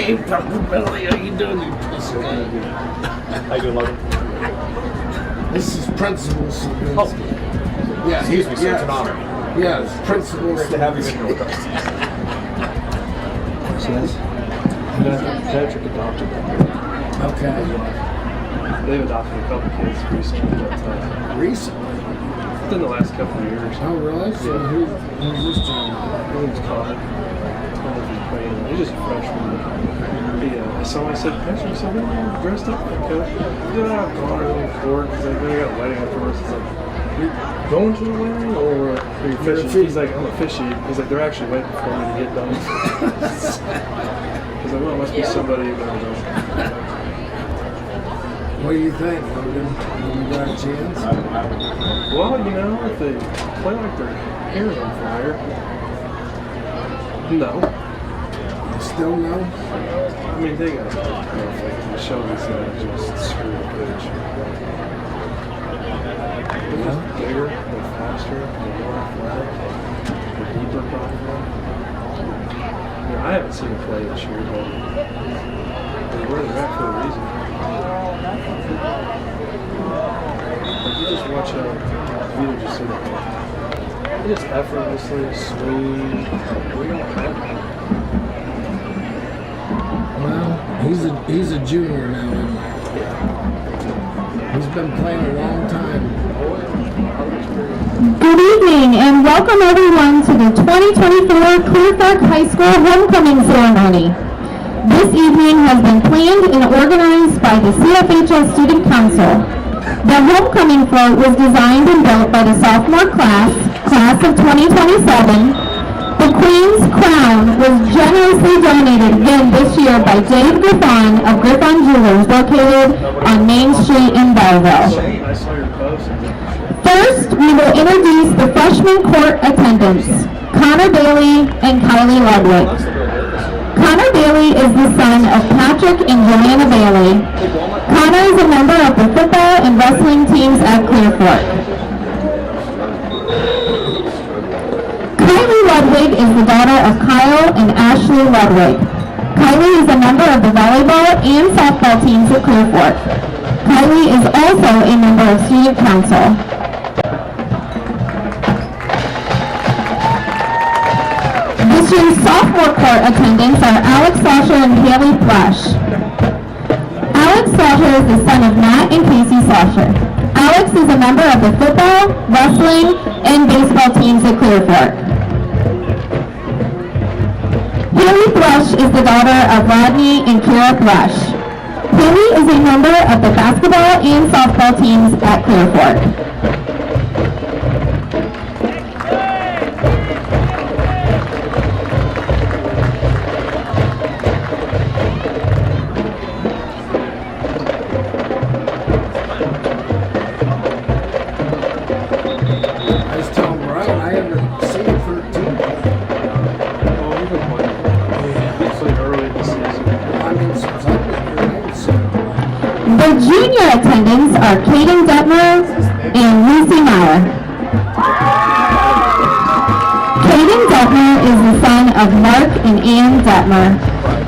came from the belly. How you doing, you piece of guy? How you doing, Logan? This is Principal Skowronski. Yeah, Excuse me, sir. It's an honor. Yeah, it's Principal Great to have you in here. Patrick adopted them. Okay. They've adopted a couple kids recently, but Recently? within the last couple of years. Oh, really? So who's this gentleman? His name's Connor. He's just a freshman. I saw him, I said, Patrick, I said, what are you dressed up for, coach? Yeah, I'm going to the court. He's like, we got a wedding afterwards. He's like, are you going to the wedding or are you fishing? He's like, I'm a fishy. He's like, they're actually waiting for me to get done. He's like, well, it must be somebody who knows. What do you think, Logan? You got a chance? Well, you know, if they play like their hair is on fire, no. Still no? I mean, they got perfect. Shelby said just screw the pitch. They're just bigger, they're faster, they're more athletic, they're deeper probably. You know, I haven't seen them play this year, but they're where they're at for a reason. Like you just watch Devito just sit there. They just effortlessly, smooth. We don't have that. Well, he's a junior now. He's been playing a long time. Good evening and welcome everyone to the 2024 Clear Fork High School Homecoming Ceremony. This evening has been planned and organized by the CFHS Student Council. The homecoming float was designed and built by the sophomore class of 2027. The Queen's Crown was generously donated again this year by Dave Griffon of Griffon Jewelers, located on Main Street in Belleville. First, we will introduce the freshman court attendants, Connor Bailey and Kylie Ludwig. Connor Bailey is the son of Patrick and Joanna Bailey. Connor is a member of the football and wrestling teams at Clear Fork. Kylie Ludwig is the daughter of Kyle and Ashley Ludwig. Kylie is a member of the volleyball and softball teams at Clear Fork. Kylie is also a member of Student Council. This year's sophomore court attendants are Alex Slasher and Haley Flesh. Alex Slasher is the son of Matt and Casey Slasher. Alex is a member of the football, wrestling, and baseball teams at Clear Fork. Haley Thrush is the daughter of Rodney and Kira Thrush. Haley is a member of the basketball and softball teams at Clear Fork. The junior attendants are Caden Detmer and Lucy Meyer. Caden Detmer is the son of Mark and Ann Detmer.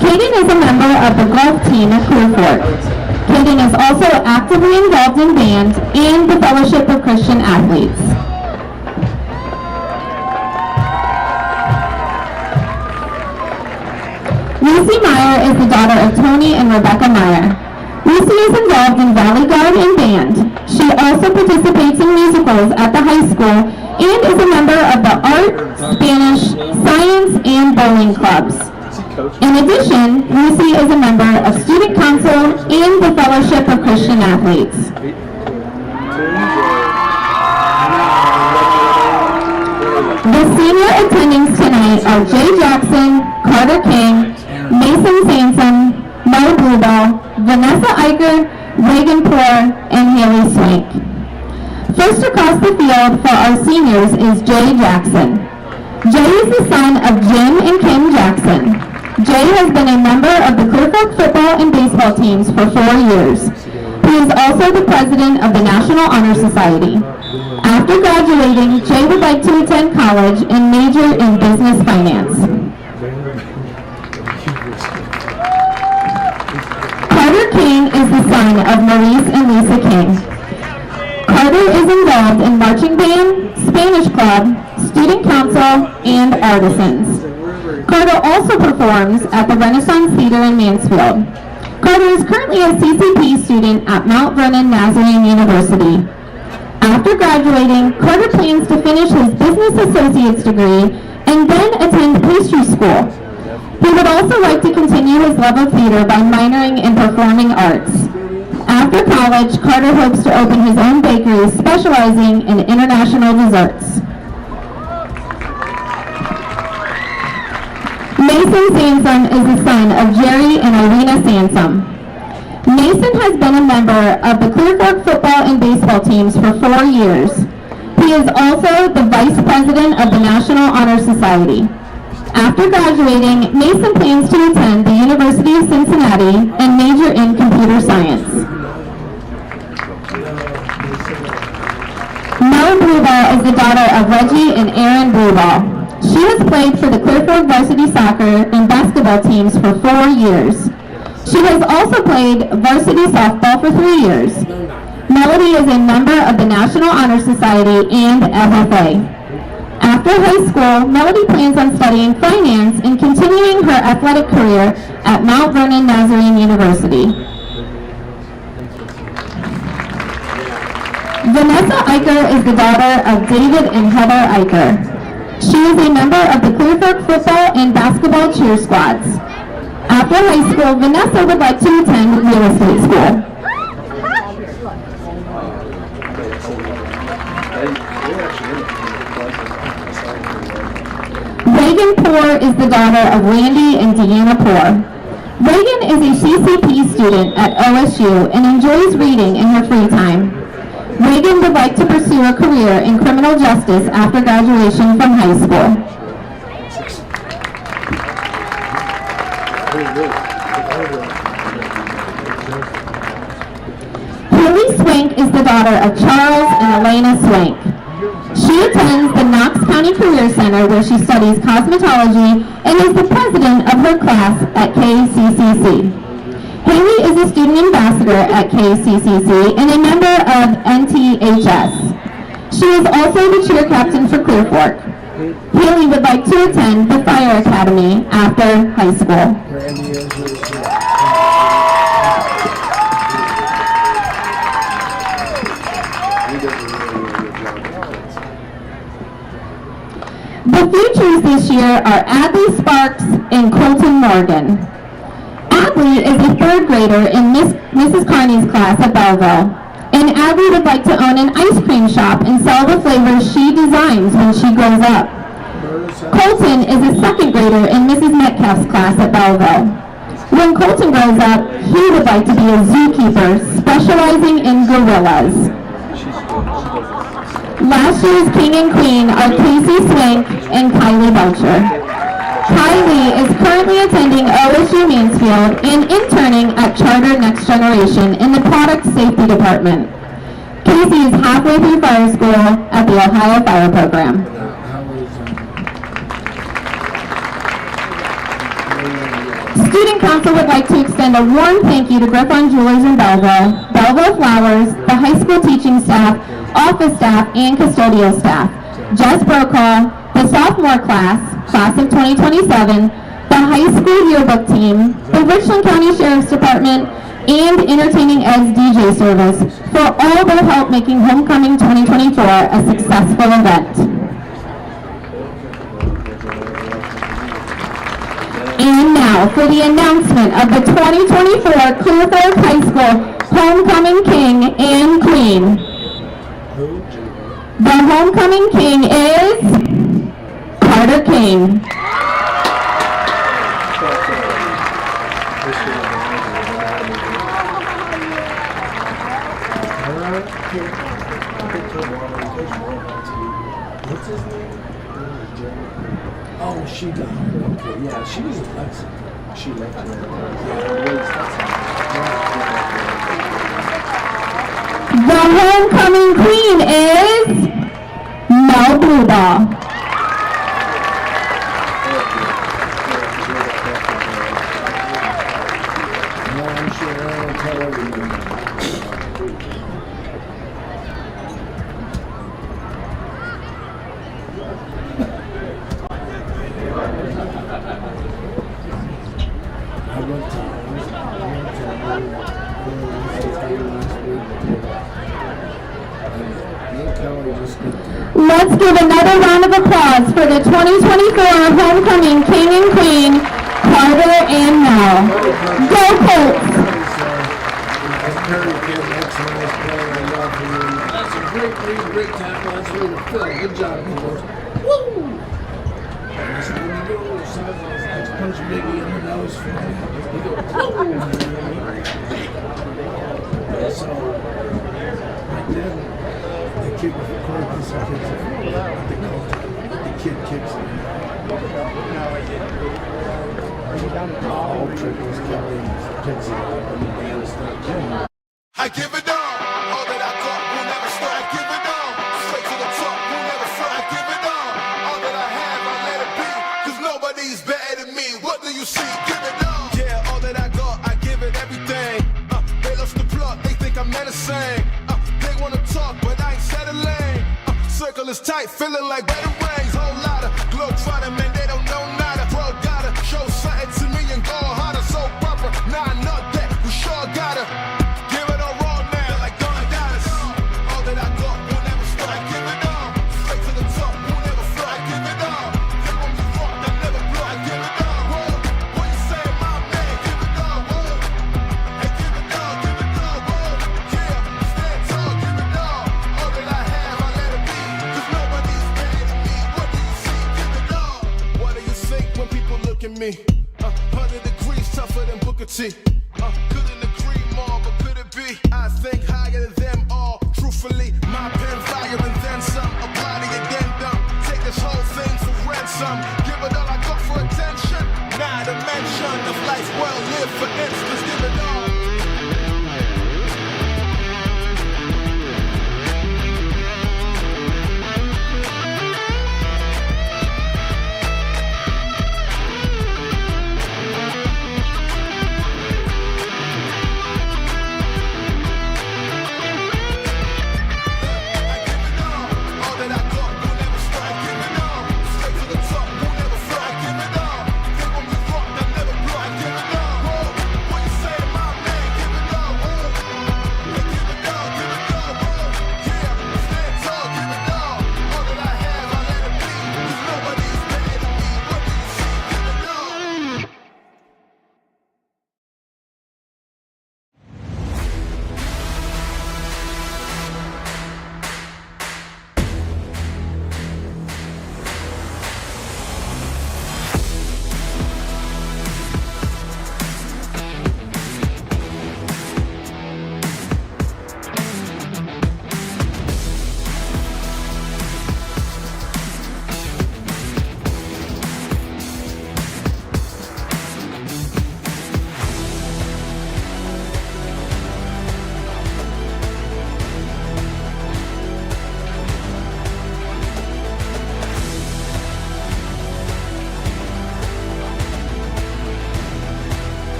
Caden is a member of the golf team at Clear Fork. Caden is also actively involved in band and the Fellowship of Christian Athletes. Lucy Meyer is the daughter of Tony and Rebecca Meyer. Lucy is involved in Valley Guard and band. She also participates in musicals at the high school and is a member of the art, Spanish, science, and bowling clubs. In addition, Lucy is a member of Student Council and the Fellowship of Christian Athletes. The senior attendings tonight are Jay Jackson, Carter King, Mason Sansom, Mo Bluebell, Vanessa Eicher, Reagan Poor, and Haley Swank. First across the field for our seniors is Jay Jackson. Jay is the son of Jim and Kim Jackson. Jay has been a member of the Clear Fork football and baseball teams for 4 years. He is also the president of the National Honor Society. After graduating, Jay would like to attend college and major in business finance. King is the son of Maurice and Lisa King. Carter is involved in marching band, Spanish club, student council, and artisans. Carter also performs at the Renaissance Theater in Mansfield. Carter is currently a CCP student at Mount Vernon Nazarene University. After graduating, Carter plans to finish his business associate's degree and then attend pastry school. He would also like to continue his love of theater by minoring in performing arts. After college, Carter hopes to open his own bakery specializing in international desserts. Mason Sansom is the son of Jerry and Irina Sansom. Mason has been a member of the Clear Fork football and baseball teams for 4 years. He is also the vice president of the National Honor Society. After graduating, Mason plans to attend the University of Cincinnati and major in computer science. Mel Blueball is the daughter of Reggie and Aaron Blueball. She has played for the Clear Fork varsity soccer and basketball teams for 4 years. She has also played varsity softball for 3 years. Melody is a member of the National Honor Society and FFA. After high school, Melody plans on studying finance and continuing her athletic career at Mount Vernon Nazarene University. Vanessa Eicher is the daughter of David and Heather Eicher. She is a member of the Clear Fork football and basketball cheer squads. After high school, Vanessa would like to attend real estate school. Reagan Poor is the daughter of Randy and Deanna Poor. Reagan is a CCP student at OSU and enjoys reading in her free time. Reagan would like to pursue a career in criminal justice after graduation from high school. Haley Swank is the daughter of Charles and Elena Swank. She attends the Knox County Career Center where she studies cosmetology and is the president of her class at KCCC. Haley is a student ambassador at KCCC and a member of NTHS. She is also the cheer captain for Clear Fork. Haley would like to attend the Fire Academy after high school. The futures this year are Adley Sparks and Colton Morgan. Adley is a 3rd grader in Mrs. Carney's class at Belleville, and Adley would like to own an ice cream shop and sell the flavors she designs when she grows up. Colton is a 2nd grader in Mrs. Metcalf's class at Belleville. When Colton grows up, he would like to be a zookeeper specializing in gorillas. Last year's king and queen are Casey Swank and Kylie Belcher. Kylie is currently attending OSU Mansfield and interning at Charter Next Generation in the Product Safety Department. Casey is halfway through fire school at the Ohio Fire Program. Student Council would like to extend a warm thank you to Griffon Jewelers in Belleville, Belleville Flowers, the high school teaching staff, office staff, and custodial staff, Jess Brokaw, the sophomore class of 2027, the high school yearbook team, the Richland County Sheriff's Department, and Entertaining Ed's DJ service for all their help making Homecoming 2024 a successful event. And now for the announcement of the 2024 Clear Fork High School Homecoming King and Queen. The Homecoming King is Carter King. What's his name? Oh, she got her. Okay, yeah, she was a Lexington. She left her. The homecoming queen is Mel Blueball. No, I'm sure Kelly just get there. Let's give another round of applause for the 2024 homecoming king and queen, Carter and Mel. Go Colts! Perry kid, that's a nice play. I love him. That's a great lead, great tackle. That's really the fill. Good job, Nichols. Woo! And so when you go to the sidelines, let's punch Biggie in the nose for him. You go, woo! So, right then, they kick it for Colt. This kicks it. The kid kicks it. All trickles, Kelly kicks it out. And the man is stuck. I give it all that I got will never stop. I give it all, straight to the top, will never stop. I give it all that I have, I let it be, cause nobody's better than me. What do you see? Give it all. Yeah, all that I got, I give it everything. They lost the plot, they think I'm menacing. They wanna talk, but I ain't settling. Circle is tight, feeling like better rings. Whole lot of globe trotting, man, they don't know nada. Bro, gotta show something to me and go harder. So proper, nah, not that, we sure gotta. Me, 100 degrees tougher than Booker T. Couldn't agree more, but could it be? I think higher than them all. Truthfully, my pen fire and then some. Apply the addendum. Take this whole thing for ransom. Give it all I got for attention. Nah, the mention of life well lived, for instance. Give it all.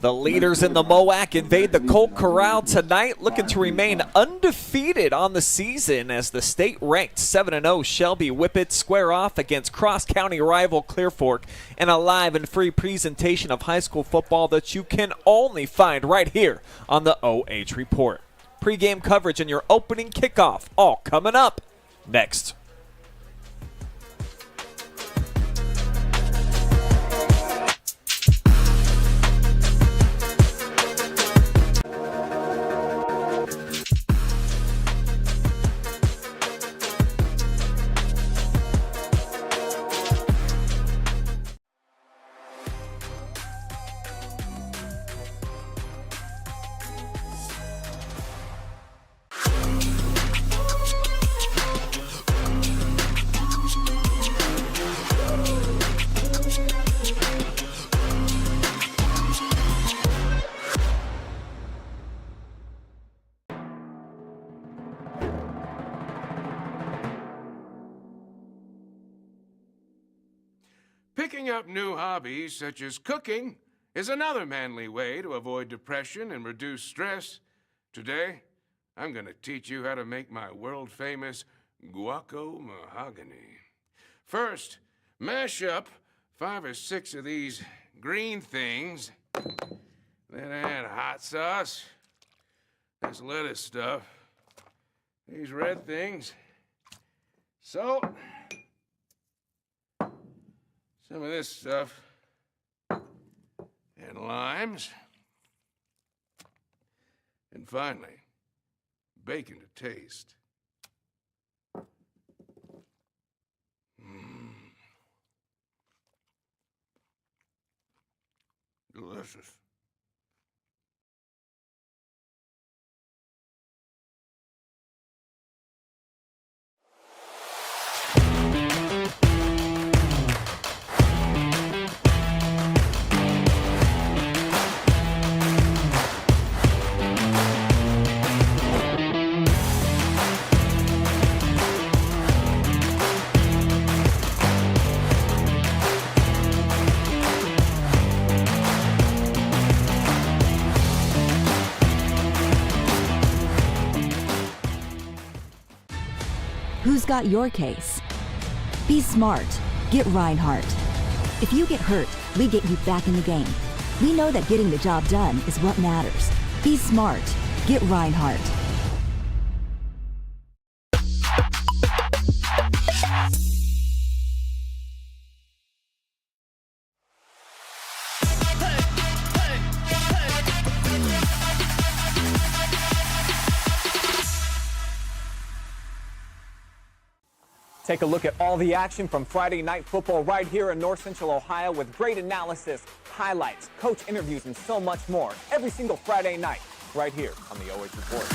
The leaders in the MOAC invade the Colt Corral tonight, looking to remain undefeated on the season as the state-ranked 7-0 Shelby Whippets square off against cross-county rival Clear Fork in a live and free presentation of high school football that you can only find right here on the OH Report. Pre-game coverage and your opening kickoff all coming up next. Picking up new hobbies such as cooking is another manly way to avoid depression and reduce stress. Today, I'm going to teach you how to make my world-famous guaco mahogany. First, mash up 5 or 6 of these green things. Then add hot sauce, this lettuce stuff, these red things, salt, some of this stuff, and limes. And finally, bacon to taste. Delicious. Who's got your case? Be smart. Get Rinehardt. If you get hurt, we get you back in the game. We know that getting the job done is what matters. Be smart. Get Rinehardt. Take a look at all the action from Friday Night Football right here in North Central Ohio with great analysis, highlights, coach interviews, and so much more every single Friday night right here on the OH Report.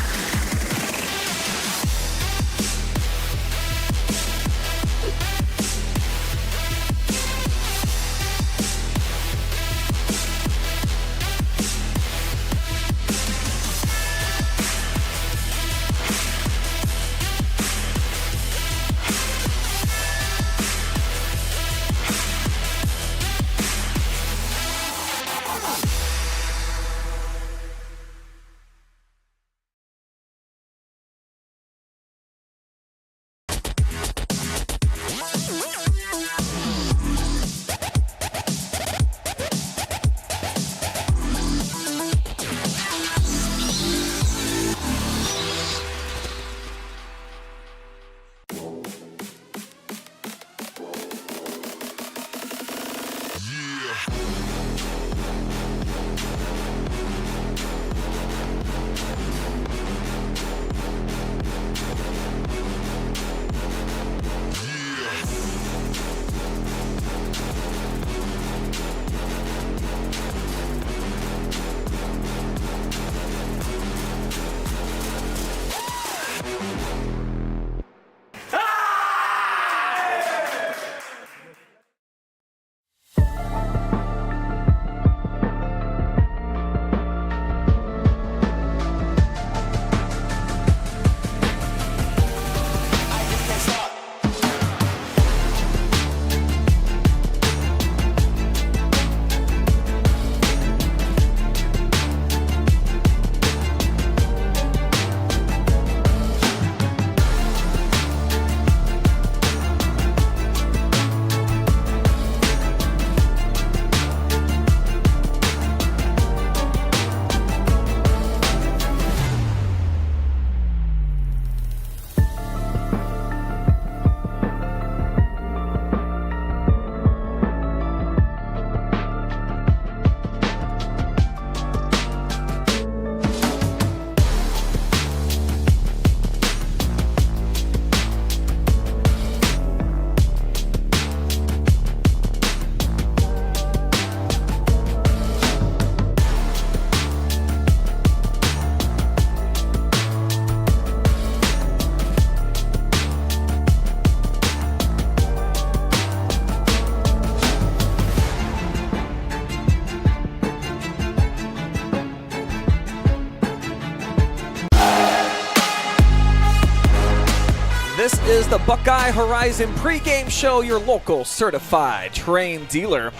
is the Buckeye Horizon pregame show, your local certified Terrain dealer.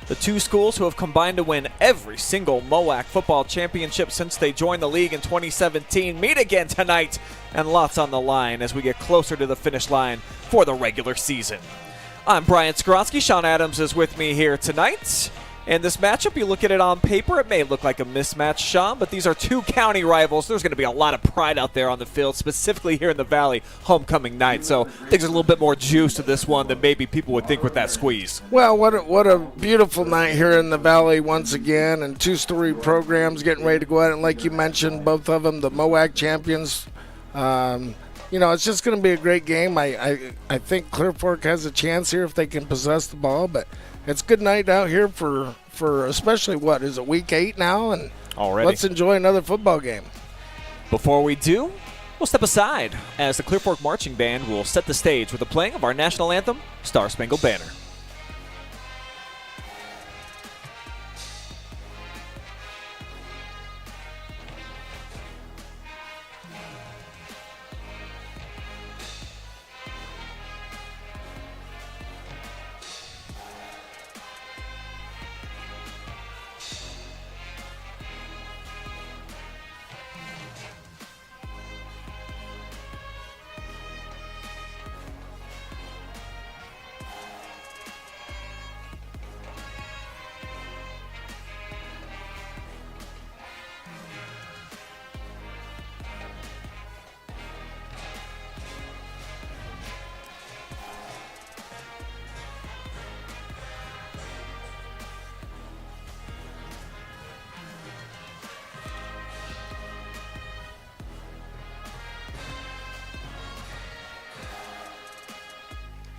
The two schools who have combined to win every single MOAC football championship since they joined the league in 2017 meet again tonight, and lots on the line as we get closer to the finish line for the regular season. I'm Brian Skowronski. Sean Adams is with me here tonight. And this matchup, you look at it on paper, it may look like a mismatch, Sean, but these are two county rivals. There's going to be a lot of pride out there on the field, specifically here in the Valley, homecoming night. So I think there's a little bit more juice to this one than maybe people would think with that squeeze. Well, what a beautiful night here in the Valley once again, and two storied programs getting ready to go out. And like you mentioned, both of them, the MOAC champions. It's just going to be a great game. I think Clear Fork has a chance here if they can possess the ball, but it's a good night out here for especially, what, is it week 8 now? And already. Let's enjoy another football game. Before we do, we'll step aside as the Clear Fork Marching Band will set the stage with the playing of our national anthem, Star Spangled Banner.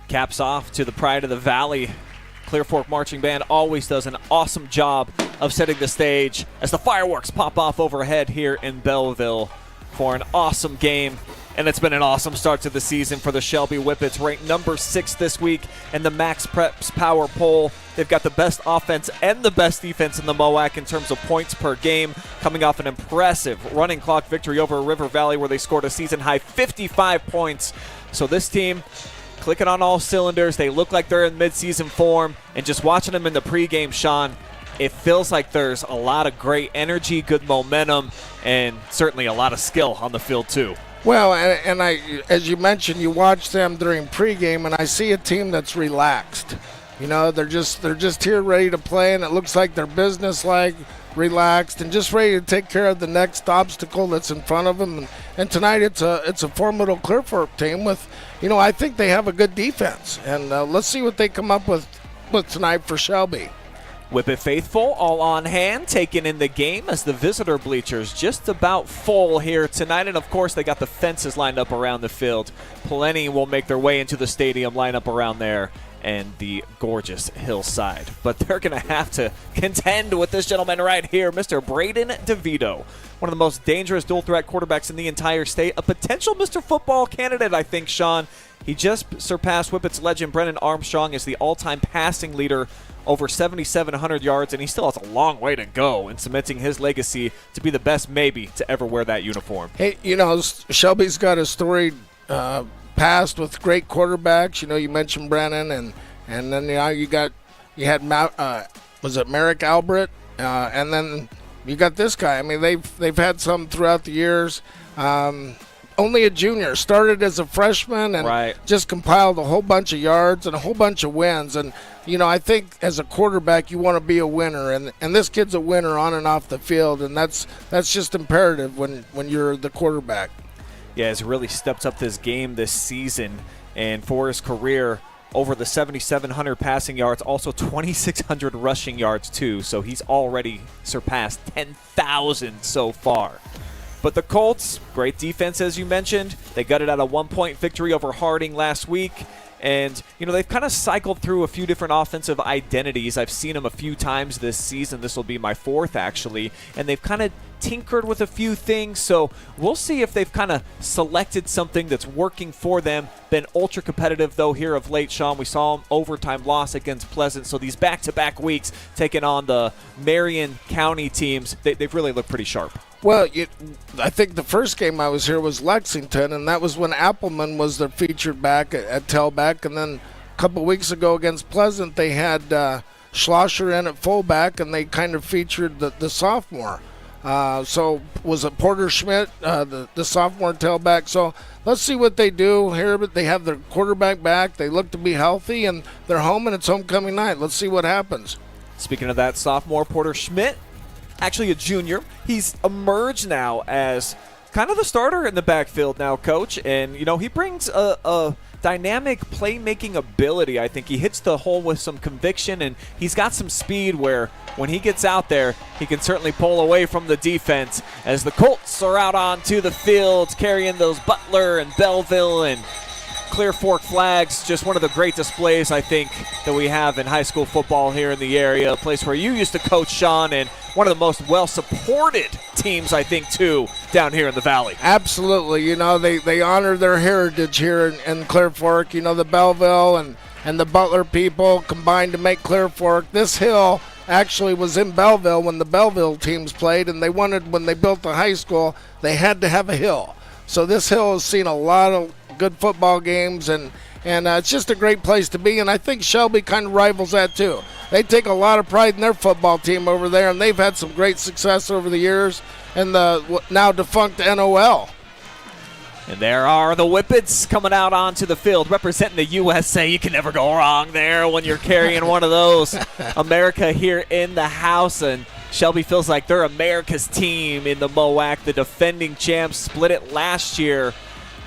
Caps off to the pride of the Valley. Clear Fork Marching Band always does an awesome job of setting the stage as the fireworks pop off overhead here in Belleville for an awesome game. And it's been an awesome start to the season for the Shelby Whippets, ranked number 6 this week in the Max Preps Power Poll. They've got the best offense and the best defense in the MOAC in terms of points per game, coming off an impressive running clock victory over River Valley where they scored a season-high 55 points. So this team clicking on all cylinders. They look like they're in midseason form, and just watching them in the pregame, Sean, it feels like there's a lot of great energy, good momentum, and certainly a lot of skill on the field too. Well, and I, as you mentioned, you watch them during pregame, and I see a team that's relaxed. You know, they're just here ready to play, and it looks like they're business-like, relaxed, and just ready to take care of the next obstacle that's in front of them. And tonight it's a formidable Clear Fork team with, I think they have a good defense. And let's see what they come up with tonight for Shelby. Whippet faithful all on hand, taking in the game as the visitor bleachers just about full here tonight. And, of course, they got the fences lined up around the field. Plenty will make their way into the stadium, line up around there and the gorgeous hillside. But they're going to have to contend with this gentleman right here, Mr. Brayden Devito, one of the most dangerous dual-threat quarterbacks in the entire state, a potential Mr. Football candidate, I think, Sean. He just surpassed Whippets legend Brennan Armstrong as the all-time passing leader, over 7,700 yards, and he still has a long way to go in cementing his legacy to be the best maybe to ever wear that uniform. Hey, Shelby's got a storied past with great quarterbacks. You mentioned Brennan, and then you had was it Merrick Albert, and then you got this guy. I mean, they've had some throughout the years. Only a junior, started as a freshman and just compiled a whole bunch of yards and a whole bunch of wins. And I think as a quarterback you want to be a winner, and this kid's a winner on and off the field, and that's just imperative when you're the quarterback. Yeah, he's really stepped up this game this season, and for his career, over the 7,700 passing yards, also 2,600 rushing yards too, so he's already surpassed 10,000 so far. But the Colts, great defense as you mentioned. They gutted out a 1-point victory over Harding last week. And, they've kind of cycled through a few different offensive identities. I've seen them a few times this season. This will be my 4th, actually. And they've kind of tinkered with a few things. So we'll see if they've kind of selected something that's working for them. Been ultra competitive, though, here of late, Sean. We saw them overtime loss against Pleasant. So these back-to-back weeks taking on the Marion County teams, they've really looked pretty sharp. Well, I think the first game I was here was Lexington, and that was when Appleman was their featured back at tailback. And then a couple weeks ago against Pleasant, they had Schlosser in at fullback, and they kind of featured the sophomore. So was it Porter Schmidt, the sophomore tailback? So let's see what they do here. But they have their quarterback back. They look to be healthy, and they're home, and it's homecoming night. Let's see what happens. Speaking of that sophomore, Porter Schmidt, actually a junior. He's emerged now as kind of the starter in the backfield now, Coach. And, you know, he brings a dynamic playmaking ability. I think he hits the hole with some conviction, and he's got some speed where when he gets out there, he can certainly pull away from the defense as the Colts are out onto the field carrying those Butler and Belleville and Clear Fork flags. Just one of the great displays, I think, that we have in high school football here in the area, a place where you used to coach, Sean, and one of the most well-supported teams, I think, too, down here in the Valley. Absolutely. You know, they honor their heritage here in Clear Fork. You know, the Belleville and the Butler people combined to make Clear Fork. This hill actually was in Belleville when the Belleville teams played, and they wanted, when they built the high school, they had to have a hill. So this hill has seen a lot of good football games, and it's just a great place to be, and I think Shelby kind of rivals that too. They take a lot of pride in their football team over there, and they've had some great success over the years in the now defunct NOL. And there are the Whippets coming out onto the field representing the USA. You can never go wrong there when you're carrying one of those. America here in the house, and Shelby feels like they're America's team in the MOAC. The defending champs split it last year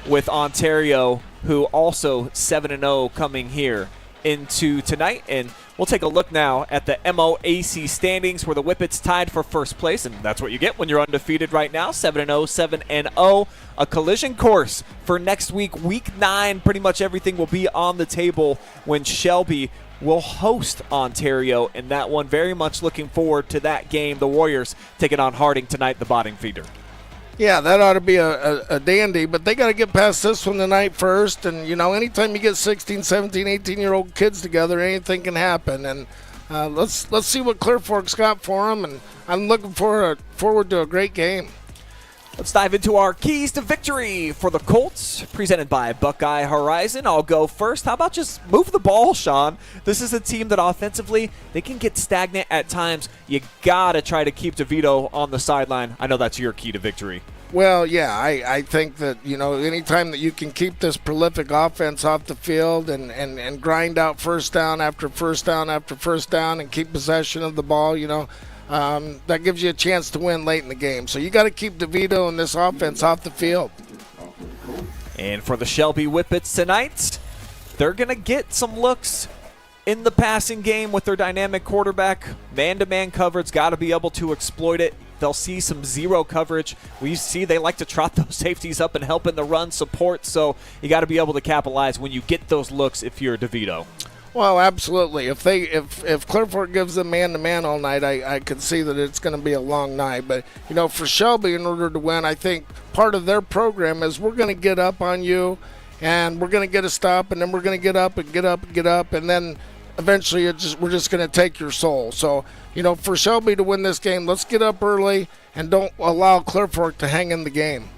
with Ontario, who also 7-0 coming here into tonight. And we'll take a look now at the MOAC standings, where the Whippets tied for first place, and that's what you get when you're undefeated right now, 7-0, 7-0. A collision course for next week, week 9. Pretty much everything will be on the table when Shelby will host Ontario, and that one, very much looking forward to that game. The Warriors taking on Harding tonight, the bottom feeder. Yeah, that ought to be a dandy, but they got to get past this one tonight first. And, you know, anytime you get 16, 17, 18-year-old kids together, anything can happen. And let's see what Clear Fork's got for them, and I'm looking forward to a great game. Let's dive into our keys to victory for the Colts, presented by Buckeye Horizon. I'll go first. How about just move the ball, Sean? This is a team that offensively, they can get stagnant at times. You got to try to keep Devito on the sideline. I know that's your key to victory. Well, yeah, I think that, you know, anytime that you can keep this prolific offense off the field and grind out first down after first down after first down and keep possession of the ball, you know, that gives you a chance to win late in the game. So you got to keep Devito and this offense off the field. And for the Shelby Whippets tonight, they're going to get some looks in the passing game with their dynamic quarterback. Man-to-man coverage, got to be able to exploit it. They'll see some zero coverage. We see they like to trot those safeties up and help in the run support, so you got to be able to capitalize when you get those looks if you're Devito. Well, absolutely. If Clear Fork gives them man-to-man all night, I could see that it's going to be a long night. But, you know, for Shelby, in order to win, I think part of their program is we're going to get up on you, and we're going to get a stop, and then we're going to get up and get up and get up, and then eventually we're just going to take your soul. So, you know, for Shelby to win this game, let's get up early and don't allow Clear Fork to hang in the game.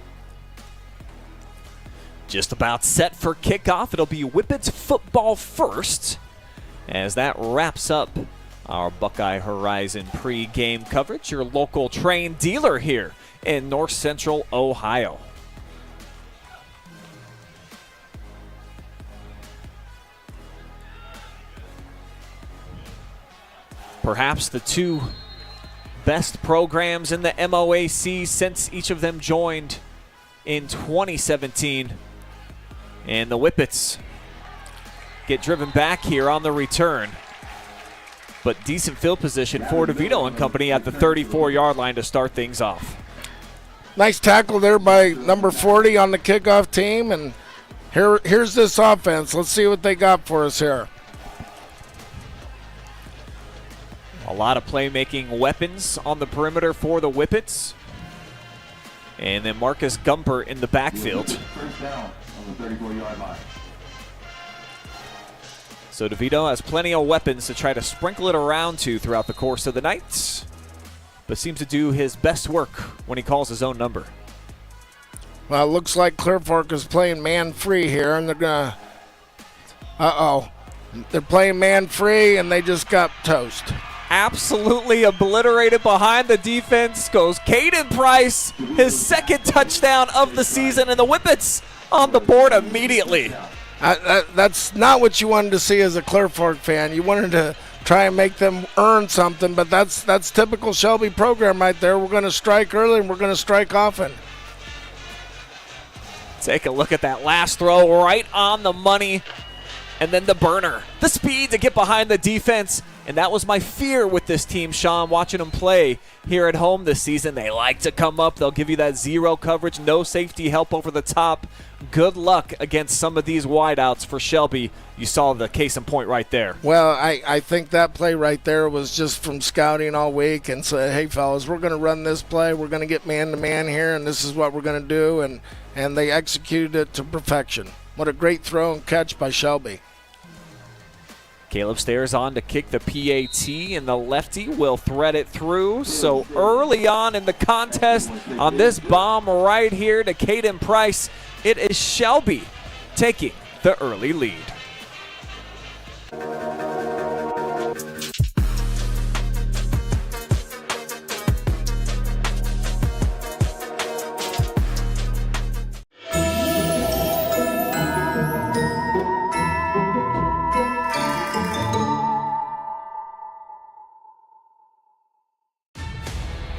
Just about set for kickoff. It'll be Whippets football first, as that wraps up our Buckeye Horizon pre-game coverage. Your local train dealer here in North Central Ohio. Perhaps the two best programs in the MOAC since each of them joined in 2017. And the Whippets get driven back here on the return. But decent field position for Devito and company at the 34-yard line to start things off. Nice tackle there by number 40 on the kickoff team. And here's this offense. Let's see what they got for us here. A lot of playmaking weapons on the perimeter for the Whippets. And then Marcus Gumper in the backfield. First down on the 34-yard line. So DeVito has plenty of weapons to try to sprinkle it around to throughout the course of the night. but seems to do his best work when he calls his own number. Well, it looks like Clear Fork is playing man-free here, and they're going to... They're playing man-free, and they just got toast. Absolutely obliterated behind the defense goes Caden Price, his second touchdown of the season, and the Whippets on the board immediately. That's not what you wanted to see as a Clear Fork fan. You wanted to try and make them earn something, but that's typical Shelby program right there. We're going to strike early, and we're going to strike often. Take a look at that last throw, right on the money. And then the burner, the speed to get behind the defense. And that was my fear with this team, Sean, watching them play here at home this season. They like to come up. They'll give you that zero coverage, no safety help over the top. Good luck against some of these wideouts for Shelby. You saw the case in point right there. Well, I think that play right there was just from scouting all week and said, hey, fellas, we're going to run this play. We're going to get man-to-man here, and this is what we're going to do. And they executed it to perfection. What a great throw and catch by Shelby. Caleb Stairs on to kick the PAT, and the lefty will thread it through. So early on in the contest, on this bomb right here to Caden Price, it is Shelby taking the early lead.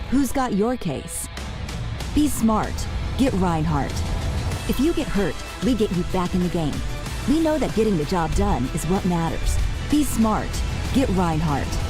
Who's got your case? Be smart. Get Rinehardt. If you get hurt, we get you back in the game. We know that getting the job done is what matters. Be smart. Get Rinehardt.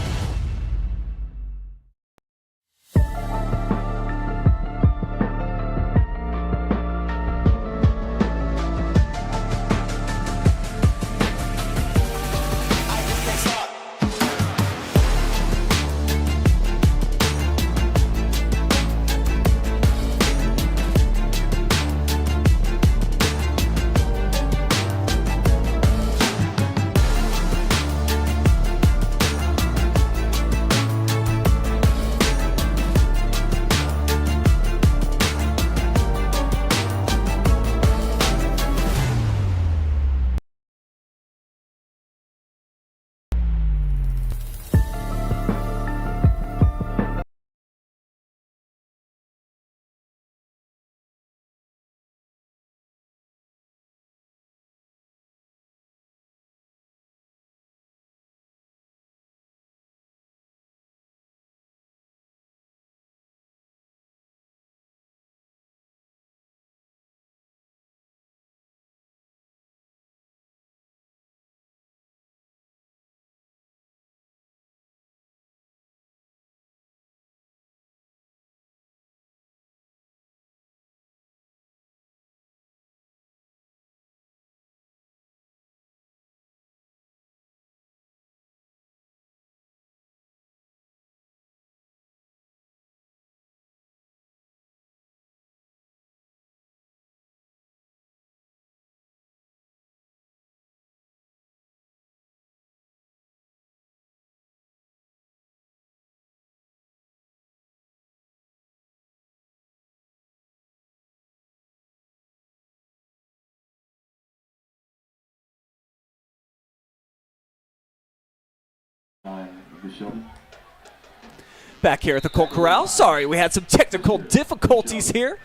Back here at the Colt Corral. Sorry, we had some technical difficulties here.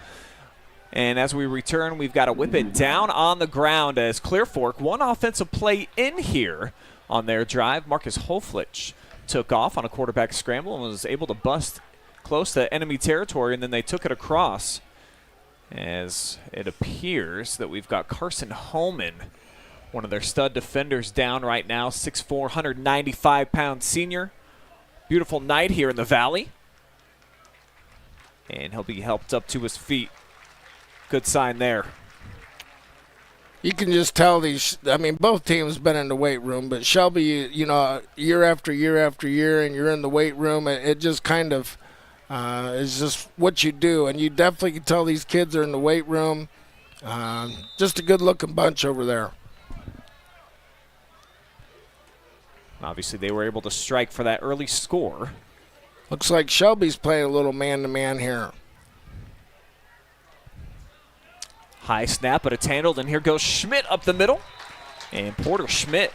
And as we return, we've got a Whippet down on the ground as Clear Fork, one offensive play in here on their drive. Marcus Hoflich took off on a quarterback scramble and was able to bust close to enemy territory, and then they took it across. As it appears that we've got Carson Holman, one of their stud defenders, down right now, 6'4", 195-pound senior. Beautiful night here in the Valley. And he'll be helped up to his feet. Good sign there. You can just tell these, I mean, both teams been in the weight room, but Shelby, you know, year after year after year, and you're in the weight room, it just kind of is just what you do. And you definitely can tell these kids are in the weight room. Just a good-looking bunch over there. Obviously, they were able to strike for that early score. Looks like Shelby's playing a little man-to-man here. High snap, but it's handled, and here goes Schmidt up the middle. And Porter Schmidt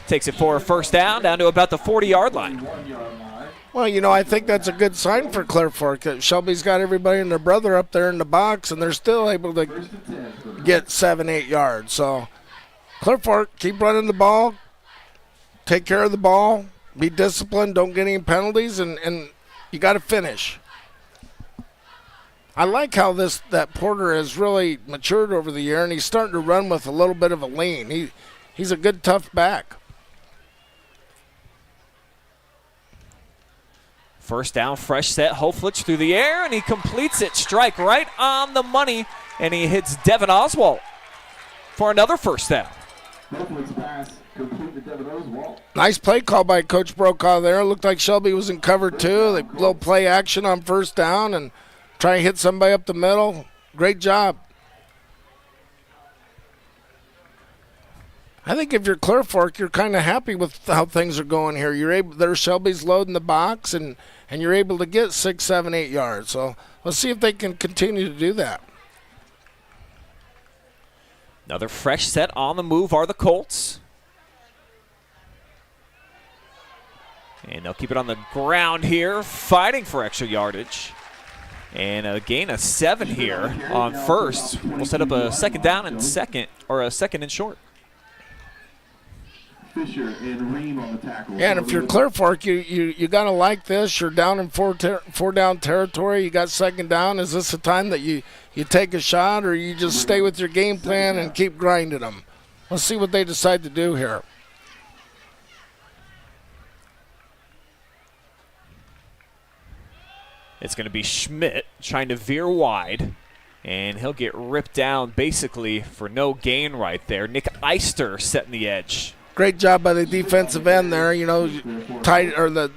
takes it for a first down to about the 40-yard line. Well, you know, I think that's a good sign for Clear Fork. Shelby's got everybody and their brother up there in the box, and they're still able to get 7-8 yards. So Clear Fork, keep running the ball, take care of the ball, be disciplined, don't get any penalties, and you got to finish. I like how that Porter has really matured over the year, and he's starting to run with a little bit of a lean. He's a good, tough back. First down, fresh set, Hoflich through the air, and he completes it. Strike right on the money, and he hits Devin Oswald for another first down. Nice play call by Coach Brokaw there. Looked like Shelby was in cover two. A little play action on first down and try and hit somebody up the middle. Great job. I think if you're Clear Fork, you're kind of happy with how things are going here. There's Shelby's loading the box, and you're able to get 6, 7, 8 yards. So let's see if they can continue to do that. Another fresh set on the move are the Colts. And they'll keep it on the ground here, fighting for extra yardage. And a gain of 7 here on first. We'll set up a second down and second, or a second and short. Fisher and Ream on the tackle. Yeah, and if you're Clear Fork, you got to like this. You're down in four down territory. You got second down. Is this a time that you take a shot, or you just stay with your game plan and keep grinding them? Let's see what they decide to do here. It's going to be Schmidt trying to veer wide, and he'll get ripped down basically for no gain right there. Nick Eister setting the edge. Great job by the defensive end there. You know,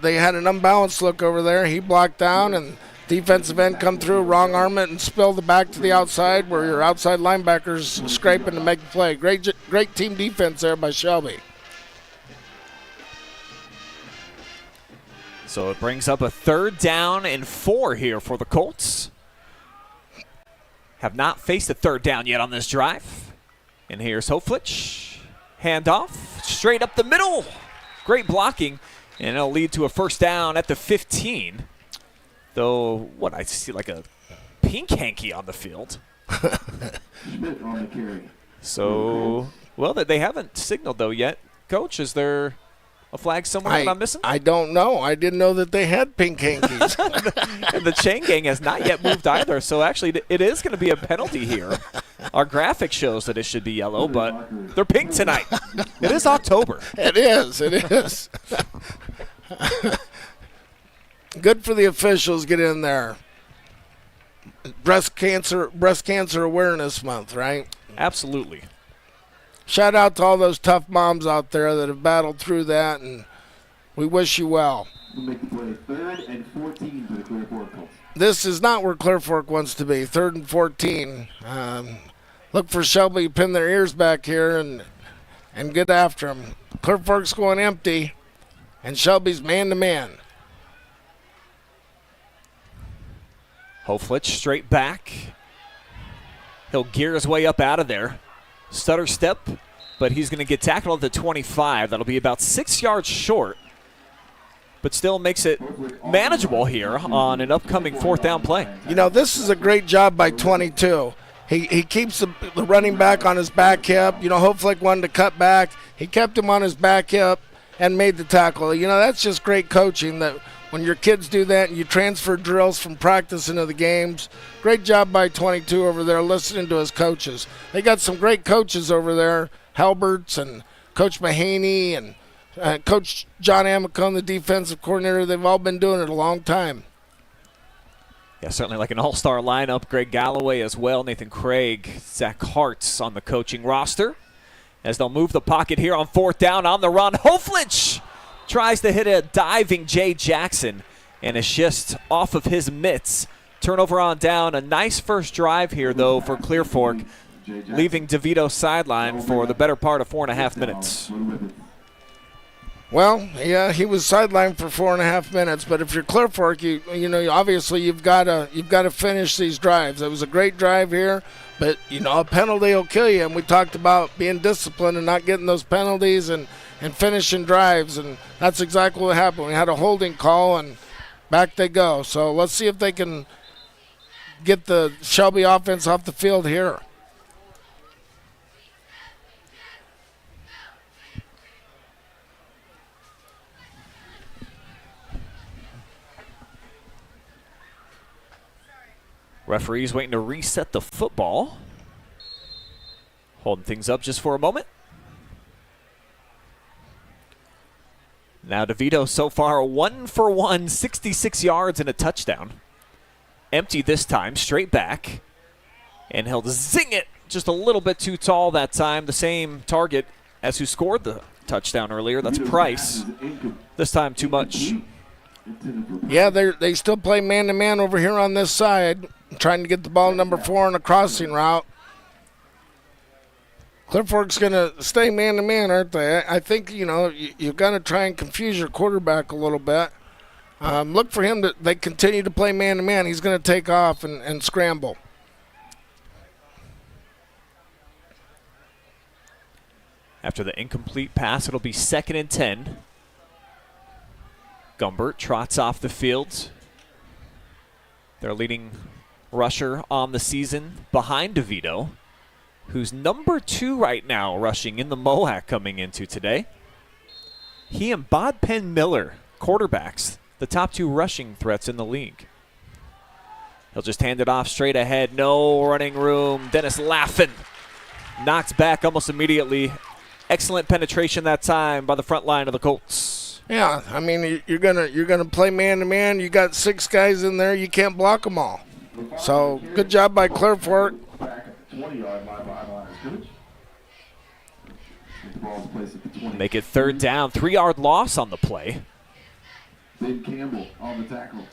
they had an unbalanced look over there. He blocked down, and defensive end come through, wrong arm it, and spill the back to the outside where your outside linebackers scraping to make the play. Great team defense there by Shelby. So it brings up a 3rd down and 4 here for the Colts. Have not faced a 3rd down yet on this drive. And here's Hoflich. Handoff, straight up the middle. Great blocking, and it'll lead to a first down at the 15. Though, I see like a pink hanky on the field. Schmidt on the carry. So, well, they haven't signaled, though, yet. Coach, is there a flag somewhere that I'm missing? I don't know. I didn't know that they had pink hankies. And the chain gang has not yet moved either, so actually it is going to be a penalty here. Our graphic shows that it should be yellow, but they're pink tonight. It is October. It is. Good for the officials. Get in there. Breast Cancer Awareness Month, right? Absolutely. Shout out to all those tough moms out there that have battled through that, and we wish you well. We'll make the play 3rd and 14 for the Clear Fork Colts. This is not where Clear Fork wants to be. 3rd and 14. Look for Shelby to pin their ears back here and get after them. Clear Fork's going empty, and Shelby's man-to-man. Hoflich straight back. He'll gear his way up out of there. Stutter step, but he's going to get tackled at the 25. That'll be about 6 yards short, but still makes it manageable here on an upcoming 4th down play. You know, this is a great job by 22. He keeps the running back on his back hip. You know, Hoflich wanted to cut back. He kept him on his back hip and made the tackle. You know, that's just great coaching, that when your kids do that and you transfer drills from practice into the games. Great job by 22 over there listening to his coaches. They got some great coaches over there, Halberts and Coach Mahaney and Coach John Amicone, the defensive coordinator. They've all been doing it a long time. Yeah, certainly like an all-star lineup. Greg Galloway as well, Nathan Craig, Zach Hartz on the coaching roster. As they'll move the pocket here on 4th down on the run. Hoflich tries to hit a diving Jay Jackson, and it's just off of his mitts. Turnover on down. A nice first drive here, though, for Clear Fork, leaving Devito sideline for the better part of 4.5 minutes. Well, yeah, he was sidelined for 4.5 minutes. But if you're Clear Fork, you know, obviously you've got to finish these drives. It was a great drive here, but you know, a penalty will kill you. And we talked about being disciplined and not getting those penalties and finishing drives, and that's exactly what happened. We had a holding call, and back they go. So let's see if they can get the Shelby offense off the field here. Referee's waiting to reset the football. Holding things up just for a moment. Now Devito so far 1 for 1, 66 yards and a touchdown. Empty this time, straight back. And he'll zing it just a little bit too tall that time. The same target as who scored the touchdown earlier. That's Price. This time too much. Yeah, they still play man-to-man over here on this side, trying to get the ball number 4 on a crossing route. Clear Fork's going to stay man-to-man, aren't they? I think, you know, you've got to try and confuse your quarterback a little bit. Look for him they continue to play man-to-man. He's going to take off and scramble. After the incomplete pass, it'll be 2nd and 10. Gumbert trots off the field. Their leading rusher on the season behind Devito, who's number 2 right now rushing in the MOAC coming into today. He and Bodpen Miller, quarterbacks, the top 2 rushing threats in the league. He'll just hand it off straight ahead. No running room. Dennis Laffin knocks back almost immediately. Excellent penetration that time by the front line of the Colts. Yeah, I mean, you're gonna play man-to-man. You got 6 guys in there. You can't block them all. So good job by Clear Fork. Make it 3rd down. 3-yard loss on the play. Ben Campbell on the tackle.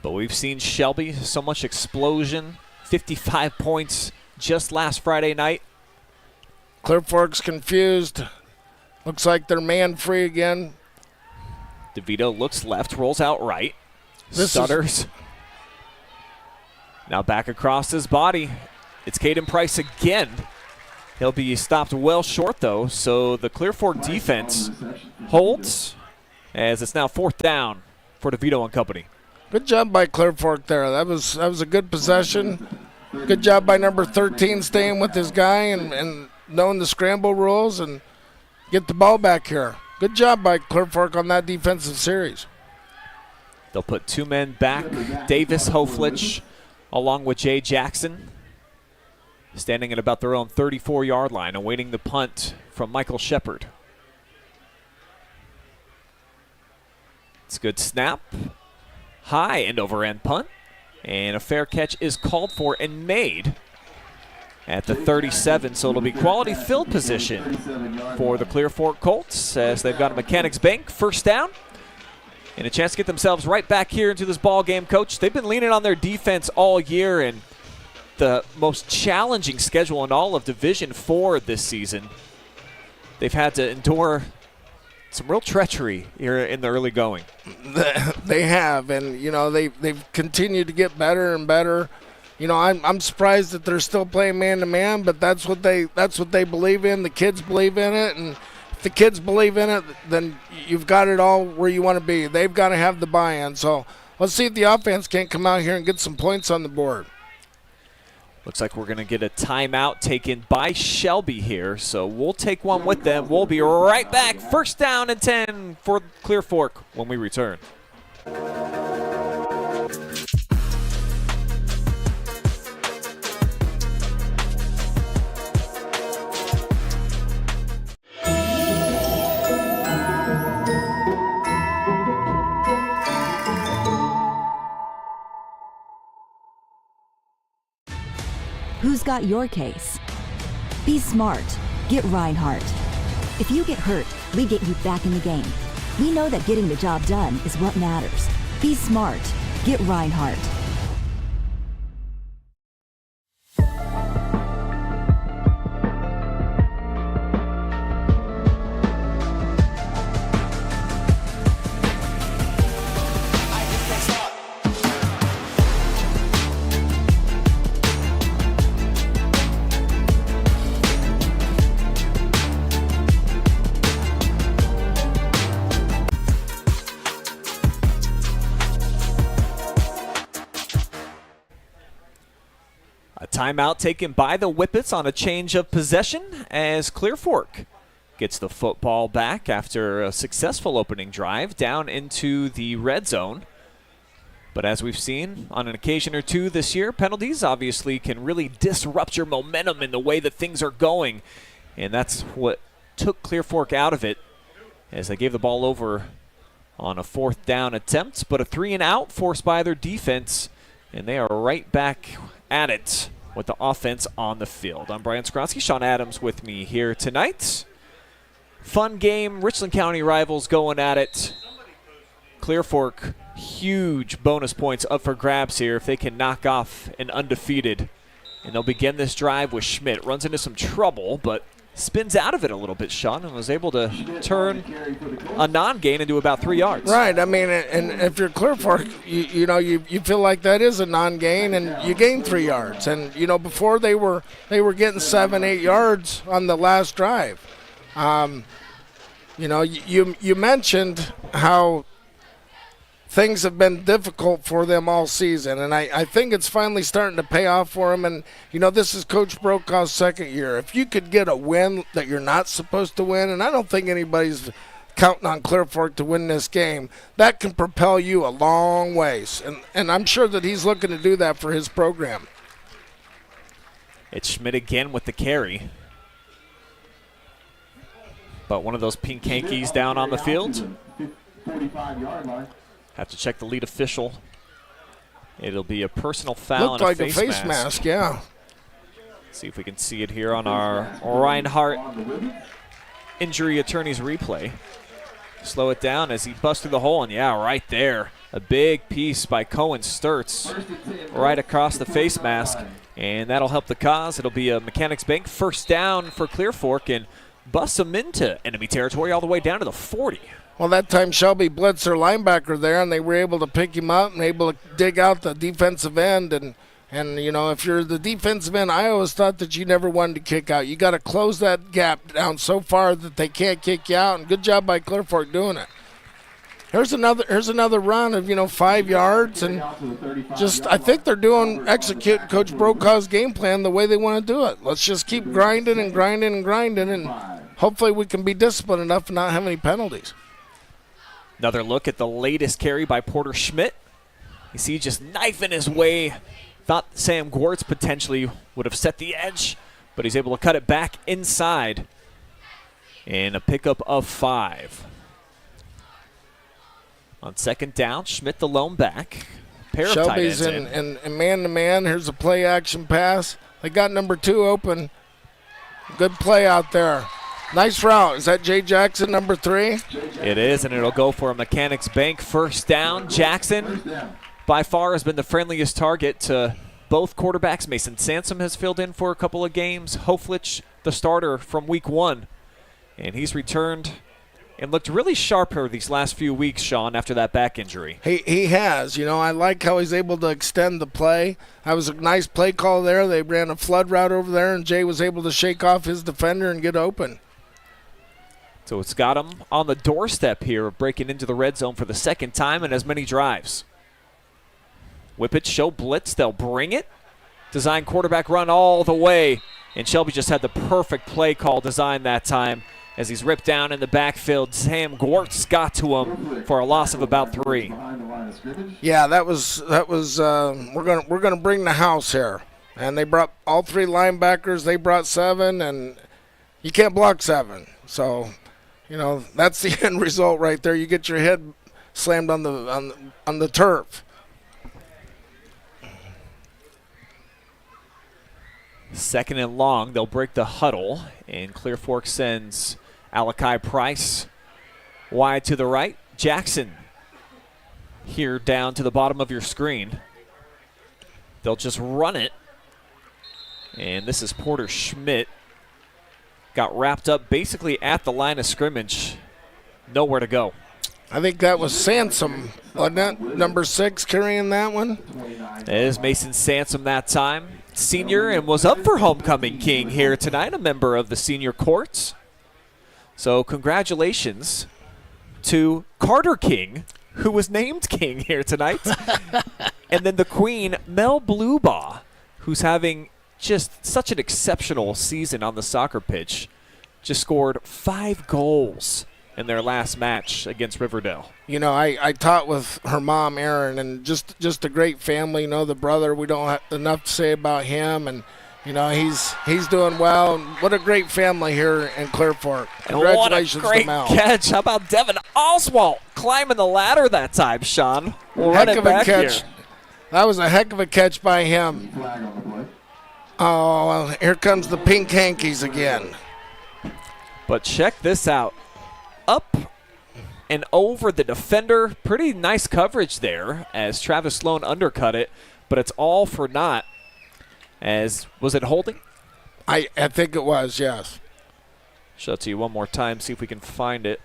But we've seen Shelby, so much explosion. 55 points just last Friday night. Clear Fork's confused. Looks like they're man-free again. Devito looks left, rolls out right. Stutters. Now back across his body. It's Caden Price again. He'll be stopped well short, though, so the Clear Fork defense holds as it's now 4th down for DeVito and company. Good job by Clear Fork there. That was a good possession. Good job by number 13 staying with his guy and knowing the scramble rules and get the ball back here. Good job by Clear Fork on that defensive series. They'll put 2 men back. Davis Hoflich along with Jay Jackson, standing at about their own 34-yard line, awaiting the punt from Michael Shepard. It's a good snap. High end over end punt. And a fair catch is called for and made at the 37. So it'll be quality field position for the Clear Fork Colts as they've got a Mechanics Bank 1st down. And a chance to get themselves right back here into this ball game, Coach. They've been leaning on their defense all year, and the most challenging schedule in all of Division IV this season. They've had to endure some real treachery here in the early going. They have, and you know they've continued to get better and better. You know, I'm surprised that they're still playing man-to-man, but that's what they believe in. The kids believe in it, and if the kids believe in it, then you've got it all where you want to be. They've got to have the buy-in. So let's see if the offense can't come out here and get some points on the board. Looks like we're going to get a timeout taken by Shelby here, so we'll take one with them. We'll be right back. 1st down and 10 for Clear Fork when we return. Who's got your case? Be smart. Get Rinehardt. If you get hurt, we get you back in the game. We know that getting the job done is what matters. Be smart. Get Rinehardt. timeout taken by the Whippets on a change of possession as Clear Fork gets the football back after a successful opening drive down into the red zone. But as we've seen on an occasion or two this year, penalties obviously can really disrupt your momentum in the way that things are going. And that's what took Clear Fork out of it as they gave the ball over on a 4th down attempt, but a 3-and-out forced by their defense, and they are right back at it with the offense on the field. I'm Brian Skowronski, Sean Adams with me here tonight. Fun game, Richland County rivals going at it. Clear Fork, huge bonus points up for grabs here if they can knock off an undefeated. And they'll begin this drive with Schmidt. Runs into some trouble, but spins out of it a little bit, Sean, and was able to turn a non-gain into about 3 yards. Right. I mean, and if you're Clear Fork, you feel like that is a non-gain, and you gain 3 yards. And before they were getting 7-8 yards on the last drive. You mentioned how things have been difficult for them all season, and I think it's finally starting to pay off for them. And, this is Coach Brokaw's 2nd year. If you could get a win that you're not supposed to win, and I don't think anybody's counting on Clear Fork to win this game, that can propel you a long ways. And I'm sure that he's looking to do that for his program. It's Schmidt again with the carry. But one of those pink hankies down on the field. 45-yard line. Have to check the lead official. It'll be a personal foul. Looked like a face mask, yeah. See if we can see it here on our Rinehardt injury attorney's replay. Slow it down as he busts through the hole, and yeah, right there. A big piece by Cohen Sturts right across the face mask, and that'll help the cause. It'll be a Mechanics Bank 1st down for Clear Fork and bust them into enemy territory all the way down to the 40. Well, that time Shelby blitzed their linebacker there, and they were able to pick him up and able to dig out the defensive end. And if you're the defensive end, I always thought that you never wanted to kick out. You got to close that gap down so far that they can't kick you out, and good job by Clear Fork doing it. Here's another run of 5 yards, and I think they're executing Coach Brokaw's game plan the way they want to do it. Let's just keep grinding and grinding and grinding, and hopefully we can be disciplined enough to not have any penalties. Another look at the latest carry by Porter Schmidt. You see just knifing his way. Thought Sam Gwartz potentially would have set the edge, but he's able to cut it back inside. And a pickup of 5. On 2nd down, Schmidt the lone back. Pair of tight ends Shelby's in man-to-man. Here's a play-action pass. They got number 2 open. Good play out there. Nice route. Is that Jay Jackson, number 3? It is, and it'll go for a Mechanics Bank 1st down. Jackson, by far, has been the friendliest target to both quarterbacks. Mason Sansom has filled in for a couple of games. Hoflich, the starter from week 1. And he's returned and looked really sharper these last few weeks, Sean, after that back injury. He has. I like how he's able to extend the play. That was a nice play call there. They ran a flood route over there, and Jay was able to shake off his defender and get open. So it's got him on the doorstep here of breaking into the red zone for the 2nd time in as many drives. Whippets show blitz. They'll bring it. Design quarterback run all the way. And Shelby just had the perfect play call design that time as he's ripped down in the backfield. Sam Gwartz got to him for a loss of about 3. Yeah, that was we're gonna bring the house here. And they brought all 3 linebackers. They brought 7, and you can't block 7. So that's the end result right there. You get your head slammed on the turf. 2nd and long. They'll break the huddle, and Clear Fork sends Alakai Price wide to the right. Jackson here down to the bottom of your screen. They'll just run it, and this is Porter Schmidt. Got wrapped up basically at the line of scrimmage. Nowhere to go. I think that was Sansom, wasn't it? Number 6 carrying that one. It is Mason Sansom that time. Senior, and was up for homecoming king here tonight, a member of the senior courts. So congratulations to Carter King, who was named king here tonight. And then the queen, Mel Bluebaugh, who's having just such an exceptional season on the soccer pitch. Just scored 5 goals in their last match against Riverdale. You know, I taught with her mom, Erin, and just a great family. You know, the brother, we don't have enough to say about him, and you know, he's doing well. And what a great family here in Clear Fork. Congratulations what a great to Mel. catch. How about Devin Oswalt climbing the ladder that time, Sean? We'll Heck run it of a back catch. here. That was a heck of a catch by him. Flag on the play. Oh, well, here comes the pink hankies again. But check this out. Up and over the defender. Pretty nice coverage there as Travis Sloan undercut it, but it's all for naught. Was it holding? I think it was, yes. Show it to you one more time, see if we can find it.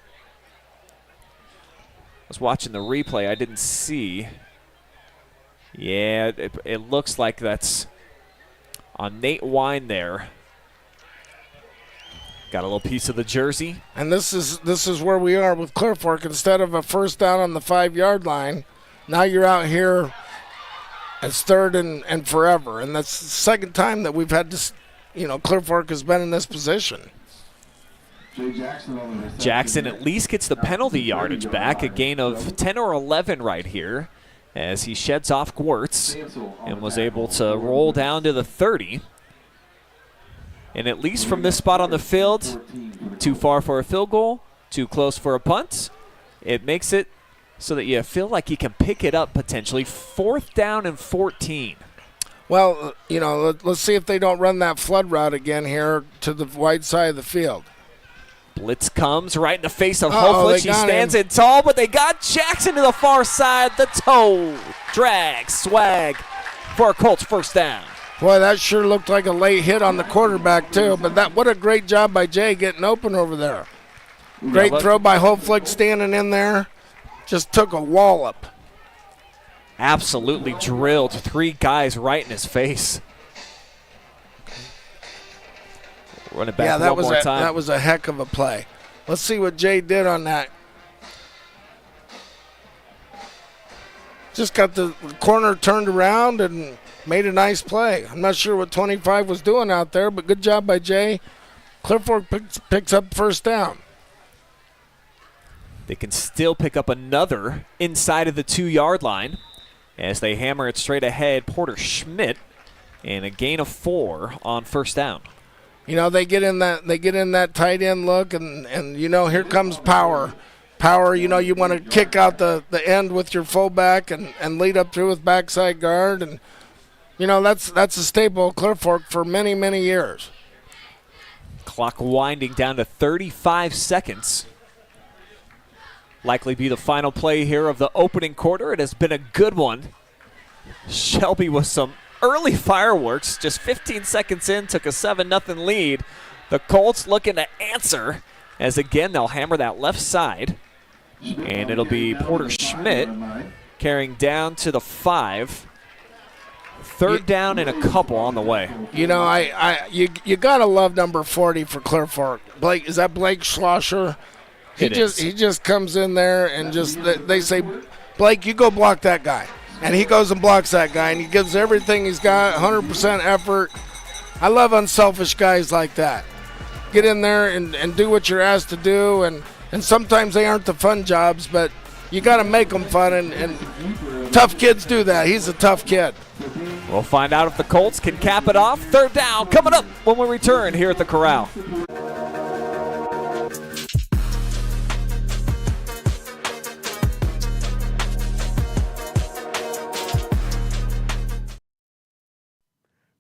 I was watching the replay. I didn't see. Yeah, it looks like that's on Nate Wine there. Got a little piece of the jersey. And this is where we are with Clear Fork. Instead of a first down on the 5-yard line, now you're out here. It's third and forever. And that's the second time that we've had this, you know, Clear Fork has been in this position. Jackson at least gets the penalty yardage back, a gain of 10 or 11 right here as he sheds off Gwertz and was able to roll down to the 30. And at least from this spot on the field, too far for a field goal, too close for a punt. It makes it so that you feel like you can pick it up potentially. 4th down and 14. Well, you know, let's see if they don't run that flood route again here to the wide side of the field. Blitz comes right in the face of Uh-oh, Hoflich. He stands in tall, but they got Jackson to the far side. The toe drag swag for a Colts first down. Boy, that sure looked like a late hit on the quarterback, too. But what a great job by Jay getting open over there. Great throw by Hoflich standing in there. Just took a wallop. Absolutely drilled 3 guys right in his face. Run it back one more time. That was a heck of a play. Let's see what Jay did on that. Just got the corner turned around and made a nice play. I'm not sure what 25 was doing out there, but good job by Jay. Clear Fork picks up first down. They can still pick up another inside of the 2-yard line as they hammer it straight ahead. Porter Schmidt, and a gain of 4 on first down. You know, they get in that tight end look, and you know, here comes power. Power, you know, you want to kick out the end with your fullback and lead up through with backside guard, and you know, that's a staple of Clear Fork for many, many years. Clock winding down to 35 seconds. Likely be the final play here of the opening quarter. It has been a good one. Shelby with some early fireworks. Just 15 seconds in, took a 7-0 lead. The Colts looking to answer as, again, they'll hammer that left side. And it'll be Porter Schmidt carrying down to the 5. 3rd down and a couple on the way. You know, you gotta love number 40 for Clear Fork. Blake, is that Blake Schlosser? He just comes in there and just they say, Blake, you go block that guy, and he goes and blocks that guy, and he gives everything he's got, 100% effort. I love unselfish guys like that. Get in there and do what you're asked to do, and sometimes they aren't the fun jobs, but you got to make them fun, and tough kids do that. He's a tough kid. We'll find out if the Colts can cap it off. 3rd down coming up when we return here at the Corral.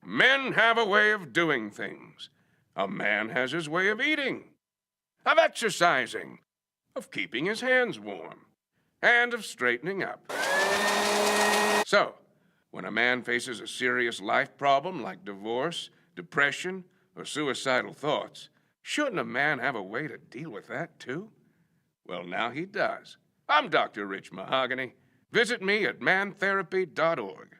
Men have a way of doing things. A man has his way of eating, of exercising, of keeping his hands warm, and of straightening up. So, when a man faces a serious life problem like divorce, depression, or suicidal thoughts, shouldn't a man have a way to deal with that too? Well, now he does. I'm Dr. Rich Mahogany. Visit me at mantherapy.org.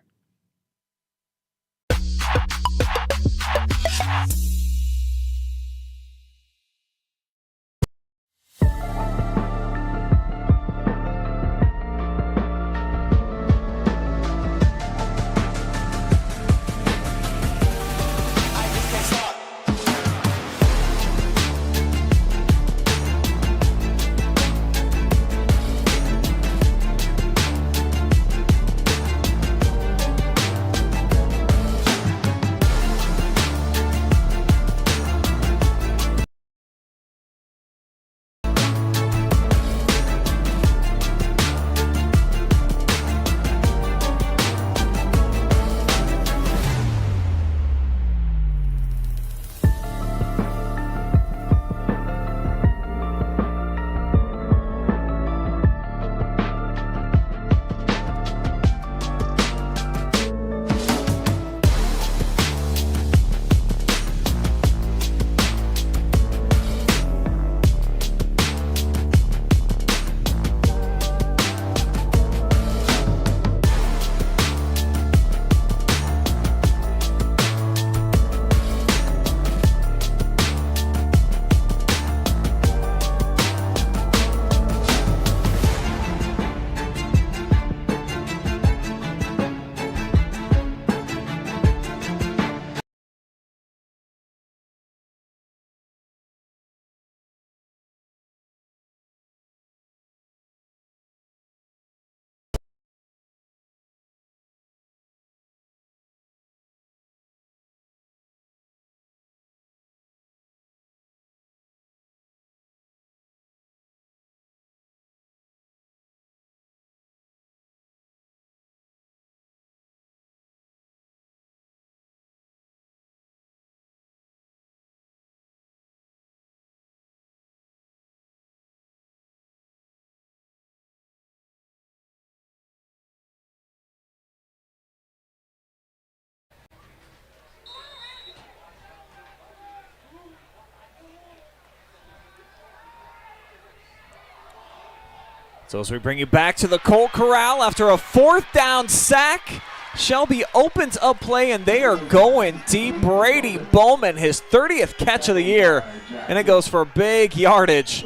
So as we bring you back to the Colt Corral after a 4th down sack, Shelby opens up play and they are going deep. Brady Bowman, his 30th catch of the year, and it goes for big yardage.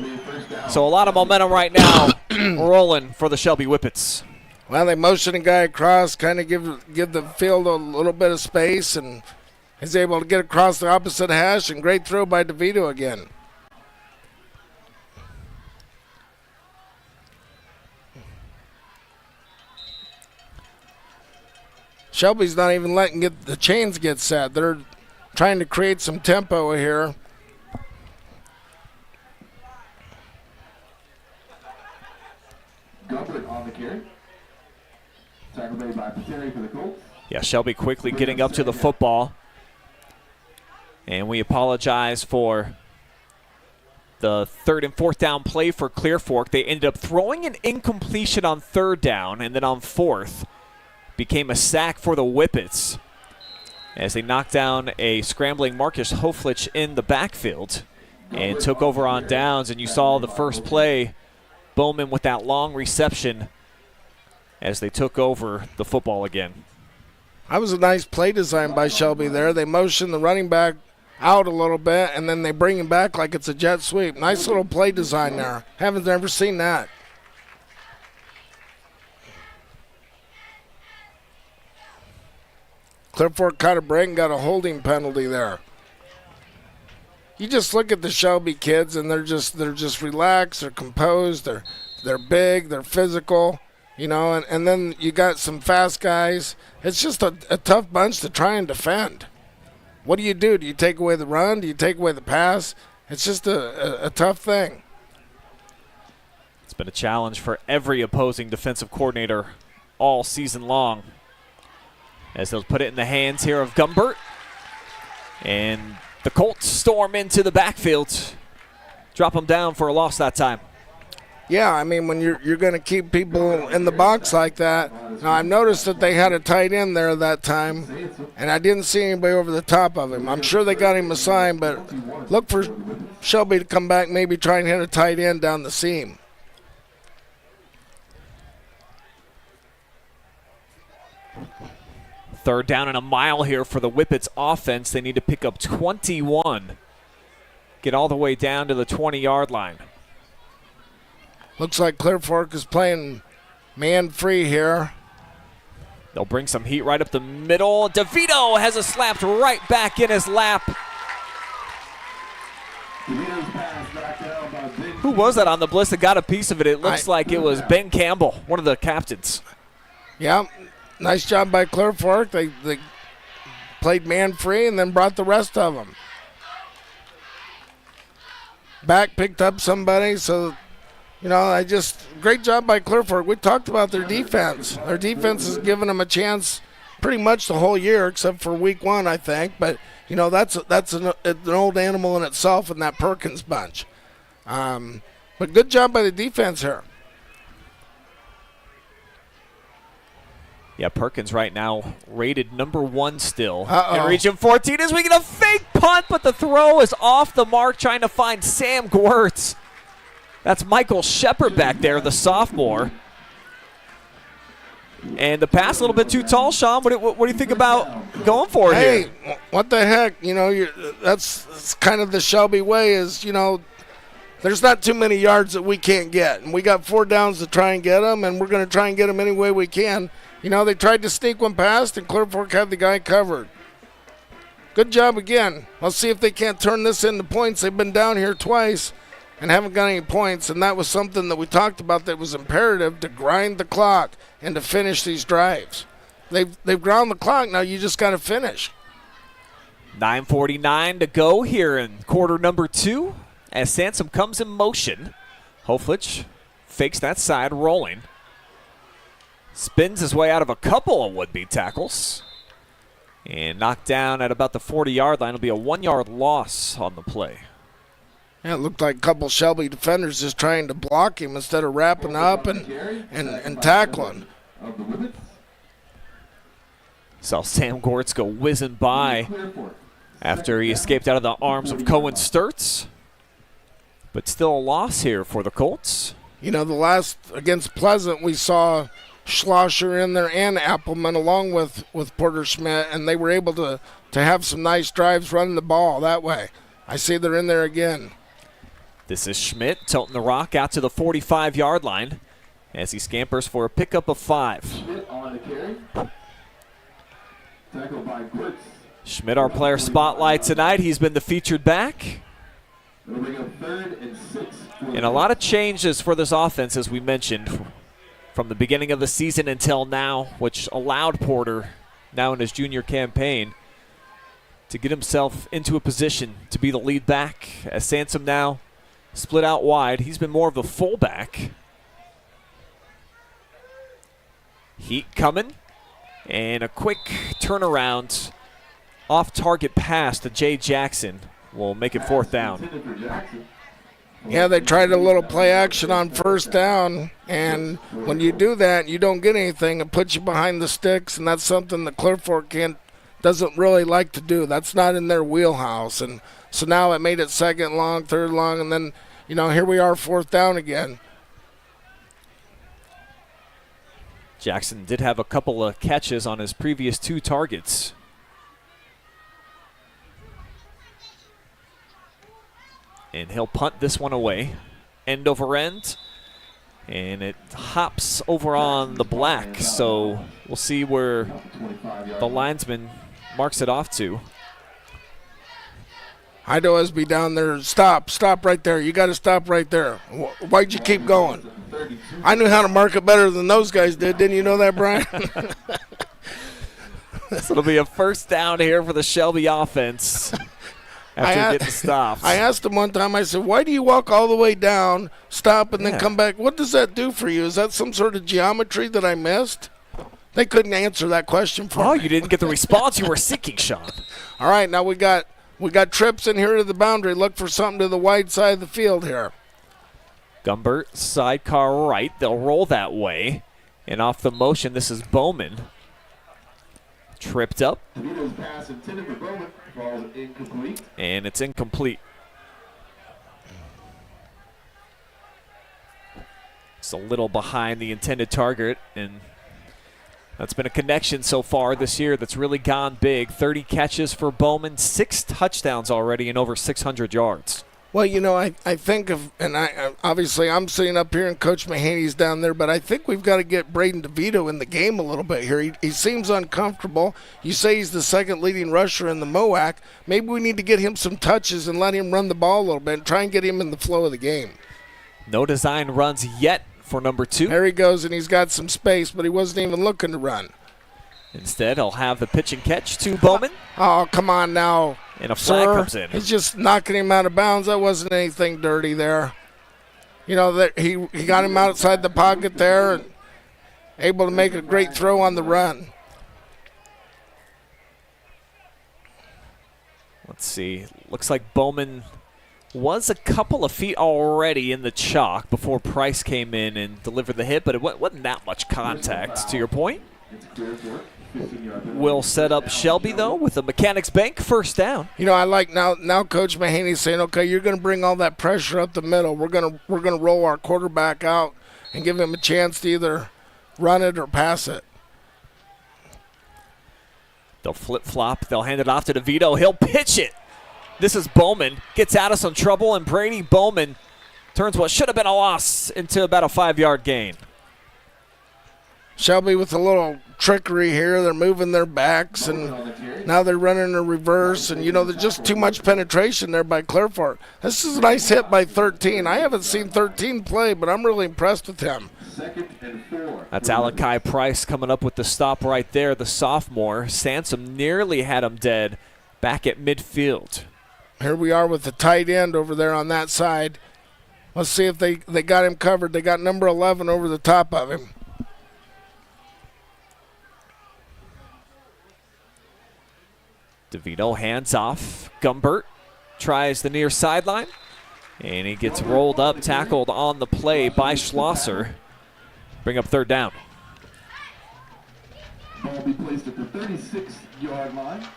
So a lot of momentum right now rolling for the Shelby Whippets. Well, they motion a guy across, kind of give the field a little bit of space, and he's able to get across the opposite hash, and great throw by Devito again. Shelby's not even letting the chains get set. They're trying to create some tempo here. Gumbert on the carry. Tackle made by Bucyrus for the Colts. Yeah, Shelby quickly getting up to the football. And we apologize for the 3rd and 4th down play for Clear Fork. They ended up throwing an incompletion on 3rd down, and then on 4th became a sack for the Whippets as they knocked down a scrambling Marcus Hoflich in the backfield and took over on downs. And you saw the first play, Bowman with that long reception as they took over the football again. That was a nice play design by Shelby there. They motion the running back out a little bit, and then they bring him back like it's a jet sweep. Nice little play design there. Haven't ever seen that. Clear Fork caught a break and got a holding penalty there. You just look at the Shelby kids, and they're just relaxed, they're composed, they're big, they're physical, you know, and then you got some fast guys. It's just a tough bunch to try and defend. What do? Do you take away the run? Do you take away the pass? It's just a tough thing. It's been a challenge for every opposing defensive coordinator all season long, as they'll put it in the hands here of Gumbert. And the Colts storm into the backfield. Drop them down for a loss that time. Yeah, I mean, when you're going to keep people in the box like that. Now, I've noticed that they had a tight end there that time, and I didn't see anybody over the top of him. I'm sure they got him assigned, but look for Shelby to come back, maybe try and hit a tight end down the seam. Third down and a mile here for the Whippets offense. They need to pick up 21. Get all the way down to the 20-yard line. Looks like Clear Fork is playing man free here. They'll bring some heat right up the middle. Devito has it slapped right back in his lap. Who was that on the blitz that got a piece of it? It looks like it was Ben Campbell, one of the captains. Yeah, nice job by Clear Fork. They played man free and then brought the rest of them. Back picked up somebody, so, you know, great job by Clear Fork. We talked about their defense. Their defense has given them a chance pretty much the whole year, except for week 1, I think. But, you know, that's an old animal in itself in that Perkins bunch. But good job by the defense here. Yeah, Perkins right now rated number 1 still. In region 14 as we get a fake punt, but the throw is off the mark, trying to find Sam Gwirtz. That's Michael Shepard back there, the sophomore. And the pass a little bit too tall, Sean. What do you think about going for it here? Hey, what the heck? You know, that's kind of the Shelby way is, you know, there's not too many yards that we can't get. And we got 4 downs to try and get them, and we're going to try and get them any way we can. You know, they tried to sneak one past, and Clear Fork had the guy covered. Good job again. Let's see if they can't turn this into points. They've been down here twice and haven't got any points, and that was something that we talked about that was imperative, to grind the clock and to finish these drives. They've ground the clock. Now you just got to finish. 9:49 to go here in quarter number 2 as Sansom comes in motion. Hoflich fakes that side, rolling. Spins his way out of a couple of would-be tackles. And knocked down at about the 40-yard line. It'll be a 1-yard loss on the play. Yeah, it looked like a couple Shelby defenders just trying to block him instead of wrapping up and tackling. Saw Sam Gwirtz go whizzing by after he escaped out of the arms of Cohen Sturts. But still a loss here for the Colts. You know, the last against Pleasant, we saw Schlosser in there and Appleman along with Porter Schmidt, and they were able to have some nice drives running the ball that way. I see they're in there again. This is Schmidt tilting the rock out to the 45-yard line as he scampers for a pickup of 5. Schmidt on the carry. Tackled by Whippets. Schmidt, our player spotlight tonight. He's been the featured back. It'll bring up 3rd and 6. And a lot of changes for this offense, as we mentioned, from the beginning of the season until now, which allowed Porter, now in his junior campaign, to get himself into a position to be the lead back. As Sansom now split out wide, he's been more of the fullback. Heat coming, and a quick turnaround off-target pass to Jay Jackson will make it 4th down. Yeah, they tried a little play action on 1st down, and when you do that, you don't get anything. It puts you behind the sticks, and that's something that Clear Fork doesn't really like to do. That's not in their wheelhouse, and so now it made it 2nd long, 3rd long, and then, you know, here we are 4th down again. Jackson did have a couple of catches on his previous 2 targets. And he'll punt this one away, end over end, and it hops over on the black, so we'll see where the linesman marks it off to. Ido be down there. Stop right there. You got to stop right there. Why'd you keep going? I knew how to mark it better than those guys did. Didn't you know that, Brian? So it'll be a 1st down here for the Shelby offense. After getting stopped. I asked him one time, I said, why do you walk all the way down, stop, and then come back? What does that do for you? Is that some sort of geometry that I missed? They couldn't answer that question for me. Oh, you didn't get the response you were seeking, Sean. All right, now we got trips in here to the boundary. Look for something to the wide side of the field here. Gumbert, sidecar right. They'll roll that way. And off the motion, this is Bowman. Tripped up. Devito's pass intended for Bowman. Ball incomplete. And it's incomplete. It's a little behind the intended target, and that's been a connection so far this year that's really gone big. 30 catches for Bowman, 6 touchdowns already, and over 600 yards. Well, you know, I think of, and obviously I'm sitting up here and Coach Mahaney's down there, but I think we've got to get Brayden Devito in the game a little bit here. He seems uncomfortable. You say he's the 2nd leading rusher in the MOAC. Maybe we need to get him some touches and let him run the ball a little bit and try and get him in the flow of the game. No design runs yet for number 2. There he goes, and he's got some space, but he wasn't even looking to run. Instead, he'll have the pitch and catch to Bowman. Oh, come on now. And a flag comes in. He's just knocking him out of bounds. That wasn't anything dirty there. You know, that he got him outside the pocket there and able to make a great throw on the run. Let's see. Looks like Bowman was a couple of feet already in the chalk before Price came in and delivered the hit, but it wasn't that much contact, to your point. Will set up Shelby, though, with the Mechanics Bank 1st down. You know, I like now Coach Mahaney's saying, okay, you're going to bring all that pressure up the middle. We're gonna roll our quarterback out and give him a chance to either run it or pass it. They'll flip-flop. They'll hand it off to DeVito. He'll pitch it. This is Bowman. Gets out of some trouble, and Brady Bowman turns what should have been a loss into about a 5-yard gain. Shelby with a little trickery here. They're moving their backs, and now they're running a reverse. And, you know, there's just too much penetration there by Clear Fork. This is a nice hit by 13. I haven't seen 13 play, but I'm really impressed with him. 2nd and 4. That's Alakai Price coming up with the stop right there, the sophomore. Sansom nearly had him dead back at midfield. Here we are with the tight end over there on that side. Let's see if they got him covered. They got number 11 over the top of him. DeVito hands off. Gumbert tries the near sideline, and he gets rolled up, tackled on the play by Schlosser. Bring up 3rd down. Ball will be placed at the 36-yard line.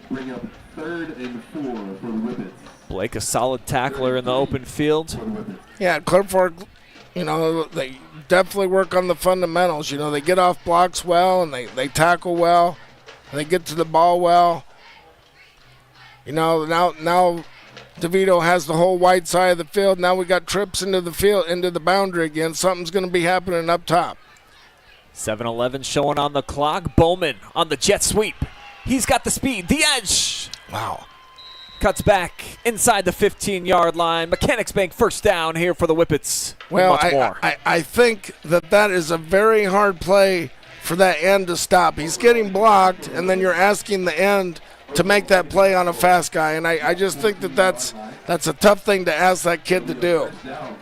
Bring up 3rd and 4 for the Whippets. Blake, a solid tackler in the open field. For the Whippets. Yeah, Clear Fork, they definitely work on the fundamentals. They get off blocks well, and they tackle well. And they get to the ball well. Now DeVito has the whole wide side of the field. Now we got trips into the field, into the boundary again. Something's going to be happening up top. 7-11 showing on the clock. Bowman on the jet sweep. He's got the speed, the edge. Wow. Cuts back inside the 15-yard line. Mechanics Bank first down here for the Whippets. Well, Much more. I think that is a very hard play for that end to stop. He's getting blocked, and then you're asking the end to make that play on a fast guy, and I just think that's a tough thing to ask that kid to do.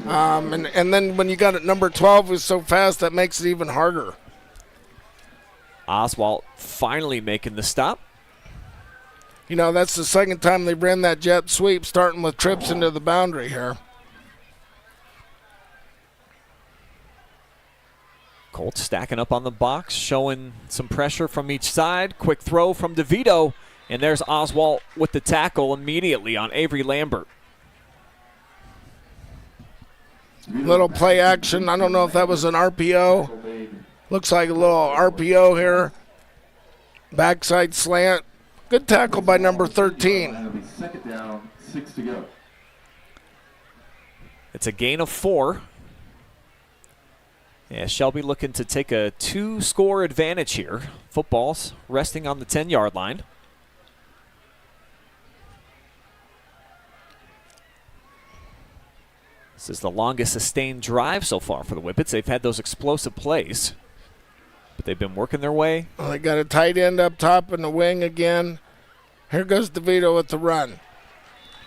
And then when you got it number 12 who's so fast, that makes it even harder. Oswalt finally making the stop. That's the second time they ran that jet sweep, starting with trips into the boundary here. Colts stacking up on the box, showing some pressure from each side. Quick throw from DeVito, and there's Oswalt with the tackle immediately on Avery Lambert. Little play action. I don't know if that was an RPO. Looks like a little RPO here. Backside slant. Good tackle by number 13. That'll be 2nd down, 6 to go. It's a gain of 4. Yeah, Shelby looking to take a 2-score advantage here. Football's resting on the 10-yard line. This is the longest sustained drive so far for the Whippets. They've had those explosive plays, but they've been working their way. Well, they got a tight end up top in the wing again. Here goes DeVito with the run.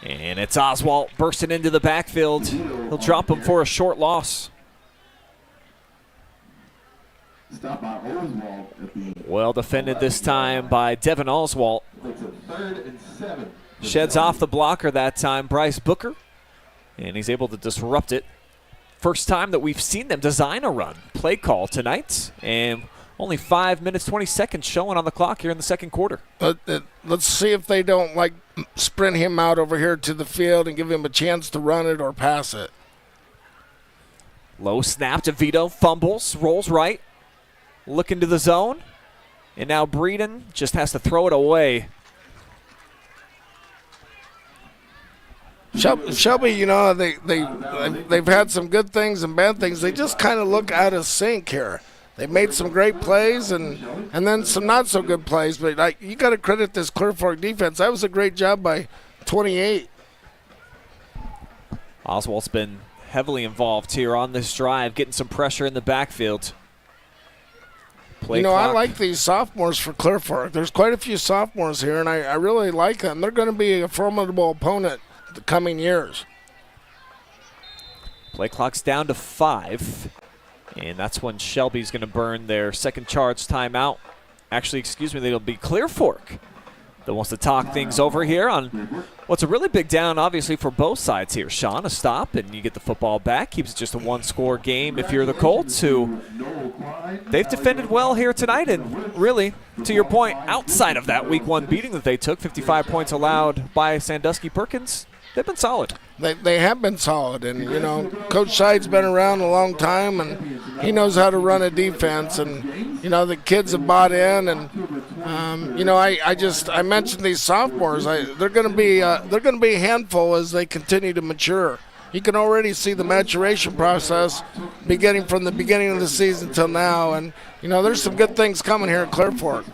And it's Oswalt bursting into the backfield. He'll drop him for a short loss. Stop by Oswald at the Well defended this time by Devin Oswalt. It's a 3rd and 7. Sheds off the blocker that time, Bryce Booker. And he's able to disrupt it. First time that we've seen them design a run play call tonight. And only 5 minutes, 20 seconds showing on the clock here in the second quarter. Let's see if they don't sprint him out over here to the field and give him a chance to run it or pass it. Low snap to Vito, fumbles, rolls right. Looking to the zone. And now Brayden just has to throw it away. Shelby, they've had some good things and bad things. They just kind of look out of sync here. They made some great plays and then some not so good plays. But you got to credit this Clear Fork defense. That was a great job by 28. Oswald's been heavily involved here on this drive, getting some pressure in the backfield. Play clock. I like these sophomores for Clear Fork. There's quite a few sophomores here, and I really like them. They're going to be a formidable opponent the coming years. Play clock's down to 5. And that's when Shelby's going to burn their second charge timeout. Actually, it'll be Clear Fork that wants to talk things over here on what's a really big down, obviously, for both sides here. Sean, a stop, and you get the football back. Keeps it just a 1-score game if you're the Colts, who they've defended well here tonight. And really, to your point, outside of that Week 1 beating that they took, 55 points allowed by Sandusky Perkins, they've been solid. They have been solid, and Coach Scheid's been around a long time, and he knows how to run a defense, and the kids have bought in, and I mentioned these sophomores. They're going to be a handful as they continue to mature. You can already see the maturation process beginning from the beginning of the season till now, and there's some good things coming here at Clear Fork.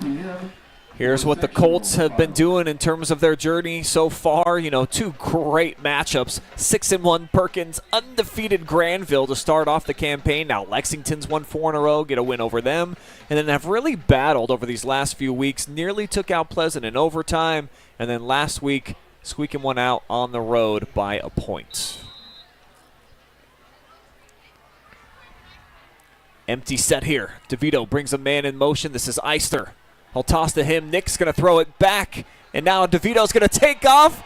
Here's what the Colts have been doing in terms of their journey so far. 2 great matchups. 6-1 Perkins, undefeated Granville to start off the campaign. Now Lexington's won 4 in a row, get a win over them. And then have really battled over these last few weeks. Nearly took out Pleasant in overtime. And then last week, squeaking one out on the road by a point. Empty set here. DeVito brings a man in motion. This is Eister. He'll toss to him. Nick's going to throw it back. And now DeVito's going to take off.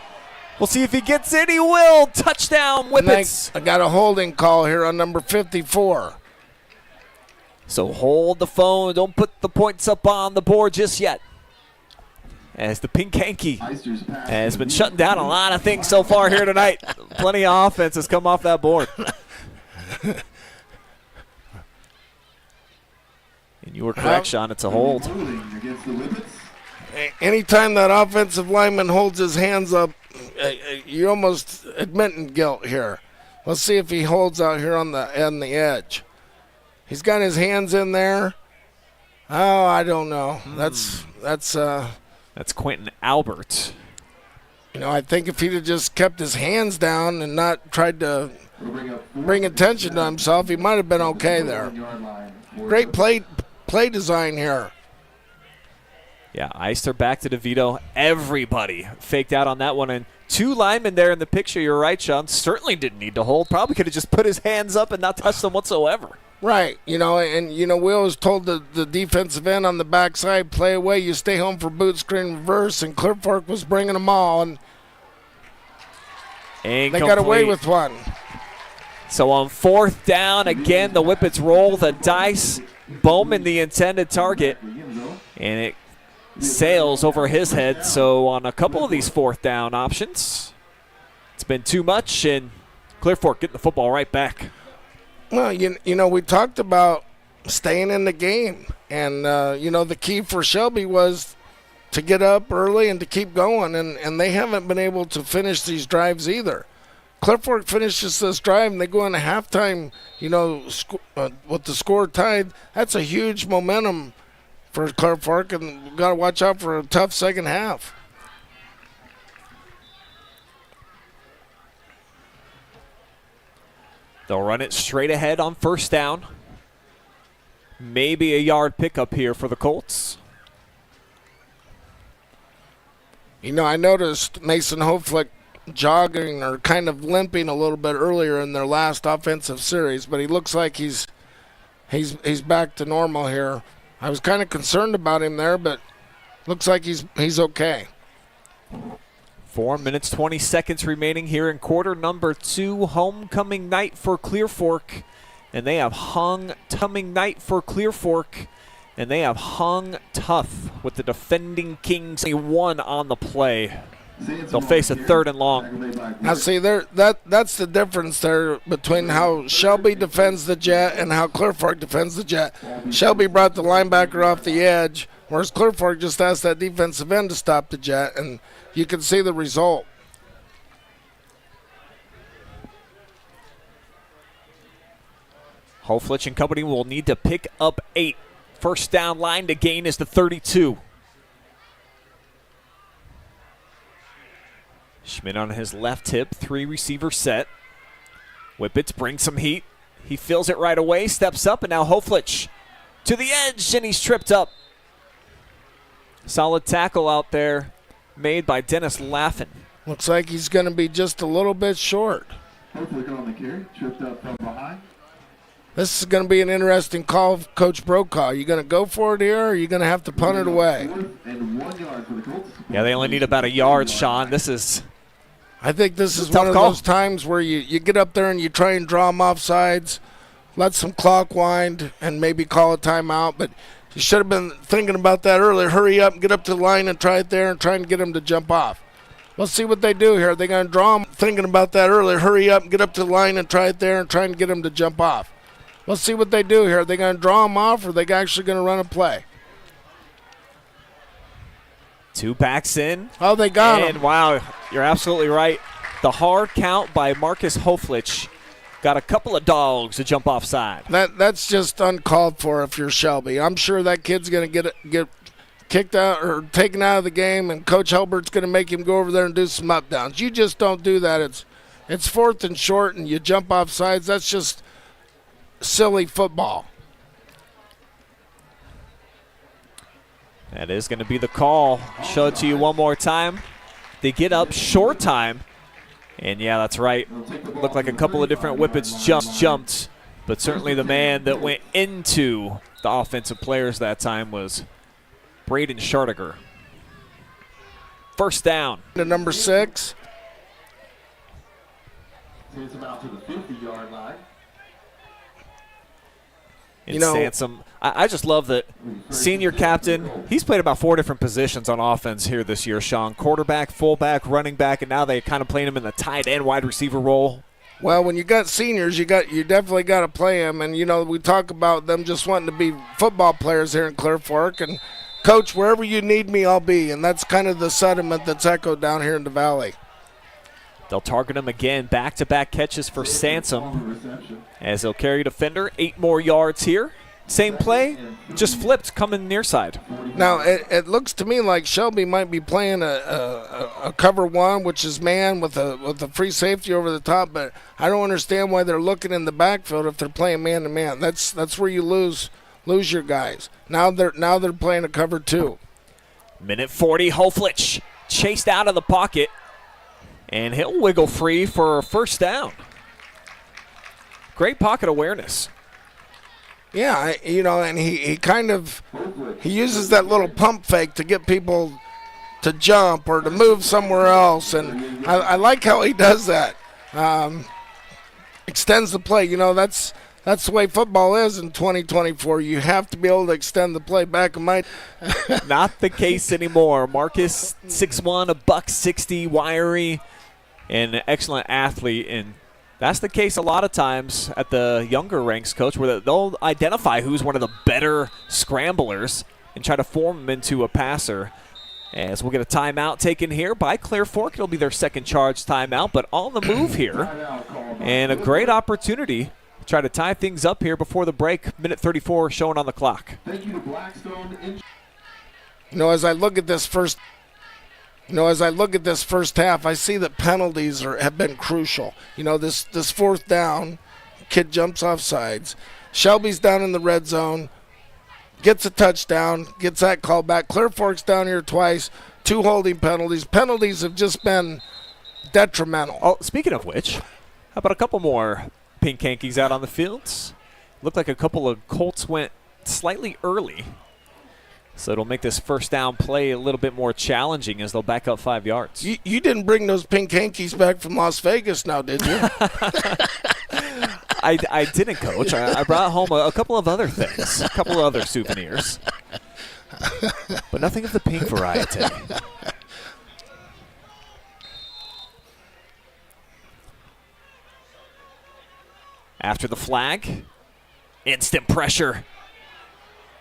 We'll see if he gets it. He will. Touchdown, Whippets. I got a holding call here on number 54. So hold the phone. Don't put the points up on the board just yet. as the pink hanky has been shutting down a lot of things so far here tonight. Plenty of offense has come off that board. And you were correct, Sean. It's a hold. Anytime that offensive lineman holds his hands up, you're almost admitting guilt here. Let's see if he holds out here on the edge. He's got his hands in there. Oh, I don't know. That's Quentin Albert. You know, I think if he'd have just kept his hands down and not tried to bring attention to himself, he might have been okay there. Great play design here. Yeah, Eister back to Devito. Everybody faked out on that one. And 2 linemen there in the picture. You're right, Sean. Certainly didn't need to hold. Probably could have just put his hands up and not touched them whatsoever. Right. You know, and, you know, we always told the defensive end on the backside, play away, you stay home for boot screen reverse, and Clear Fork was bringing them all. And they got away with one. So on 4th down, again, the Whippets roll the dice. Bowman, the intended target, and it sails over his head. So on a couple of these 4th down options, it's been too much, and Clear Fork getting the football right back. Well, you know, we talked about staying in the game, and, you know, the key for Shelby was to get up early and to keep going, and they haven't been able to finish these drives either. Clear Fork finishes this drive, and they go into halftime, you know, with the score tied. That's a huge momentum for Clear Fork, and we've got to watch out for a tough second half. They'll run it straight ahead on 1st down. Maybe a yard pickup here for the Colts. You know, I noticed Mason Hoflick jogging or kind of limping a little bit earlier in their last offensive series, but he looks like he's back to normal here. I was kind of concerned about him there, but looks like he's okay. 4 minutes, 20 seconds remaining here in quarter number 2. Homecoming night for Clear Fork, and they have hung tumming night for Clear Fork, and they have hung tough with the defending Kings. 1 on the play. They'll face a 3rd and long. Now, see, that's the difference there between how Shelby defends the jet and how Clear Fork defends the jet. Shelby brought the linebacker off the edge, whereas Clear Fork just asked that defensive end to stop the jet, and you can see the result. Hoflich and company will need to pick up 8. 1st down line to gain is the 32. Schmidt on his left hip, 3 receiver set. Whippets bring some heat. He feels it right away, steps up, and now Hoflich to the edge, and he's tripped up. Solid tackle out there made by Dennis Laffin. Looks like he's going to be just a little bit short. Hoflich on the carry, tripped up from behind. This is going to be an interesting call, Coach Brokaw. Are you going to go for it here, or are you going to have to punt it away? 4th and 1 yard for the Colts. Yeah, they only need about a yard, Sean. I think this is one of those times where you get up there and you try and draw them off sides, let some clock wind, and maybe call a timeout. But you should have been thinking about that earlier. Hurry up and get up to the line and try it there and try and get them to jump off. Let's see what they do here. They're going to draw them. Thinking about that earlier. Hurry up and get up to the line and try it there and try and get them to jump off. Let's see what they do here. Are they going to draw them off, or are they actually going to run a play? 2 backs in. Oh, they got him. And wow, you're absolutely right. The hard count by Marcus Hoflich got a couple of dogs to jump offside. That's just uncalled for if you're Shelby. I'm sure that kid's going to get kicked out or taken out of the game, and Coach Hilbert's going to make him go over there and do some up downs. You just don't do that. It's 4th and short, and you jump off sides. That's just silly football. That is going to be the call. Show it to you one more time. They get up short time. And yeah, that's right. Looked like a couple of different Whippets jumped. But certainly the man that went into the offensive players that time was Brayden Devito. 1st down. To number 6. Takes him out to the 50-yard line. And Sansom, I just love that senior captain, he's played about 4 different positions on offense here this year, Sean. Quarterback, fullback, running back, and now they kind of playing him in the tight end wide receiver role. Well, when you got seniors, you definitely got to play them. And, we talk about them just wanting to be football players here in Clear Fork. And, Coach, wherever you need me, I'll be. And that's kind of the sentiment that's echoed down here in the Valley. They'll target him again. Back-to-back catches for Sansom as they'll carry defender. 8 more yards here. Same play, just flipped coming near side. Now, it looks to me like Shelby might be playing a cover 1, which is man with a free safety over the top, but I don't understand why they're looking in the backfield if they're playing man-to-man. That's where you lose your guys. Now they're playing a cover 2. Minute 40, Hoflich chased out of the pocket, and he'll wiggle free for a first down. Great pocket awareness. Yeah, and he uses that little pump fake to get people to jump or to move somewhere else, and I like how he does that. Extends the play. That's the way football is in 2024. You have to be able to extend the play back. Not the case anymore. Marcus, 6'1", $160, wiry, and an excellent athlete, and that's the case a lot of times at the younger ranks, Coach, where they'll identify who's one of the better scramblers and try to form him into a passer. As we'll get a timeout taken here by Clear Fork. It'll be their second charge timeout, but on the move here. And a great opportunity to try to tie things up here before the break. Minute 34 showing on the clock. Thank you to Blackstone. As I look at this first half, I see that penalties have been crucial. This fourth down, kid jumps off sides. Shelby's down in the red zone, gets a touchdown, gets that call back. Clear Fork's down here twice, 2 holding penalties. Penalties have just been detrimental. Oh, speaking of which, how about a couple more pink hankies out on the fields? Looked like a couple of Colts went slightly early. So it'll make this first down play a little bit more challenging as they'll back up 5 yards. You didn't bring those pink hankies back from Las Vegas now, did you? I didn't, Coach. I brought home a couple of other things, a couple of other souvenirs. But nothing of the pink variety. After the flag, instant pressure.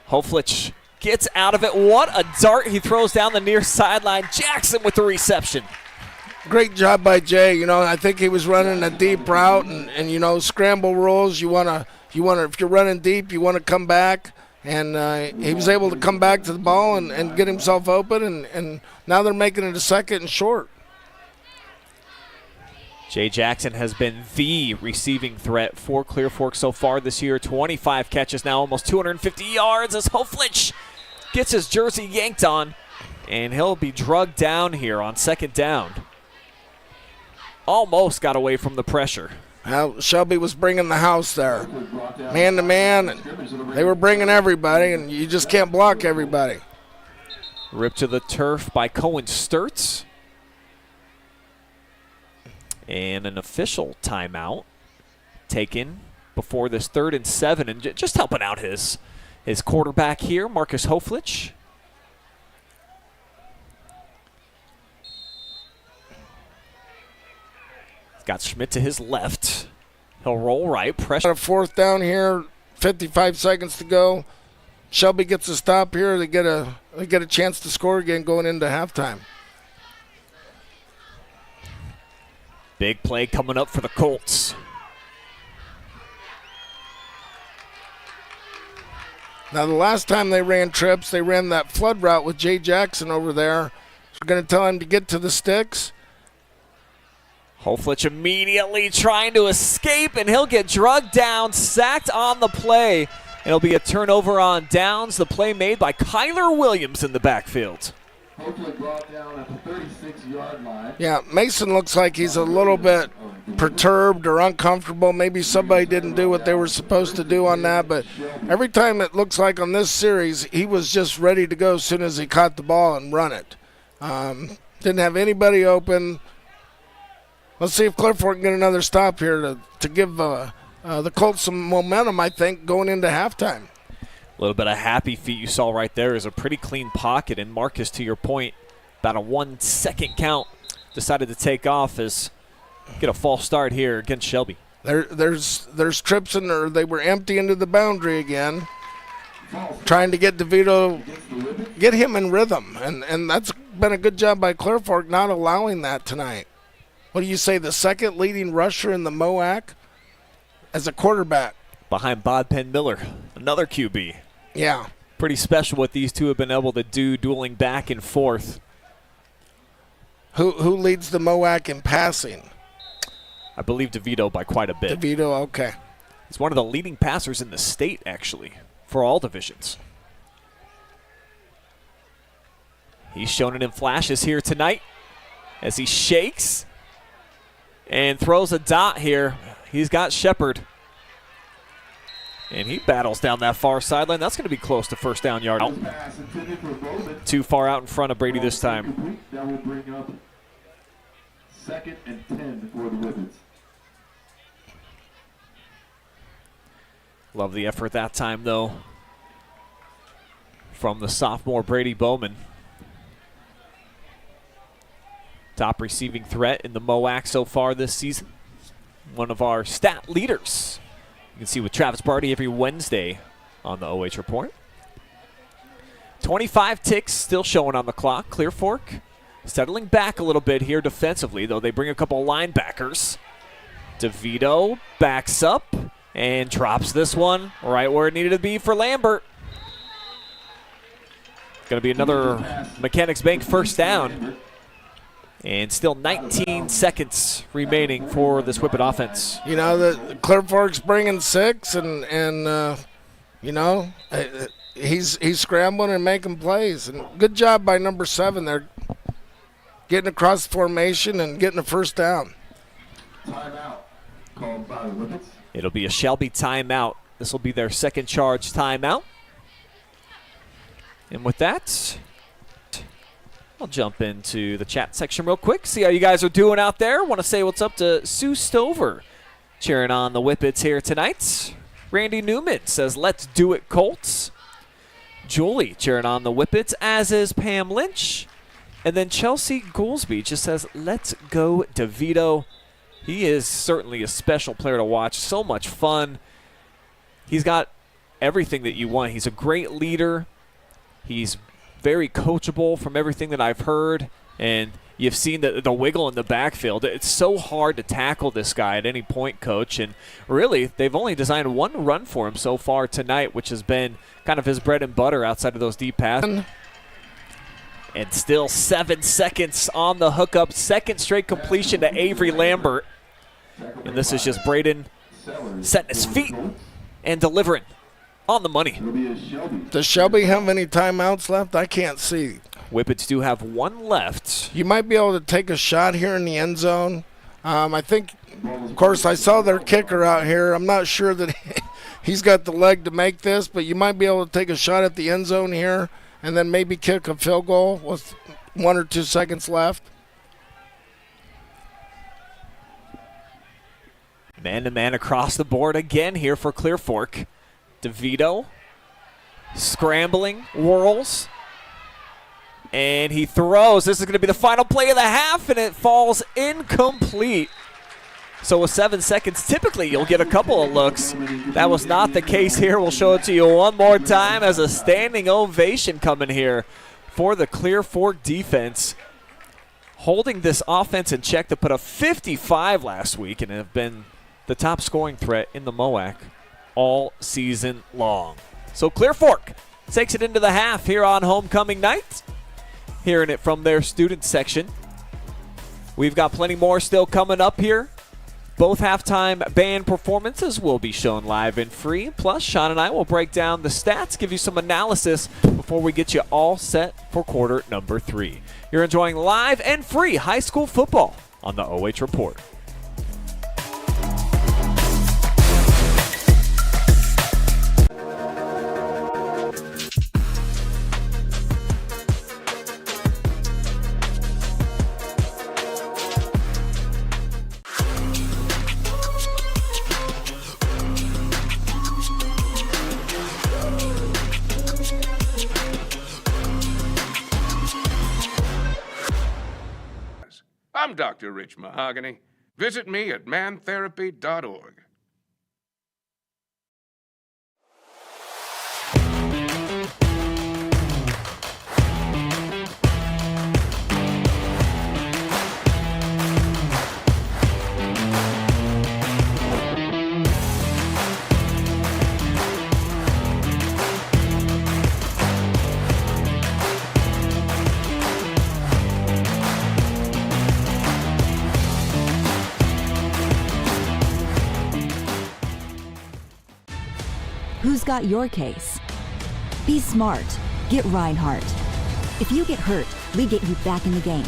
Hoflich gets out of it. What a dart he throws down the near sideline. Jackson with the reception. Great job by Jay. I think he was running a deep route, and scramble rules. You wanna if you're running deep, you want to come back, and he was able to come back to the ball and get himself open, and now they're making it a second and short. Jay Jackson has been the receiving threat for Clear Fork so far this year. 25 catches now, almost 250 yards as Hoflich gets his jersey yanked on, and he'll be drugged down here on second down. Almost got away from the pressure. Well, Shelby was bringing the house there. Man to man, and they were bringing everybody, and you just can't block everybody. Ripped to the turf by Cohen Sturts. And an official timeout taken before this 3rd and 7. And just helping out his quarterback here, Marcus Hoflich. Got Schmidt to his left. He'll roll right. Pressure. A fourth down here, 55 seconds to go. Shelby gets a stop here. They get a chance to score again going into halftime. Big play coming up for the Colts. Now, the last time they ran trips, they ran that flood route with Jay Jackson over there. We're going to tell him to get to the sticks. Hoflich immediately trying to escape, and he'll get drugged down, sacked on the play. It'll be a turnover on downs. The play made by Kyler Williams in the backfield. Hopefully brought down at the 36-yard line. Yeah, Mason looks like he's a little bit perturbed or uncomfortable. Maybe somebody didn't do what they were supposed to do on that, but every time it looks like on this series, he was just ready to go as soon as he caught the ball and run it. Didn't have anybody open. Let's see if Clear Fork can get another stop here to give a the Colts some momentum, I think, going into halftime. A little bit of happy feet you saw right there is a pretty clean pocket. And Marcus, to your point, about a 1 second count, decided to take off as get a false start here against Shelby. There's trips in there. They were empty into the boundary again, trying to get Devito, get him in rhythm. And that's been a good job by Clear Fork not allowing that tonight. What do you say, the second leading rusher in the MOAC as a quarterback? Behind Bob Penn Miller, another QB. Yeah. Pretty special what these two have been able to do, dueling back and forth. Who leads the MOAC in passing? I believe Devito by quite a bit. Devito, okay. He's one of the leading passers in the state, actually, for all divisions. He's shown it in flashes here tonight as he shakes and throws a dot here. He's got Shepard. And he battles down that far sideline. That's going to be close to first down yard. Too far out in front of Brady this time. That will bring up 2nd and 10 for the Whippets. Love the effort that time, though, from the sophomore Brady Bowman. Top receiving threat in the MOAC so far this season. One of our stat leaders. You can see with Travis Barty every Wednesday on the OH Report. 25 ticks still showing on the clock. Clear Fork settling back a little bit here defensively, though they bring a couple linebackers. Devito backs up and drops this one right where it needed to be for Lambert. Going to be another Mechanics Bank first down. And still 19 seconds remaining for this Whippet offense. You know, the Clear Fork's bringing 6, and you know, he's scrambling and making plays. And good job by number 7 there, getting across the formation and getting a first down. Timeout called by the Whippets. It'll be a Shelby timeout. This will be their second charge timeout. And with that, I'll jump into the chat section real quick, see how you guys are doing out there. Want to say what's up to Sue Stover, cheering on the Whippets here tonight. Randy Newman says, let's do it, Colts. Julie cheering on the Whippets, as is Pam Lynch. And then Chelsea Goolsby just says, let's go, DeVito. He is certainly a special player to watch. So much fun. He's got everything that you want. He's a great leader. He's very coachable from everything that I've heard, and you've seen the wiggle in the backfield. It's so hard to tackle this guy at any point, Coach, and really they've only designed one run for him so far tonight, which has been kind of his bread and butter outside of those deep passes. And still 7 seconds on the hookup. Second straight completion to Avery Lambert, and this is just Brayden setting his feet and delivering on the money. Does Shelby have any timeouts left? I can't see. Whippets do have one left. You might be able to take a shot here in the end zone. I think, of course, I saw their kicker out here. I'm not sure that he's got the leg to make this, but you might be able to take a shot at the end zone here and then maybe kick a field goal with 1 or 2 seconds left. Man-to-man across the board again here for Clear Fork. DeVito scrambling, whirls, and he throws. This is going to be the final play of the half, and it falls incomplete. So with 7 seconds, typically you'll get a couple of looks. That was not the case here. We'll show it to you one more time as a standing ovation coming here for the Clear Fork defense, holding this offense in check to put up 55 last week and have been the top scoring threat in the MOAC all season long. So Clear Fork takes it into the half here on homecoming night. Hearing it from their student section. We've got plenty more still coming up here. Both halftime band performances will be shown live and free. Plus, Sean and I will break down the stats, give you some analysis before we get you all set for quarter number 3. You're enjoying live and free high school football on the OH Report. I'm Dr. Rich Mahogany. Visit me at mantherapy.org. Who's got your case? Be smart. Get Rinehardt. If you get hurt, we get you back in the game.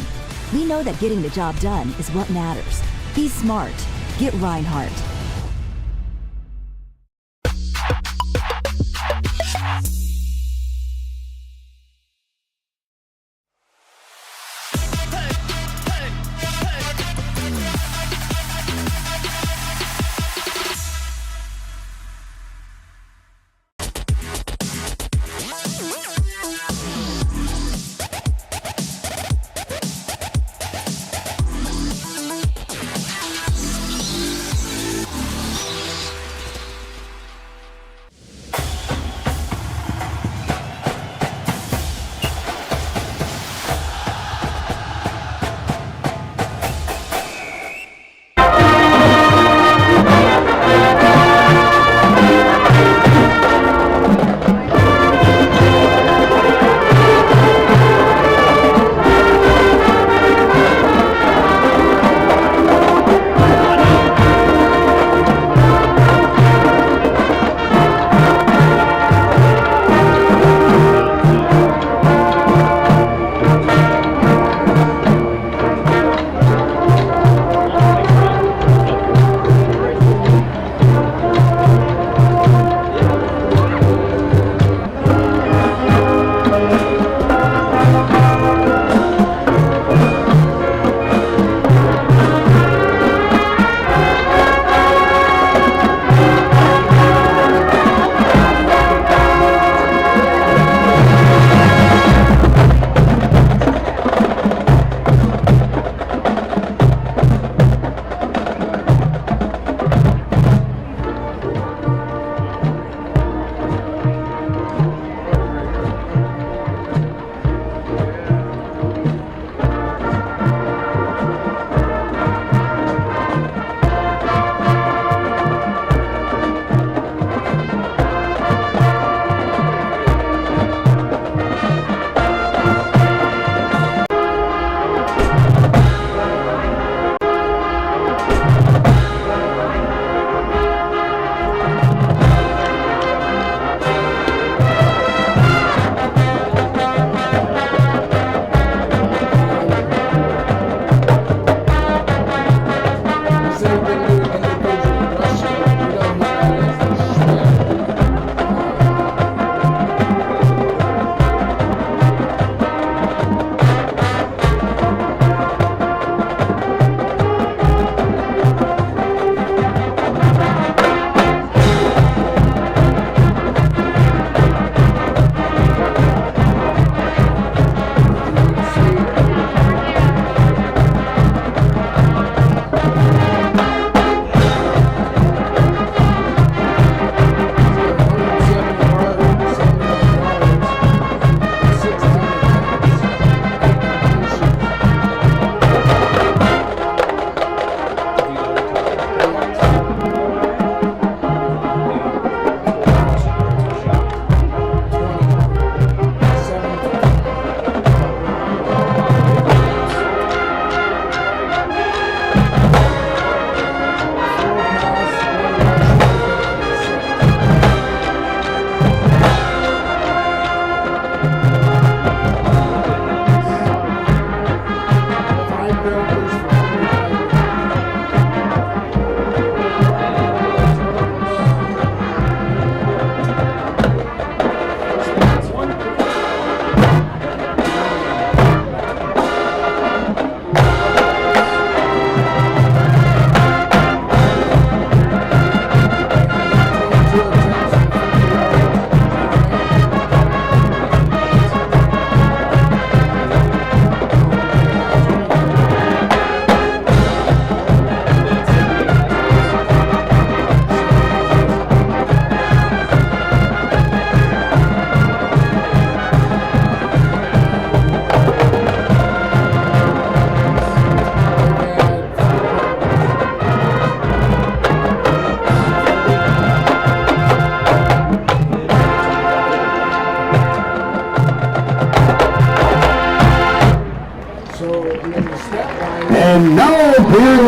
We know that getting the job done is what matters. Be smart. Get Rinehardt.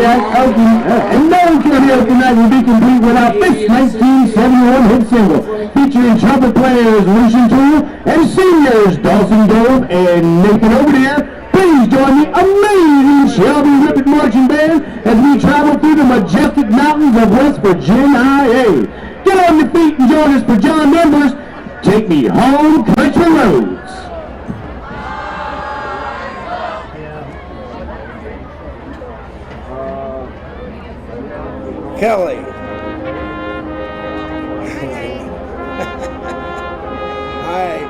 MOAC and no one can hear tonight will be complete without this 1971 hit single, featuring trumpet players Lucian Toole and seniors Dawson Dove and Nathan Overdeer. Please join the amazing Shelby Whippet Marching Band as we travel through the majestic mountains of West Virginia. Get on your feet and join us for John Numbers. Take me home, country roads. Kelly. Hi.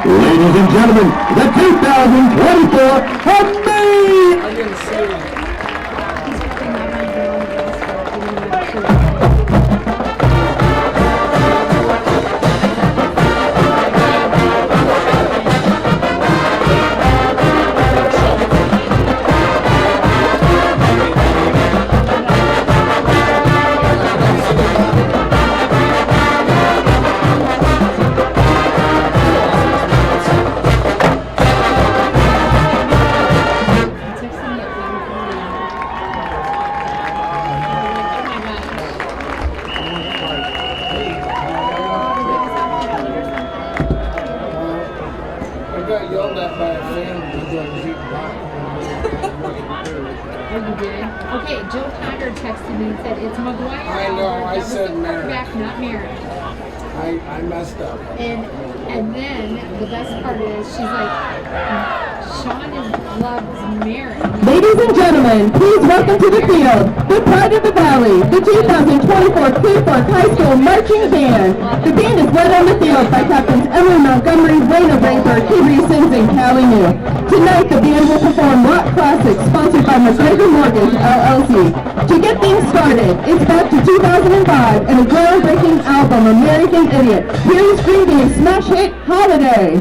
Ladies and gentlemen, the 2024 Amazing! I didn't see it. I got yelled at by a fan because I was eating popcorn. Oh, you did? Okay, Joe Tiger texted me and said it's McGuire. I know, I That was said the Merritt. quarterback, not Merritt. I messed up. And then the best part is she's like, Sean loves Merritt. Ladies and gentlemen, please welcome to the field, the pride of the valley, the 2024 Clearfork High School Marching Band. The band is led on the field by Captains Emily Montgomery, Raina Raper, Avery Sims, and Callie New. Tonight, the band will perform Rock Classics, sponsored by McGregor Mortgage, LLC. To get things started, it's back to 2005 and a groundbreaking album, American Idiot. Here's Green Day's smash hit, Holiday.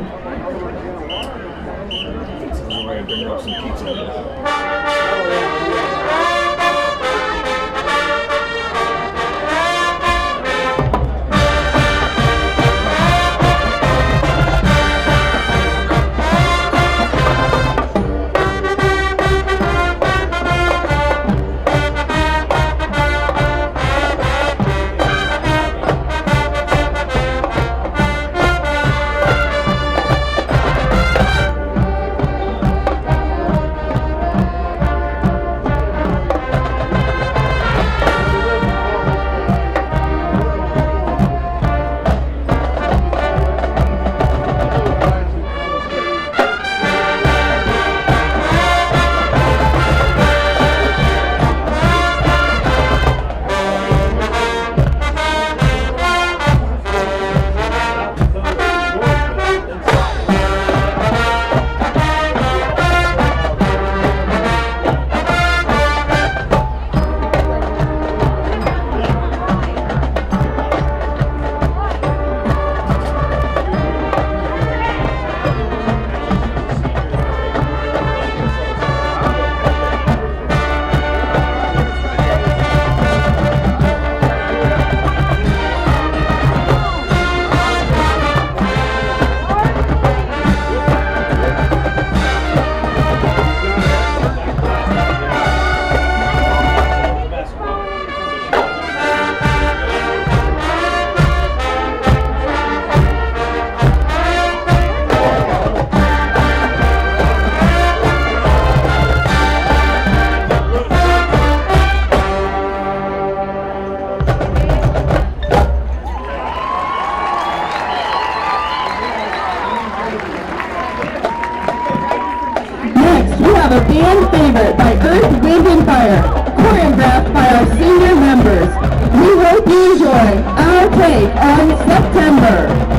Fire, choreographed by our senior members. We hope you enjoy our take on September.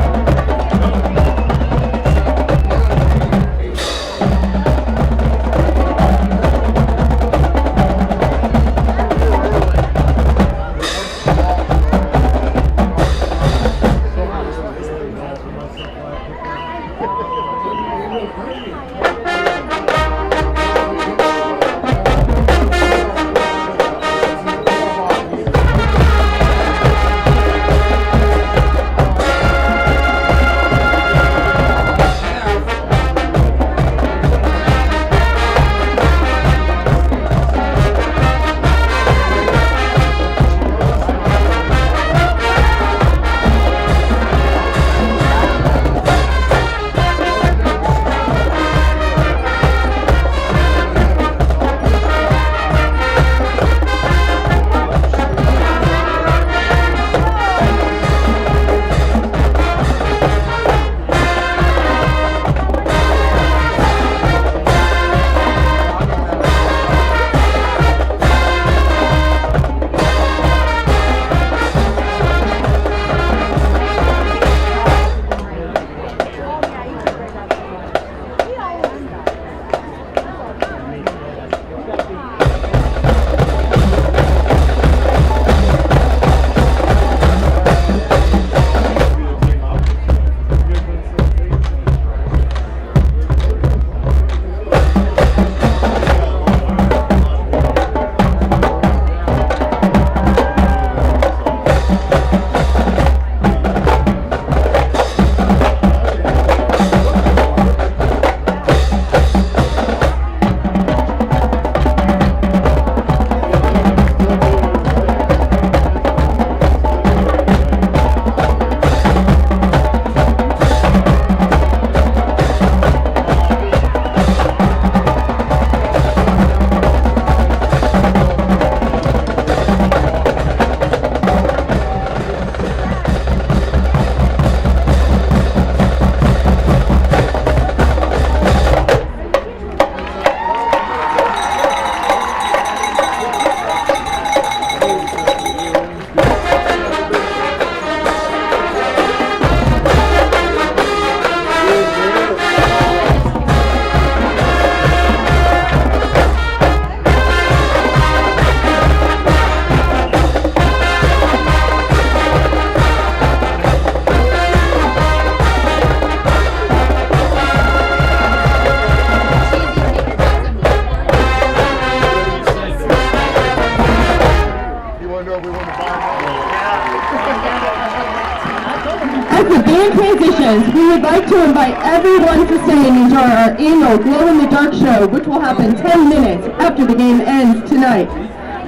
We would like to invite everyone to stay and enjoy our annual Glow in the Dark show, which will happen 10 minutes after the game ends tonight.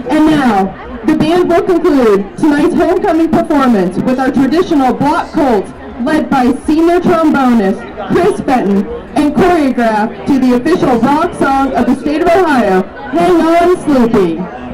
And now, the band will conclude tonight's homecoming performance with our traditional block Colts, led by senior trombonist Chris Benton, and choreographed to the official rock song of the state of Ohio, Hang On Sloopy.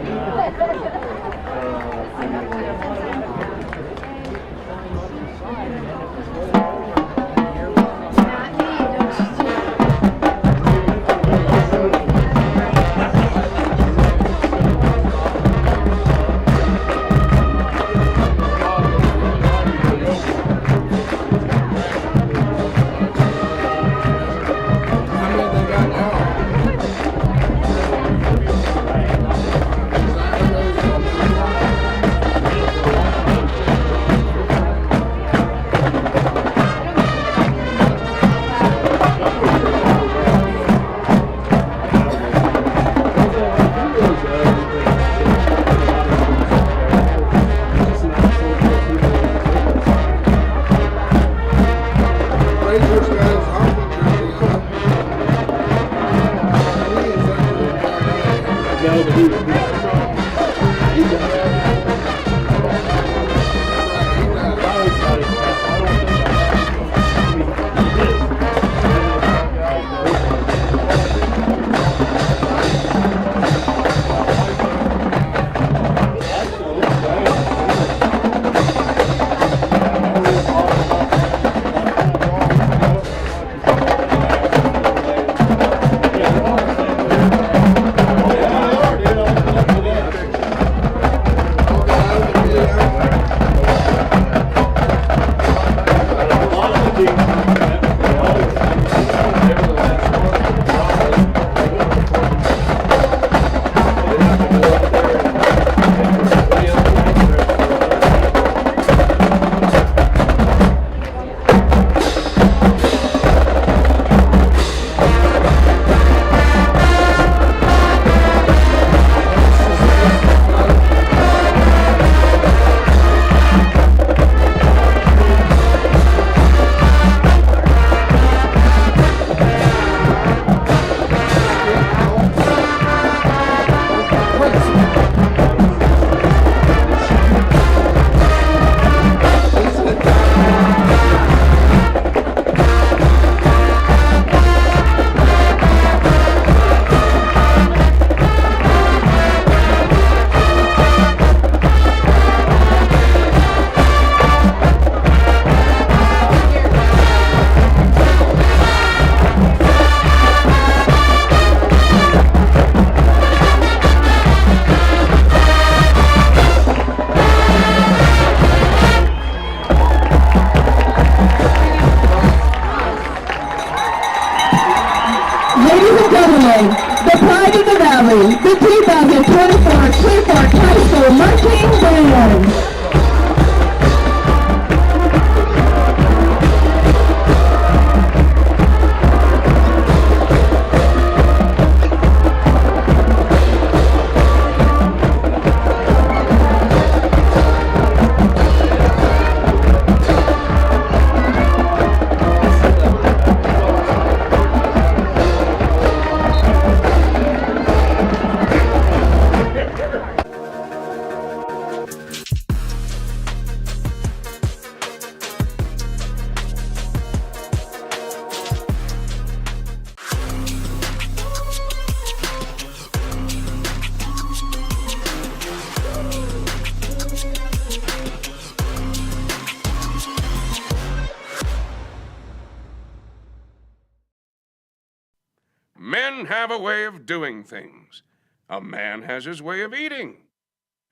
have a way of doing things. A man has his way of eating,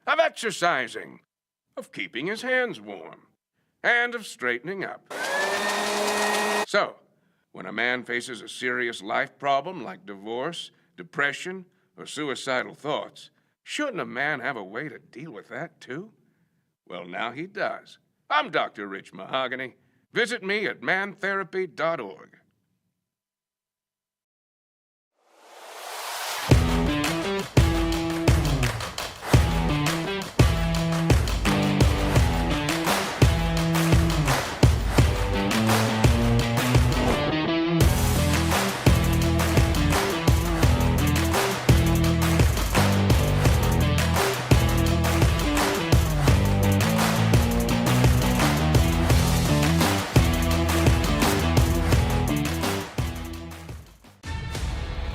of exercising, of keeping his hands warm, and of straightening up. So, when a man faces a serious life problem like divorce, depression, or suicidal thoughts, shouldn't a man have a way to deal with that too? Well, now he does. I'm Dr. Rich Mahogany. Visit me at mantherapy.org.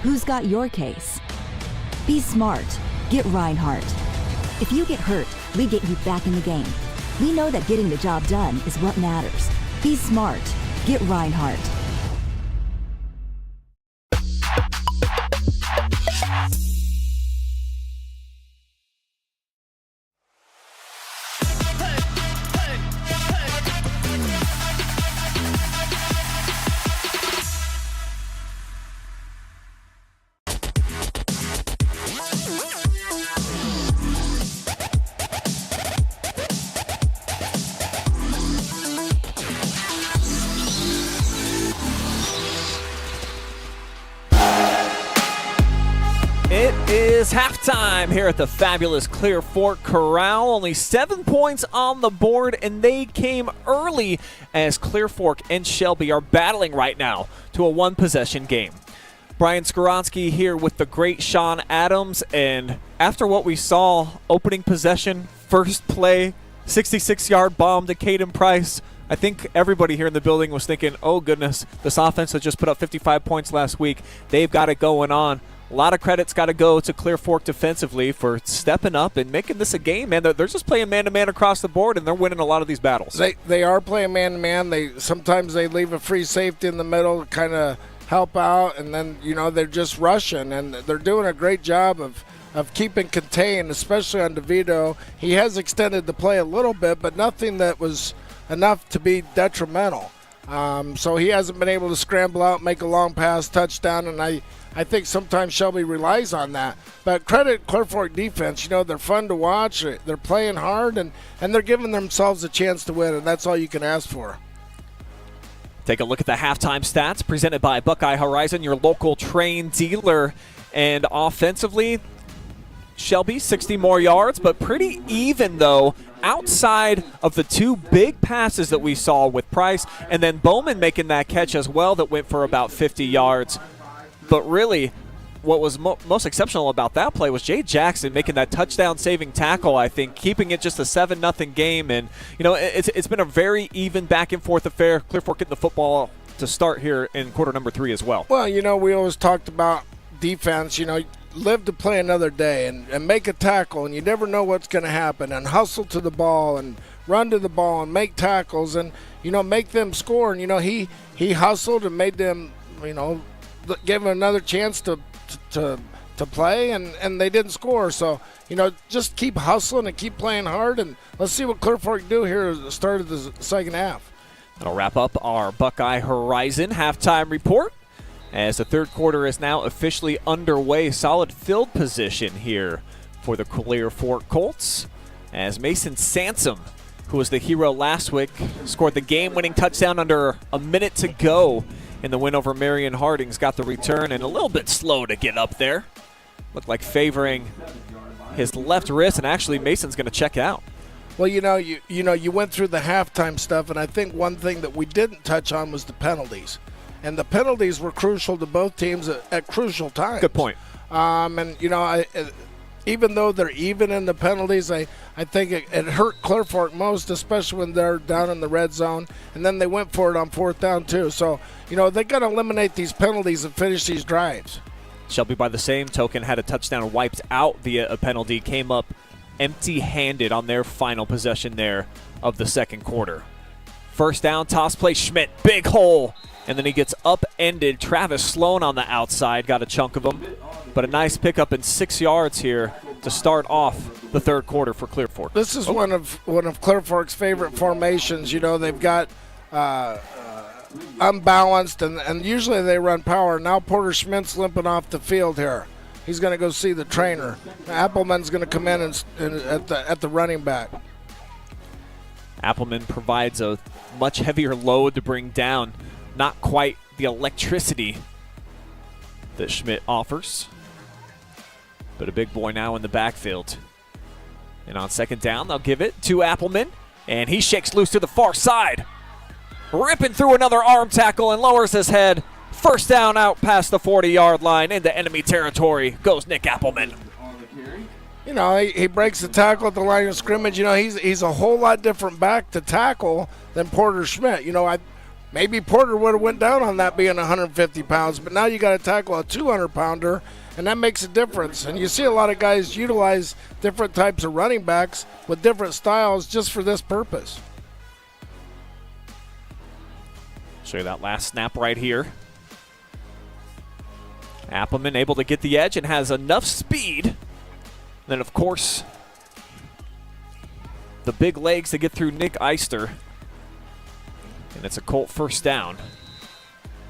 Who's got your case? Be smart. Get Rinehardt. If you get hurt, we get you back in the game. We know that getting the job done is what matters. Be smart. Get Rinehardt. It is halftime here at the fabulous Clear Fork Corral. Only 7 points on the board, and they came early as Clear Fork and Shelby are battling right now to a one-possession game. Brian Skowronski here with the great Sean Adams, and after what we saw, opening possession, first play, 66-yard bomb to Caden Price, I think everybody here in the building was thinking, oh goodness, this offense that just put up 55 points last week, they've got it going on. A lot of credit's got to go to Clear Fork defensively for stepping up and making this a game, man. They're just playing man-to-man across the board, and they're winning a lot of these battles. They are playing man-to-man. Sometimes they leave a free safety in the middle to kind of help out, and then, they're just rushing, and they're doing a great job of keeping contained, especially on Devito. He has extended the play a little bit, but nothing that was enough to be detrimental. So he hasn't been able to scramble out, make a long pass, touchdown, and I think sometimes Shelby relies on that. But credit Clear Fork defense. They're fun to watch. They're playing hard, and they're giving themselves a chance to win, and that's all you can ask for. Take a look at the halftime stats presented by Buckeye Horizon, your local train dealer. And offensively, Shelby, 60 more yards, but pretty even, though, outside of the two big passes that we saw with Price, and then Bowman making that catch as well that went for about 50 yards. But really, what was most exceptional about that play was Jay Jackson making that touchdown-saving tackle, I think, keeping it just a 7-0 game. And, it's been a very even back-and-forth affair. Clear Fork getting the football to start here in quarter number 3 as well. Well, we always talked about defense, live to play another day and make a tackle, and you never know what's going to happen, and hustle to the ball and run to the ball and make tackles and, make them score. And, he hustled and made them, gave them another chance to play, and they didn't score. So, just keep hustling and keep playing hard, and let's see what Clear Fork do here at the start of the second half. That'll wrap up our Buckeye Horizon halftime report as the third quarter is now officially underway. Solid field position here for the Clear Fork Colts as Mason Sansom, who was the hero last week, scored the game-winning touchdown under a minute to go in the win over Marion Harding's got the return, and a little bit slow to get up there. Looked like favoring his left wrist, and actually Mason's going to check out. Well, you went through the halftime stuff, and I think one thing that we didn't touch on was the penalties. And the penalties were crucial to both teams at crucial times. Good point. And, even though they're even in the penalties, I think it hurt Clear Fork most, especially when they're down in the red zone. And then they went for it on fourth down, too. So, they got to eliminate these penalties and finish these drives. Shelby, by the same token, had a touchdown wiped out via a penalty, came up empty-handed on their final possession there of the second quarter. First down, toss play, Schmidt, big hole. And then he gets upended. Travis Sloan on the outside, got a chunk of him. But a nice pickup in 6 yards here to start off the third quarter for Clear Fork. This is one of Clear Fork's favorite formations. You know, they've got unbalanced, and usually they run power. Now Porter Schmidt's limping off the field here. He's going to go see the trainer. Appleman's going to come in at the running back. Appleman provides a much heavier load to bring down. Not quite the electricity that Schmidt offers. But a big boy now in the backfield. And on second down, they'll give it to Appleman. And he shakes loose to the far side. Ripping through another arm tackle and lowers his head. First down out past the 40-yard line into enemy territory goes Nick Appleman. You know, he breaks the tackle at the line of scrimmage. You know, he's a whole lot different back to tackle than Porter Schmidt. You know, maybe Porter would have went down on that being 150 pounds, but now you got to tackle a 200-pounder, and that makes a difference. And you see a lot of guys utilize different types of running backs with different styles just for this purpose. Show you that last snap right here. Appleman able to get the edge and has enough speed. Then, of course, the big legs to get through Nick Eister. And it's a Colt first down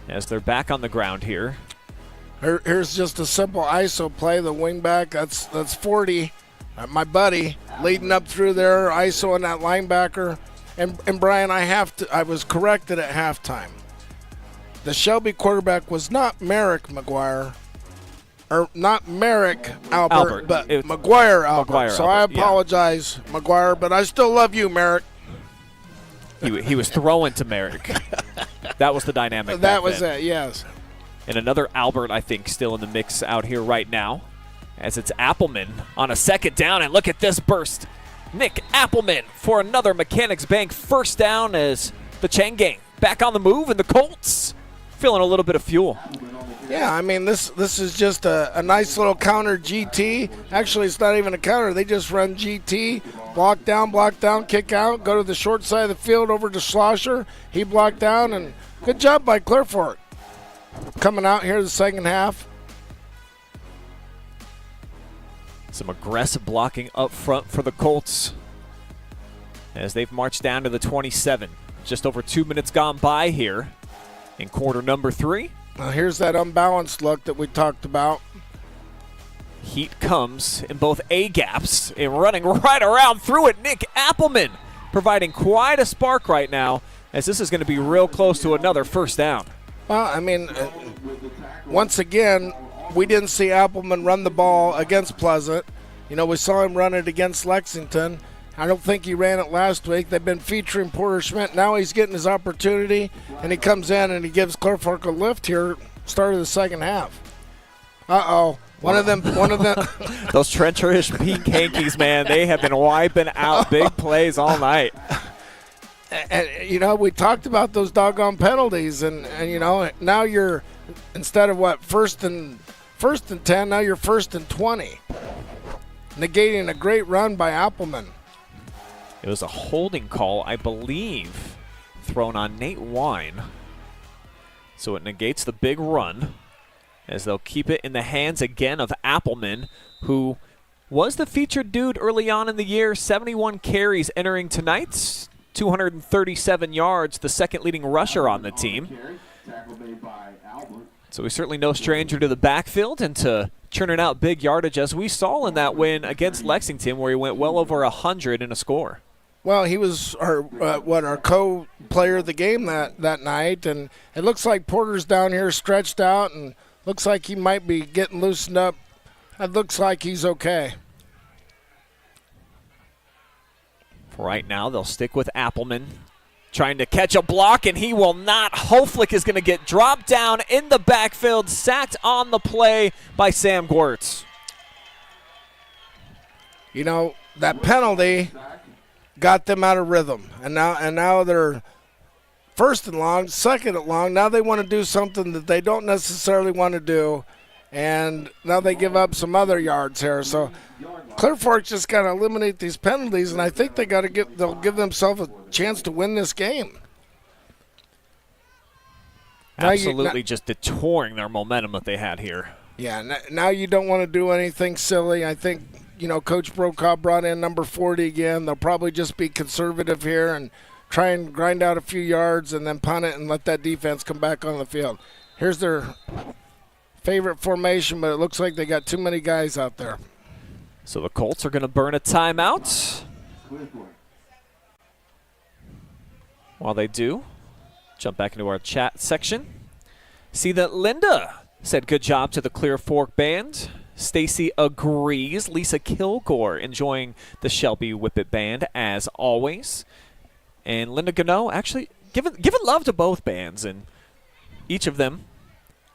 as they're back on the ground here. Here's just a simple ISO play. The wingback, that's 40. My buddy leading up through there, ISO and that linebacker. And Brian, I was corrected at halftime. The Shelby quarterback was not Merrick McGuire, or not Merrick Albert, but McGuire Albert. So I apologize, yeah. McGuire, but I still love you, Merrick. He was throwing to Merrick. That was the dynamic. That was it, yes. And another Albert, I think, still in the mix out here right now, as it's Appleman on a second down. And look at this burst. Nick Appleman for another Mechanics Bank first down as the Chang gang back on the move, and the Colts feeling a little bit of fuel. Yeah, I mean, this is just a nice little counter GT. Actually, it's not even a counter. They just run GT, block down, kick out, go to the short side of the field over to Schlosser. He blocked down, and good job by Clear Fork. Coming out here the second half. Some aggressive blocking up front for the Colts as they've marched down to the 27. Just over 2 minutes gone by here in quarter number 3. Now here's that unbalanced look that we talked about. Heat comes in both A-gaps and running right around through it. Nick Appleman providing quite a spark right now, as this is going to be real close to another first down. Well, I mean, once again, we didn't see Appleman run the ball against Pleasant. You know, we saw him run it against Lexington. I don't think he ran it last week. They've been featuring Porter Schmidt. Now he's getting his opportunity, and he comes in and he gives Clear Fork a lift here, start of the second half. Uh-oh. One of them. Those Trencherish Pink Hankies, man, they have been wiping out big plays all night. And, you know, we talked about those doggone penalties, and you know, now you're, instead of first and 10, now you're first and 20. Negating a great run by Appleman. It was a holding call, I believe, thrown on Nate Wine. So it negates the big run, as they'll keep it in the hands again of Appleman, who was the featured dude early on in the year. 71 carries entering tonight's 237 yards, the second leading rusher on the team. So he's certainly no stranger to the backfield and to churning out big yardage, as we saw in that win against Lexington, where he went well over 100 in a score. Well, he was our co-player of the game that night, and it looks like Porter's down here stretched out, and looks like he might be getting loosened up. It looks like he's okay. For right now, they'll stick with Appleman, trying to catch a block, and he will not. Hoflick is going to get dropped down in the backfield, sacked on the play by Sam Gwertz. You know, that penalty got them out of rhythm, and now they're first and long, second and long. Now they want to do something that they don't necessarily want to do, and now they give up some other yards here. So Clear Fork just got to eliminate these penalties, and I think they'll give themselves a chance to win this game. Absolutely just detouring their momentum that they had here. Yeah, now you don't want to do anything silly. I think, Coach Brokaw brought in number 40 again. They'll probably just be conservative here and try and grind out a few yards and then punt it and let that defense come back on the field. Here's their favorite formation, but it looks like they got too many guys out there. So the Colts are going to burn a timeout. While they do, jump back into our chat section. See that Linda said good job to the Clear Fork Band. Stacy agrees. Lisa Kilgore enjoying the Shelby Whippet Band as always. And Linda Gano actually giving love to both bands, and each of them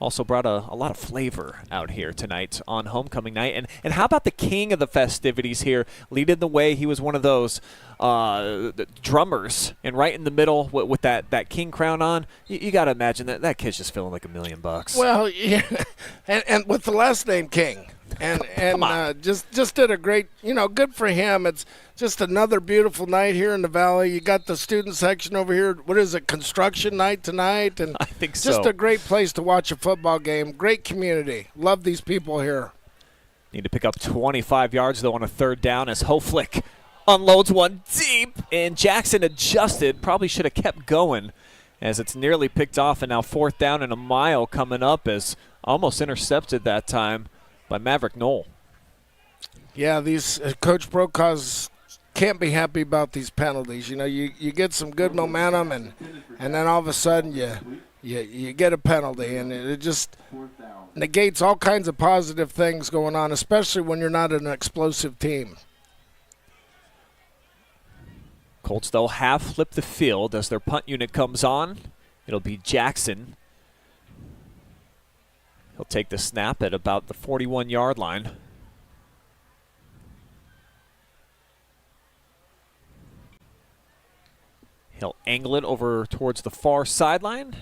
also brought a lot of flavor out here tonight on homecoming night. And how about the king of the festivities here leading the way? He was one of those the drummers, and right in the middle with that king crown on. You got to imagine that kid's just feeling like $1 million. Well, yeah, and with the last name King. And just did a great, good for him. It's just another beautiful night here in the Valley. You got the student section over here. What is it, construction night tonight? And I think so. Just a great place to watch a football game. Great community. Love these people here. Need to pick up 25 yards, though, on a third down as Hoflick unloads one deep. And Jackson adjusted. Probably should have kept going as it's nearly picked off. And now 4th down and a mile coming up as almost intercepted that time by Maverick Knoll. Yeah, these Coach Brokaw's can't be happy about these penalties. You get some good momentum, and then all of a sudden you get a penalty, and it just negates all kinds of positive things going on, especially when you're not an explosive team. Colts, though, have flipped the field as their punt unit comes on. It'll be Jackson. He'll take the snap at about the 41-yard line. He'll angle it over towards the far sideline.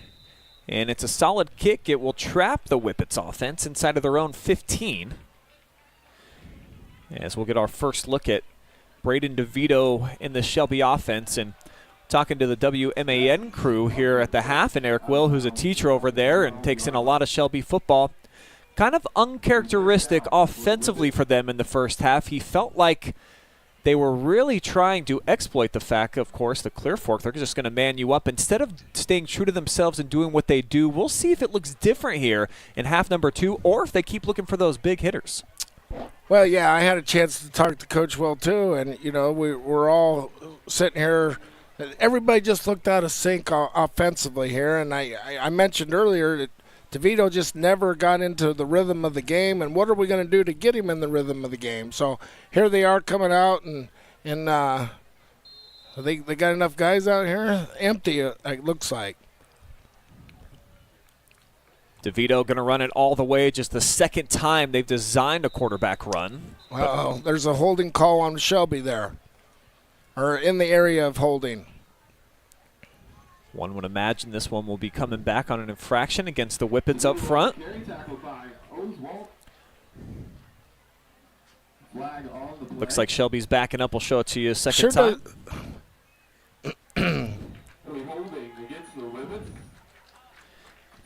And it's a solid kick. It will trap the Whippets offense inside of their own 15. As we'll get our first look at Brayden Devito in the Shelby offense. And talking to the WMAN crew here at the half, and Eric Will, who's a teacher over there and takes in a lot of Shelby football. Kind of uncharacteristic offensively for them in the first half. He felt like they were really trying to exploit the fact, of course, the Clear Fork, they're just going to man you up. Instead of staying true to themselves and doing what they do, we'll see if it looks different here in half number 2 or if they keep looking for those big hitters. Well, yeah, I had a chance to talk to Coach Will, too, and, we're all sitting here. Everybody just looked out of sync offensively here, and I mentioned earlier that DeVito just never got into the rhythm of the game, and what are we going to do to get him in the rhythm of the game? So here they are coming out, and they got enough guys out here? Empty, it looks like. DeVito going to run it all the way, just the second time they've designed a quarterback run. Uh-oh, there's a holding call on Shelby there, or in the area of holding. One would imagine this one will be coming back on an infraction against the Whippets up front. Looks like Shelby's backing up. We'll show it to you a second time.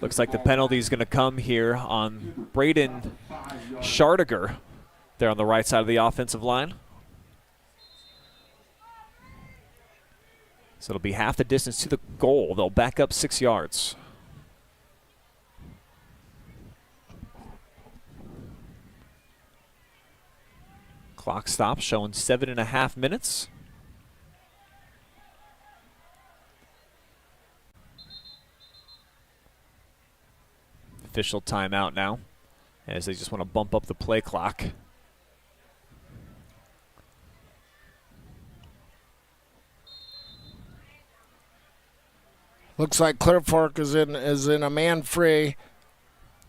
Looks like the penalty is going to come here on Brayden Schardiger there on the right side of the offensive line. So it'll be half the distance to the goal. They'll back up 6 yards. Clock stops showing 7.5 minutes. Official timeout now, as they just want to bump up the play clock. Looks like Clear Fork is in a man free.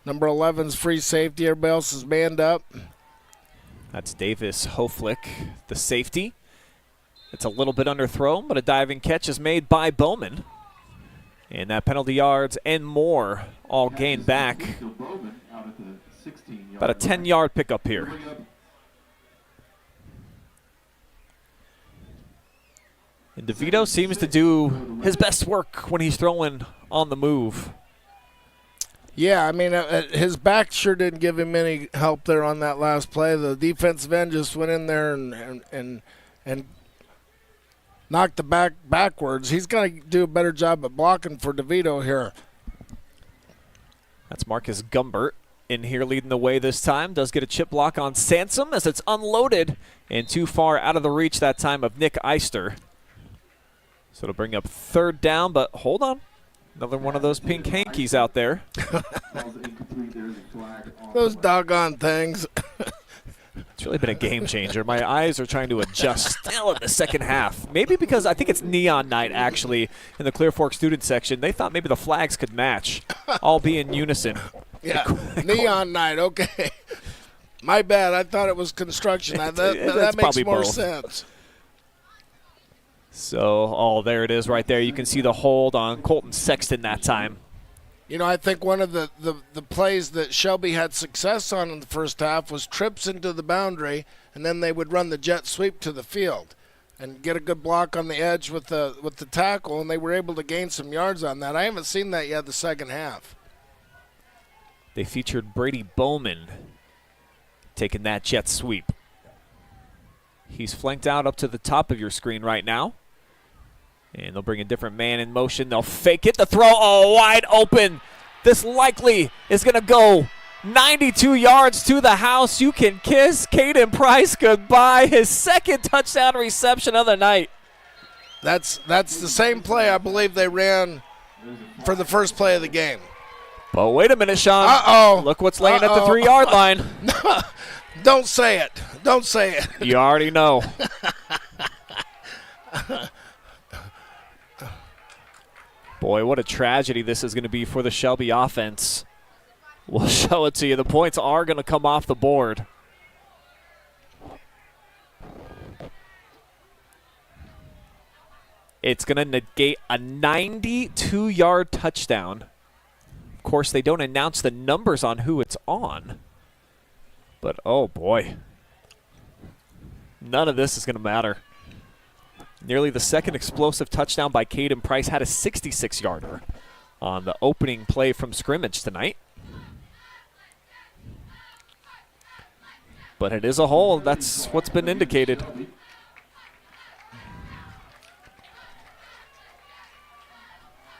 Number 11's free safety. Everybody else is manned up. That's Davis Hoflick, the safety. It's a little bit underthrown, but a diving catch is made by Bowman. And that penalty yards and more all gained back. About a 10-yard pickup here. And DeVito seems to do his best work when he's throwing on the move. Yeah, I mean, his back sure didn't give him any help there on that last play. The defensive end just went in there and knocked the back backwards. He's got to do a better job at blocking for Devito here. That's Marcus Gumbert in here leading the way this time. Does get a chip block on Sansom as it's unloaded and too far out of the reach that time of Nick Eister. So it'll bring up 3rd down, but hold on. Another one of those pink hankies out there. Those doggone things. It's really been a game changer. My eyes are trying to adjust still in the second half. Maybe because I think it's neon night, actually, in the Clear Fork student section. They thought maybe the flags could match, all be in unison. Yeah, neon night, okay. My bad. I thought it was construction. That makes more both. sense. So, there it is right there. You can see the hold on Colton Sexton that time. You know, I think one of the plays that Shelby had success on in the first half was trips into the boundary, and then they would run the jet sweep to the field and get a good block on the edge with the tackle, and they were able to gain some yards on that. I haven't seen that yet the second half. They featured Brady Bowman taking that jet sweep. He's flanked out up to the top of your screen right now. And they'll bring a different man in motion. They'll fake it. The throw, wide open. This likely is going to go 92 yards to the house. You can kiss Caden Price goodbye. His 2nd touchdown reception of the night. That's the same play I believe they ran for the first play of the game. But wait a minute, Sean. Uh-oh. Look what's laying at the 3-yard line. Don't say it. Don't say it. You already know. Boy, what a tragedy this is going to be for the Shelby offense. We'll show it to you. The points are going to come off the board. It's going to negate a 92-yard touchdown. Of course, they don't announce the numbers on who it's on. But, oh, boy. None of this is going to matter. Nearly the 2nd explosive touchdown by Caden Price. Had a 66-yarder on the opening play from scrimmage tonight. But it is a hole. That's what's been indicated.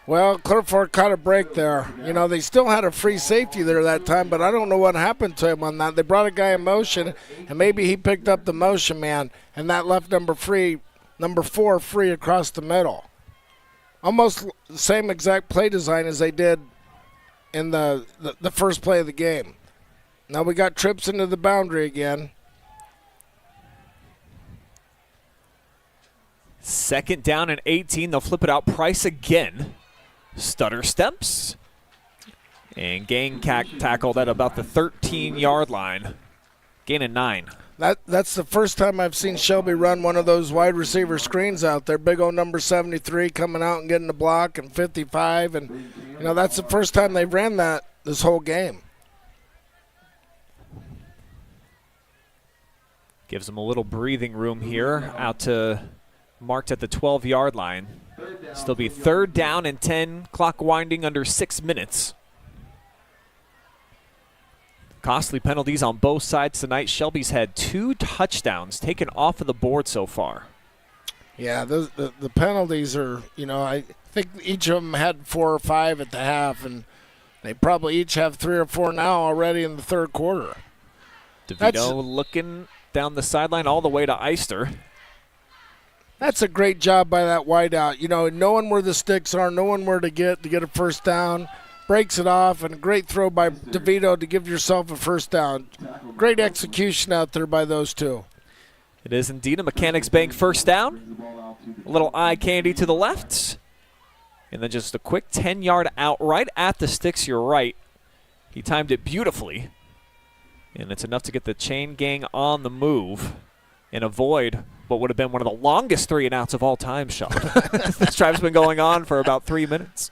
Well, Clear Fork caught a break there. You know, they still had a free safety there that time, but I don't know what happened to him on that. They brought a guy in motion, and maybe he picked up the motion man, and that left number 4 free across the middle. Almost the same exact play design as they did in the first play of the game. Now we got trips into the boundary again. 2nd down and 18. They'll flip it out. Price again. Stutter steps. And gang tackled at about the 13-yard line. Gain of 9. That's the first time I've seen Shelby run one of those wide receiver screens out there. Big old number 73 coming out and getting the block, and 55. And, you know, that's the first time they've ran that this whole game. Gives them a little breathing room here out to marked at the 12-yard line. Still be 3rd down and 10, clock winding under 6 minutes. Costly penalties on both sides tonight. Shelby's had 2 touchdowns taken off of the board so far. Yeah, the penalties are, you know, I think each of them had 4 or 5 at the half, and they probably each have 3 or 4 now already in the 3rd quarter. Devito looking down the sideline all the way to Eister. That's a great job by that wideout. You know, knowing where the sticks are, knowing where to get a first down, breaks it off, and a great throw by Devito to give yourself a first down. Great execution out there by those two. It is indeed a Mechanics Bank first down. A little eye candy to the left. And then just a quick 10-yard out right at the sticks, you're right. He timed it beautifully. And it's enough to get the chain gang on the move and avoid what would have been one of the longest 3-and-outs of all time, Sean. This drive's been going on for about 3 minutes.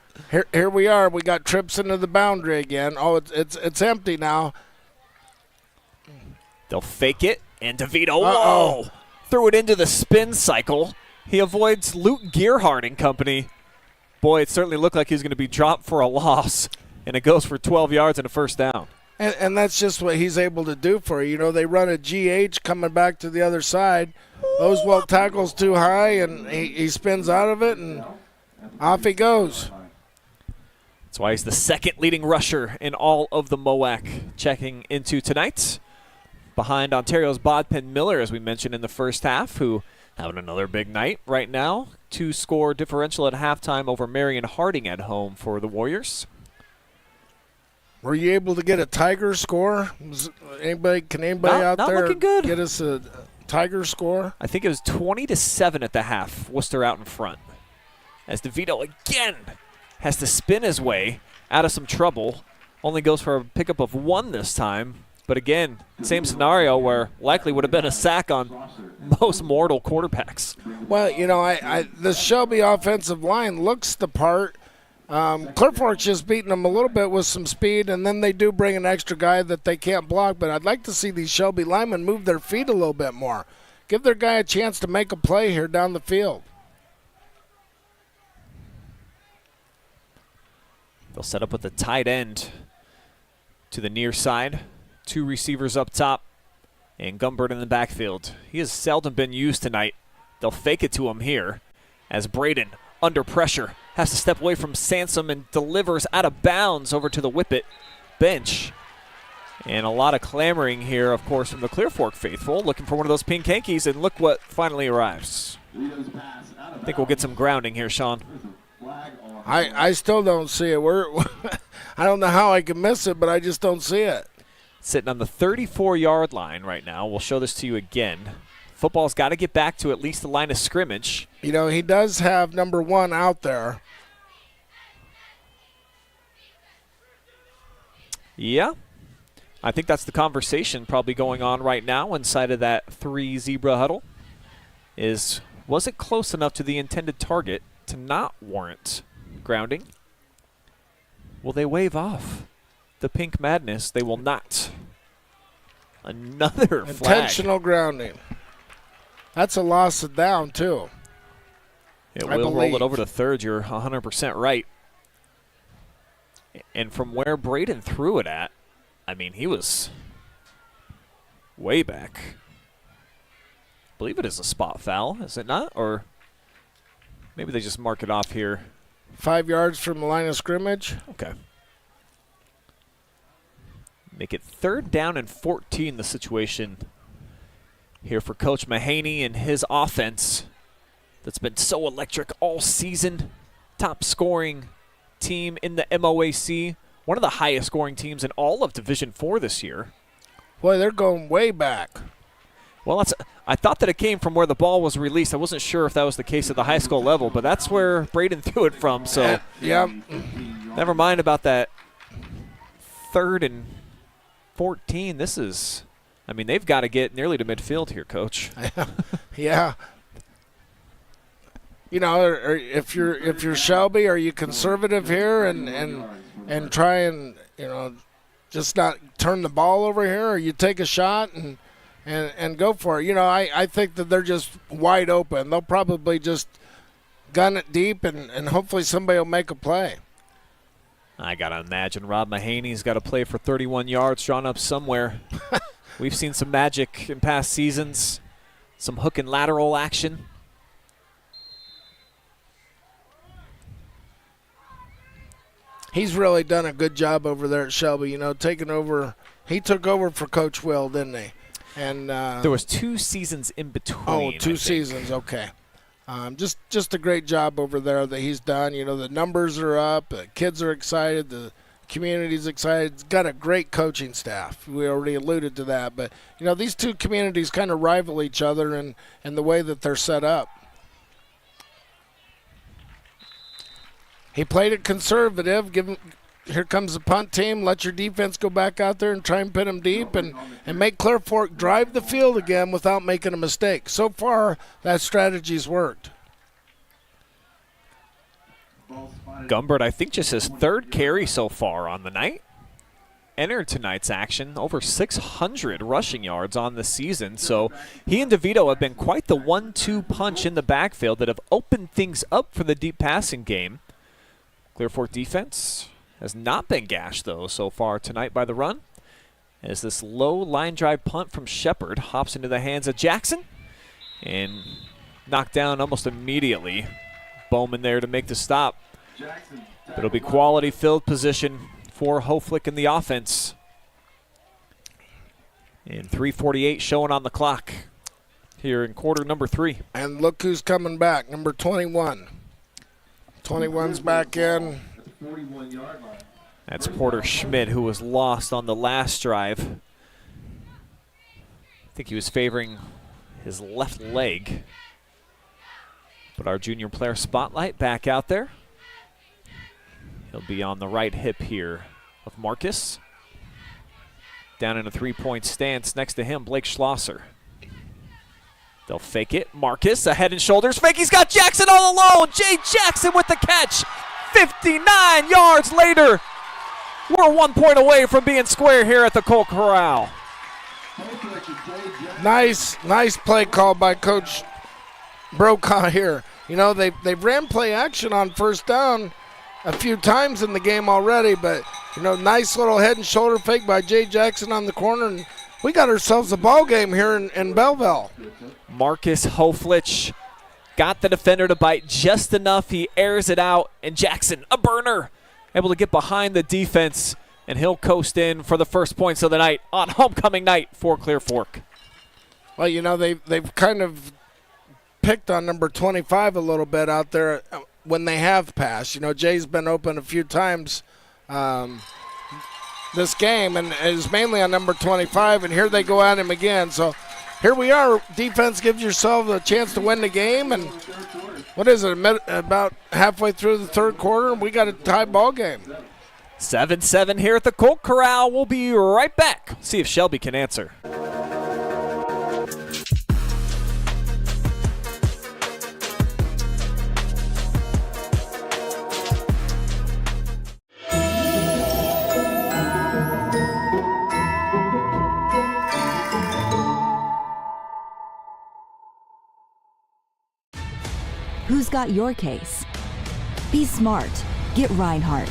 Here we are. We got trips into the boundary again. Oh, it's empty now. They'll fake it, and Devito, whoa, threw it into the spin cycle. He avoids Luke Gearhart and company. Boy, it certainly looked like he was going to be dropped for a loss. and it goes for 12 yards and a first down. And that's just what he's able to do for you. You know, they run a GH coming back to the other side. Oswald tackles too high, and he spins out of it, and off he goes. That's why he's the second leading rusher in all of the MOAC checking into tonight. Behind Ontario's Bodpin Miller, as we mentioned in the first half, who having another big night right now. 2-score differential at halftime over Marion Harding at home for the Warriors. Were you able to get a Tiger score? Can anybody out not there looking good. get us a Tiger score? I think it was 20-7 at the half. Worcester out in front. As Devito again has to spin his way out of some trouble. Only goes for a pickup of 1 this time. But again, same scenario where likely would have been a sack on most mortal quarterbacks. Well, you know, the Shelby offensive line looks the part. Clear Fork's just beating them a little bit with some speed, and then they do bring an extra guy that they can't block. But I'd like to see these Shelby linemen move their feet a little bit more. Give their guy a chance to make a play here down the field. They'll set up with the tight end to the near side. 2 receivers up top, and Gumbert in the backfield. He has seldom been used tonight. They'll fake it to him here as Brayden, under pressure, has to step away from Sansom and delivers out of bounds over to the Whippet bench. And a lot of clamoring here, of course, from the Clear Fork faithful, looking for one of those pink hankies, and look what finally arrives. I think we'll get some grounding here, Sean. I still don't see it. I don't know how I can miss it, but I just don't see it. Sitting on the 34-yard line right now. We'll show this to you again. Football's got to get back to at least the line of scrimmage. You know, he does have number 1 out there. Yeah. I think that's the conversation probably going on right now inside of that 3 zebra huddle. Was it close enough to the intended target to not warrant grounding? Will they wave off the pink madness? They will not. Another flag. Intentional grounding. That's a loss of down, too. It will roll it over to third. You're 100% right. And from where Brayden threw it at, I mean, he was way back. I believe it is a spot foul, is it not? Or maybe they just mark it off here. 5 yards from the line of scrimmage. Okay. Make it 3rd down and 14, the situation here for Coach Mahaney and his offense that's been so electric all season. Top scoring team in the MOAC. One of the highest scoring teams in all of Division IV this year. Boy, they're going way back. Well, I thought that it came from where the ball was released. I wasn't sure if that was the case at the high school level, but that's where Brayden threw it from. So yeah. Never mind about that 3rd and 14. This is, I mean, they've got to get nearly to midfield here, Coach. Yeah. You know, if you're Shelby, are you conservative here and try and, you know, just not turn the ball over here, or you take a shot and go for it? You know, I think that they're just wide open. They'll probably just gun it deep and hopefully somebody will make a play. I got to imagine Rob Mahaney's got to play for 31 yards drawn up somewhere. We've seen some magic in past seasons, some hook and lateral action. He's really done a good job over there at Shelby, you know, taking over. He took over for Coach Will, didn't he? And there was 2 seasons in between. Oh, 2 seasons, okay. Just a great job over there that he's done. You know, the numbers are up, the kids are excited, the community's excited. It's got a great coaching staff. We already alluded to that. But, you know, these 2 communities kind of rival each other in the way that they're set up. He played it conservative. Here comes the punt team. Let your defense go back out there and try and pin them deep and make Clear Fork drive the field again without making a mistake. So far, that strategy's worked. Gumbert, I think, just his 3rd carry so far on the night. Entered tonight's action, over 600 rushing yards on the season. So he and Devito have been quite the 1-2 punch in the backfield that have opened things up for the deep passing game. Clear Fork defense has not been gashed, though, so far tonight by the run. As this low line drive punt from Shepard hops into the hands of Jackson and knocked down almost immediately. Bowman there to make the stop. It'll be quality field position for Hoflick in the offense. And 3:48 showing on the clock here in quarter number 3. And look who's coming back, number 21. 21's back in. That's Porter Schmidt, who was lost on the last drive. I think he was favoring his left leg. But our junior player spotlight back out there. He'll be on the right hip here of Marcus. Down in a 3-point stance next to him, Blake Schlosser. They'll fake it. Marcus, a head and shoulders fake. He's got Jackson all alone. Jay Jackson with the catch. 59 yards later. We're 1 point away from being square here at the Colt Corral. Nice play call by Coach Brokaw here. You know, they've ran play action on first down a few times in the game already, but, you know, nice little head and shoulder fake by Jay Jackson on the corner, and we got ourselves a ball game here in Belleville. Marcus Hoflich got the defender to bite just enough. He airs it out, and Jackson, a burner, able to get behind the defense, and he'll coast in for the first points of the night on homecoming night for Clear Fork. Well, you know, they've kind of picked on number 25 a little bit out there when they have passed. You know, Jay's been open a few times this game, and is mainly on number 25, and here they go at him again. So here we are. Defense gives yourself a chance to win the game, and what is it, about halfway through the third quarter, and we got a tie ball game. 7-7 here at the Colt Corral. We'll be right back. See if Shelby can answer. Who's got your case? Be smart. Get Rinehardt.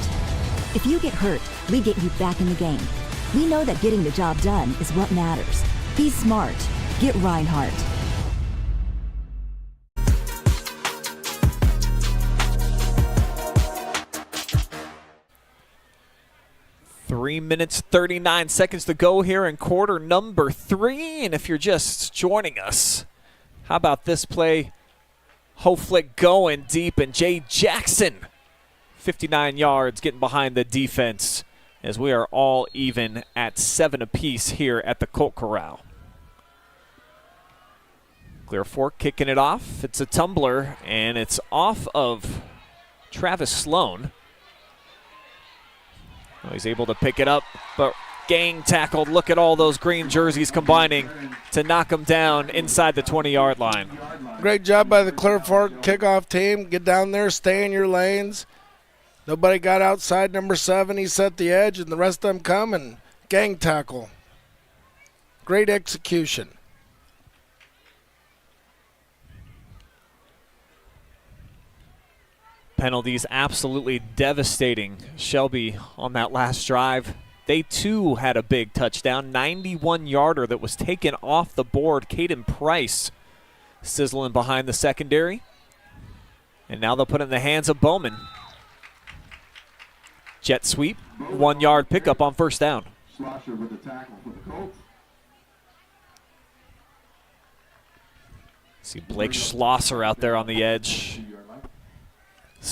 If you get hurt, we get you back in the game. We know that getting the job done is what matters. Be smart. Get Rinehardt. Three minutes, 39 seconds to go here in quarter number 3. And if you're just joining us, how about this play? Hoflick going deep, and Jay Jackson, 59 yards, getting behind the defense as we are all even at 7 apiece here at the Colt Corral. Clear Fork kicking it off. It's a tumbler, and it's off of Travis Sloan. Well, he's able to pick it up, but gang tackled. Look at all those green jerseys combining to knock him down inside the 20-yard line. Great job by the Clear Fork kickoff team. Get down there, stay in your lanes. Nobody got outside number 7. He set the edge, and the rest of them come and gang tackle. Great execution. Penalties absolutely devastating Shelby on that last drive. They, too, had a big touchdown, 91-yarder that was taken off the board. Caden Price sizzling behind the secondary. And now they'll put it in the hands of Bowman. Jet sweep, 1-yard pickup on first down. Schlosser with the tackle for the Colts. See Blake Schlosser out there on the edge.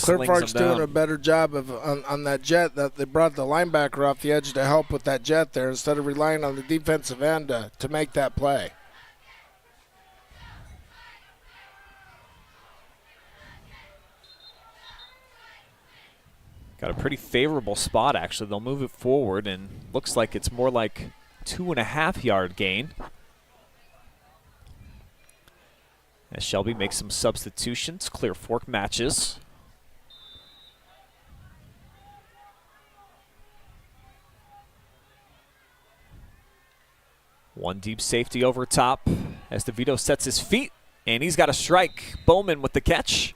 Clear Slings Fork's him down. doing a better job of on that jet. That they brought the linebacker off the edge to help with that jet there instead of relying on the defensive end to make that play. Got a pretty favorable spot, actually. They'll move it forward, and looks like it's more like 2.5-yard gain. As Shelby makes some substitutions, Clear Fork matches. One deep safety over top as Devito sets his feet, and he's got a strike. Bowman with the catch.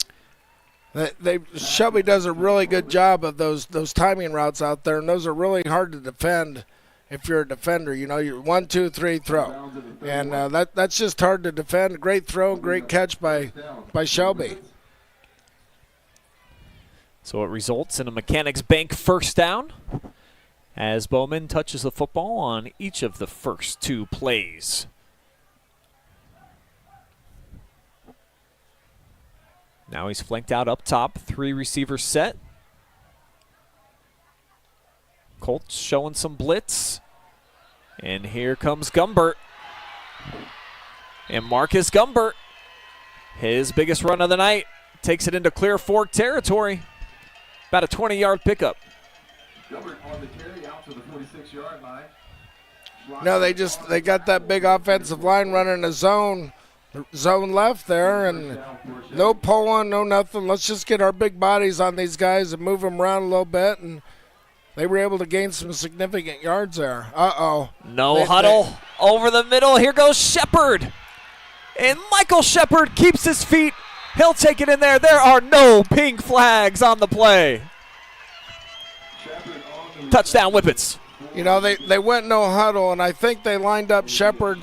Shelby does a really good job of those timing routes out there, and those are really hard to defend if you're a defender. You know, you're 1, 2, 3, throw, and that's just hard to defend. Great throw, great catch by Shelby. So it results in a Mechanics Bank first down as Bowman touches the football on each of the first 2 plays. Now he's flanked out up top, 3 receivers set. Colts showing some blitz. And here comes Gumbert. And Marcus Gumbert, his biggest run of the night, takes it into Clear Fork territory. About a 20-yard pickup. Gumbert on the carry out to the 46-yard line. No, they got that big offensive line running a zone left there, and no pulling, no nothing. Let's just get our big bodies on these guys and move them around a little bit, and they were able to gain some significant yards there. No huddle over the middle. Here goes Shepard. And Michael Shepard keeps his feet. He'll take it in there. There are no pink flags on the play. Touchdown, Whippets. You know, they went no huddle, and I think they lined up Shepard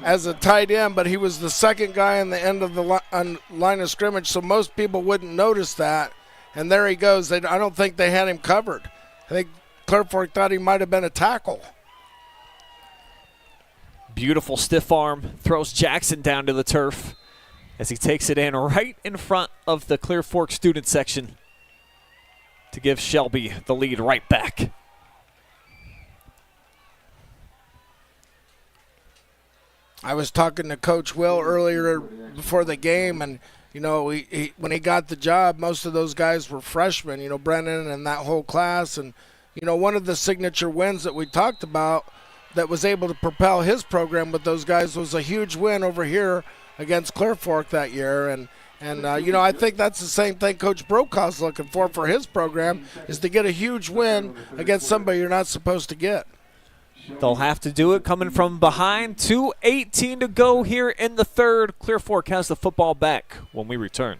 as a tight end, but he was the second guy on the end of the line of scrimmage, so most people wouldn't notice that. And there he goes. I don't think they had him covered. I think Clear Fork thought he might have been a tackle. Beautiful stiff arm. Throws Jackson down to the turf as he takes it in right in front of the Clear Fork student section to give Shelby the lead right back. I was talking to Coach Will earlier before the game, and, you know, when he got the job, most of those guys were freshmen, you know, Brennan and that whole class. And, you know, one of the signature wins that we talked about that was able to propel his program with those guys was a huge win over here against Clear Fork that year. And you know, I think that's the same thing Coach Brokaw's looking for his program, is to get a huge win against somebody you're not supposed to get. They'll have to do it coming from behind. 2:18 to go here in the third. Clear Fork has the football back when we return.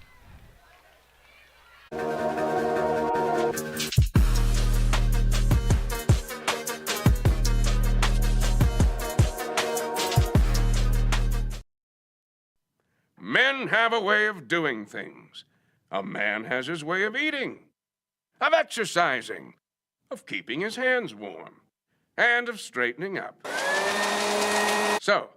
Men have a way of doing things. A man has his way of eating, of exercising, of keeping his hands warm, and of straightening up. So,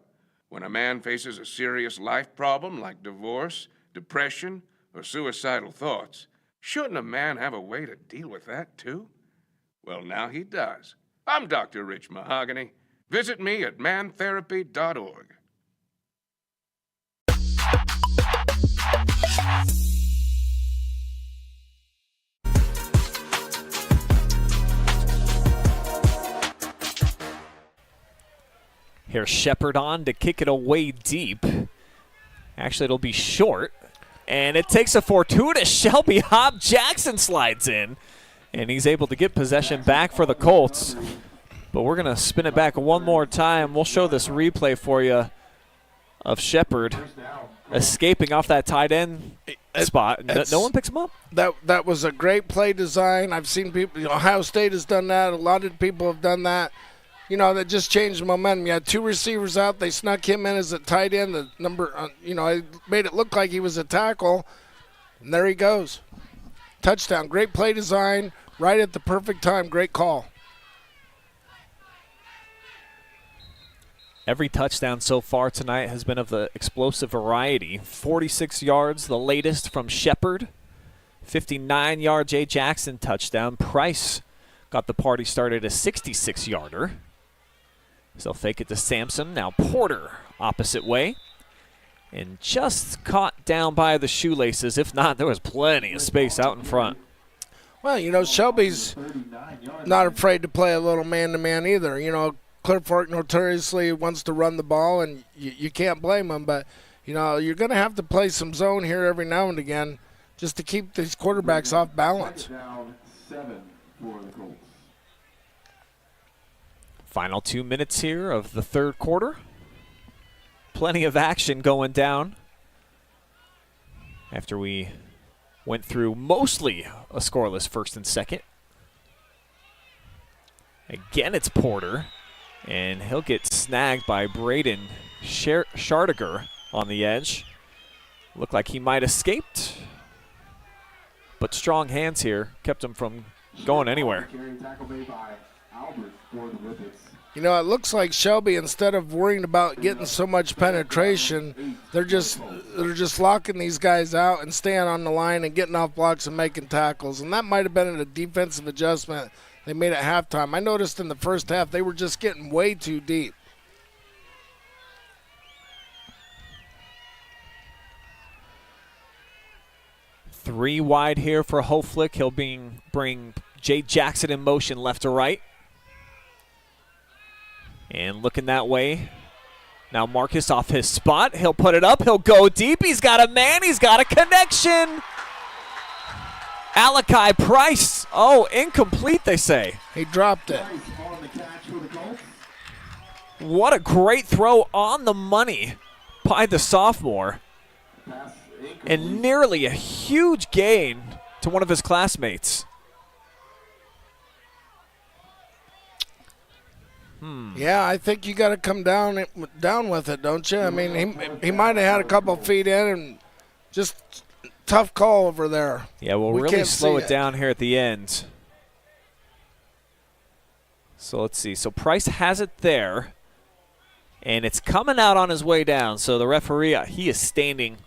when a man faces a serious life problem like divorce, depression, or suicidal thoughts, shouldn't a man have a way to deal with that too? Well, now he does. I'm Dr. Rich Mahogany. Visit me at mantherapy.org. Here's Shepard on to kick it away deep. Actually, it'll be short. And it takes a fortuitous Shelby hop. Jackson slides in. And he's able to get possession back for the Colts. But we're going to spin it back one more time. We'll show this replay for you of Shepard escaping off that tight end spot. No one picks him up. That was a great play design. I've seen people, you know, Ohio State has done that. A lot of people have done that. You know, that just changed the momentum. You had 2 receivers out. They snuck him in as a tight end. The number, you know, it made it look like he was a tackle. And there he goes. Touchdown. Great play design. Right at the perfect time. Great call. Every touchdown so far tonight has been of the explosive variety. 46 yards, the latest from Shepard. 59-yard Jay Jackson touchdown. Price got the party started a 66-yarder. So fake it to Sampson. Now Porter opposite way. And just caught down by the shoelaces. If not, there was plenty of space out in front. Well, you know, Shelby's not afraid to play a little man-to-man either. You know, Clear Fork notoriously wants to run the ball, and you can't blame them. But, you know, you're going to have to play some zone here every now and again just to keep these quarterbacks off balance. Final 2 minutes here of the third quarter. Plenty of action going down after we went through mostly a scoreless first and second. Again, it's Porter, and he'll get snagged by Brayden Schardiger on the edge. Looked like he might have escaped, but strong hands here kept him from going anywhere. You know, it looks like Shelby, instead of worrying about getting so much penetration, they're just locking these guys out and staying on the line and getting off blocks and making tackles. And that might have been a defensive adjustment they made at halftime. I noticed in the first half they were just getting way too deep. Three wide here for Hoflick. He'll bring Jay Jackson in motion left to right. And looking that way. Now Marcus off his spot. He'll put it up. He'll go deep. He's got a man. He's got a connection. Alakai Price. Oh, incomplete, they say. He dropped it. What a great throw on the money by the sophomore. And nearly a huge gain to one of his classmates. Yeah, I think you got to come down with it, don't you? I mean, he might have had a couple feet in and just tough call over there. Yeah, we'll really slow it down here at the end. So let's see. So Price has it there, and it's coming out on his way down. So the referee, he is standing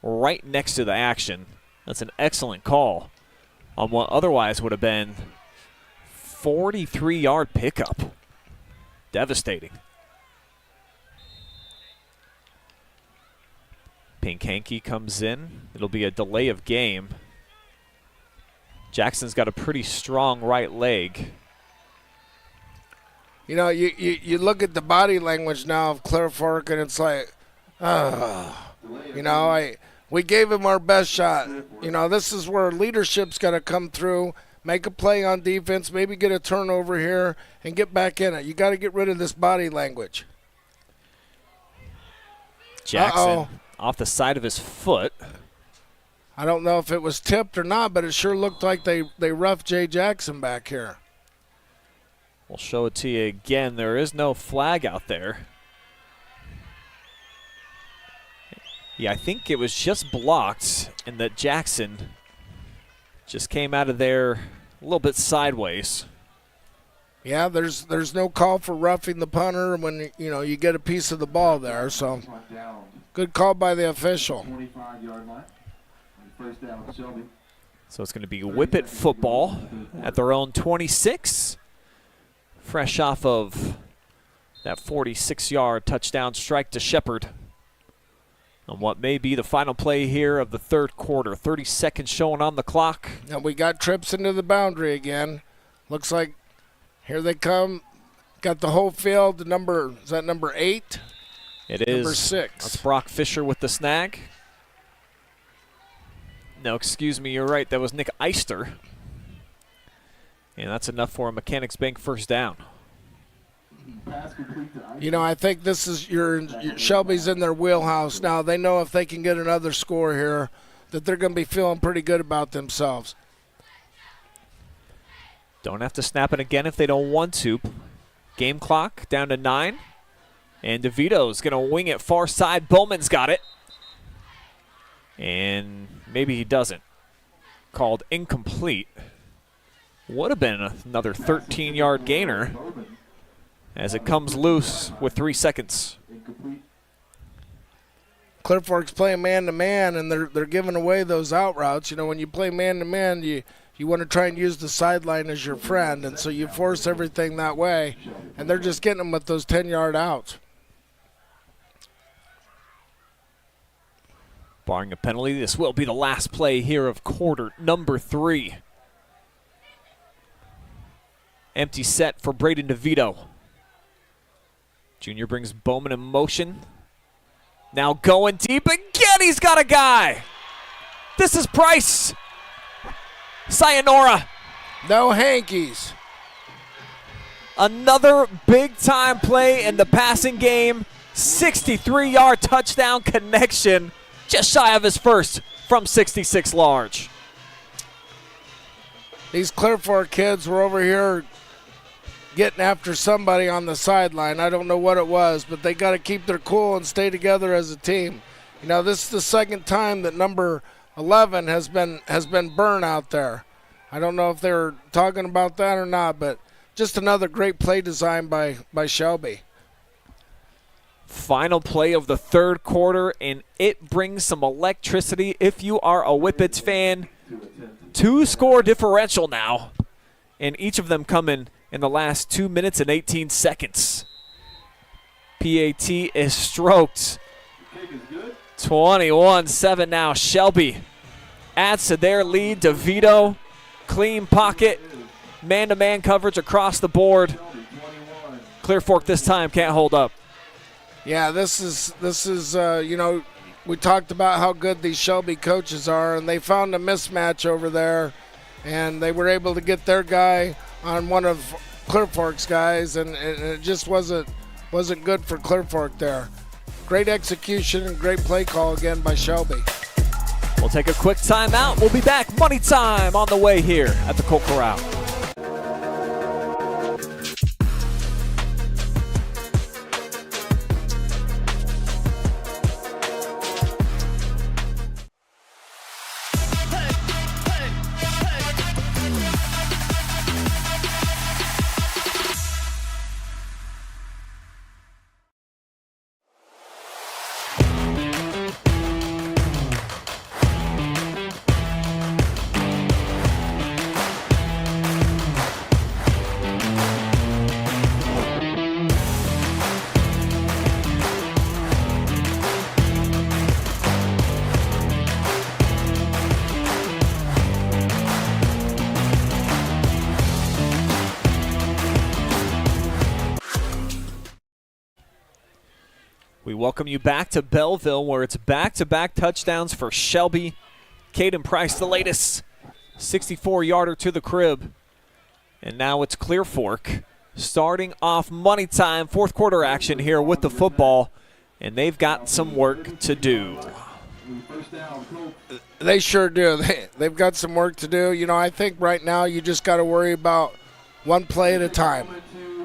right next to the action. That's an excellent call on what otherwise would have been 43-yard pickup. Devastating. Pink Hanky comes in. It'll be a delay of game. Jackson's got a pretty strong right leg. You know, you look at the body language now of Claire Fork, and it's like, you know, we gave him our best shot. You know, this is where leadership's got to come through, make a play on defense, maybe get a turnover here, and get back in it. You got to get rid of this body language. Jackson off the side of his foot. I don't know if it was tipped or not, but it sure looked like they roughed Jay Jackson back here. We'll show it to you again. There is no flag out there. Yeah, I think it was just blocked, and that Jackson just came out of there a little bit sideways. Yeah, there's no call for roughing the punter when you get a piece of the ball there. So good call by the official. 25-yard line. First down, Shelby. So it's going to be Whippet football at their own 26. Fresh off of that 46-yard touchdown strike to Shepard. On what may be the final play here of the third quarter. 30 seconds showing on the clock. And we got trips into the boundary again. Looks like here they come. Got the whole field. Is that number 8? It is. Number 6. That's Brock Fisher with the snag. No, excuse me, you're right. That was Nick Eister. And that's enough for a Mechanics Bank first down. You know, I think this is your Shelby's in their wheelhouse now. They know if they can get another score here that they're going to be feeling pretty good about themselves. Don't have to snap it again if they don't want to. Game clock down to 9. And DeVito's going to wing it far side. Bowman's got it. And maybe he doesn't. Called incomplete. Would have been another 13-yard gainer as it comes loose with 3 seconds. Clear Fork's playing man-to-man, and they're giving away those out routes. You know, when you play man-to-man, you want to try and use the sideline as your friend, and so you force everything that way, and they're just getting them with those 10-yard outs. Barring a penalty, this will be the last play here of quarter number 3. Empty set for Brayden DeVito. Junior brings Bowman in motion. Now going deep again. He's got a guy. This is Price. Sayonara. No hankies. Another big-time play in the passing game. 63-yard touchdown connection. Just shy of his first from 66 large. these Clear Fork kids were over here getting after somebody on the sideline. I don't know what it was, but they got to keep their cool and stay together as a team. You know, this is the second time that number 11 has been burned out there. I don't know if they're talking about that or not, but just another great play design by Shelby. Final play of the third quarter, and it brings some electricity if you are a Whippets fan. 2-score differential now, and each of them coming in the last 2 minutes and 18 seconds. PAT is stroked. 21-7 now. Shelby adds to their lead. Devito, clean pocket, man-to-man coverage across the board. Clear Fork this time can't hold up. Yeah, this is you know, we talked about how good these Shelby coaches are, and they found a mismatch over there, and they were able to get their guy on one of Clear Fork's guys, and it just wasn't good for Clear Fork there. Great execution and great play call again by Shelby. We'll take a quick timeout. We'll be back. Money time on the way here at the Colt Corral. We welcome you back to Belleville, where it's back-to-back touchdowns for Shelby. Caden Price, the latest 64-yarder to the crib. And now it's Clear Fork starting off money time, fourth quarter action here with the football, and they've got some work to do. They sure do. They've got some work to do. You know, I think right now you just got to worry about one play at a time.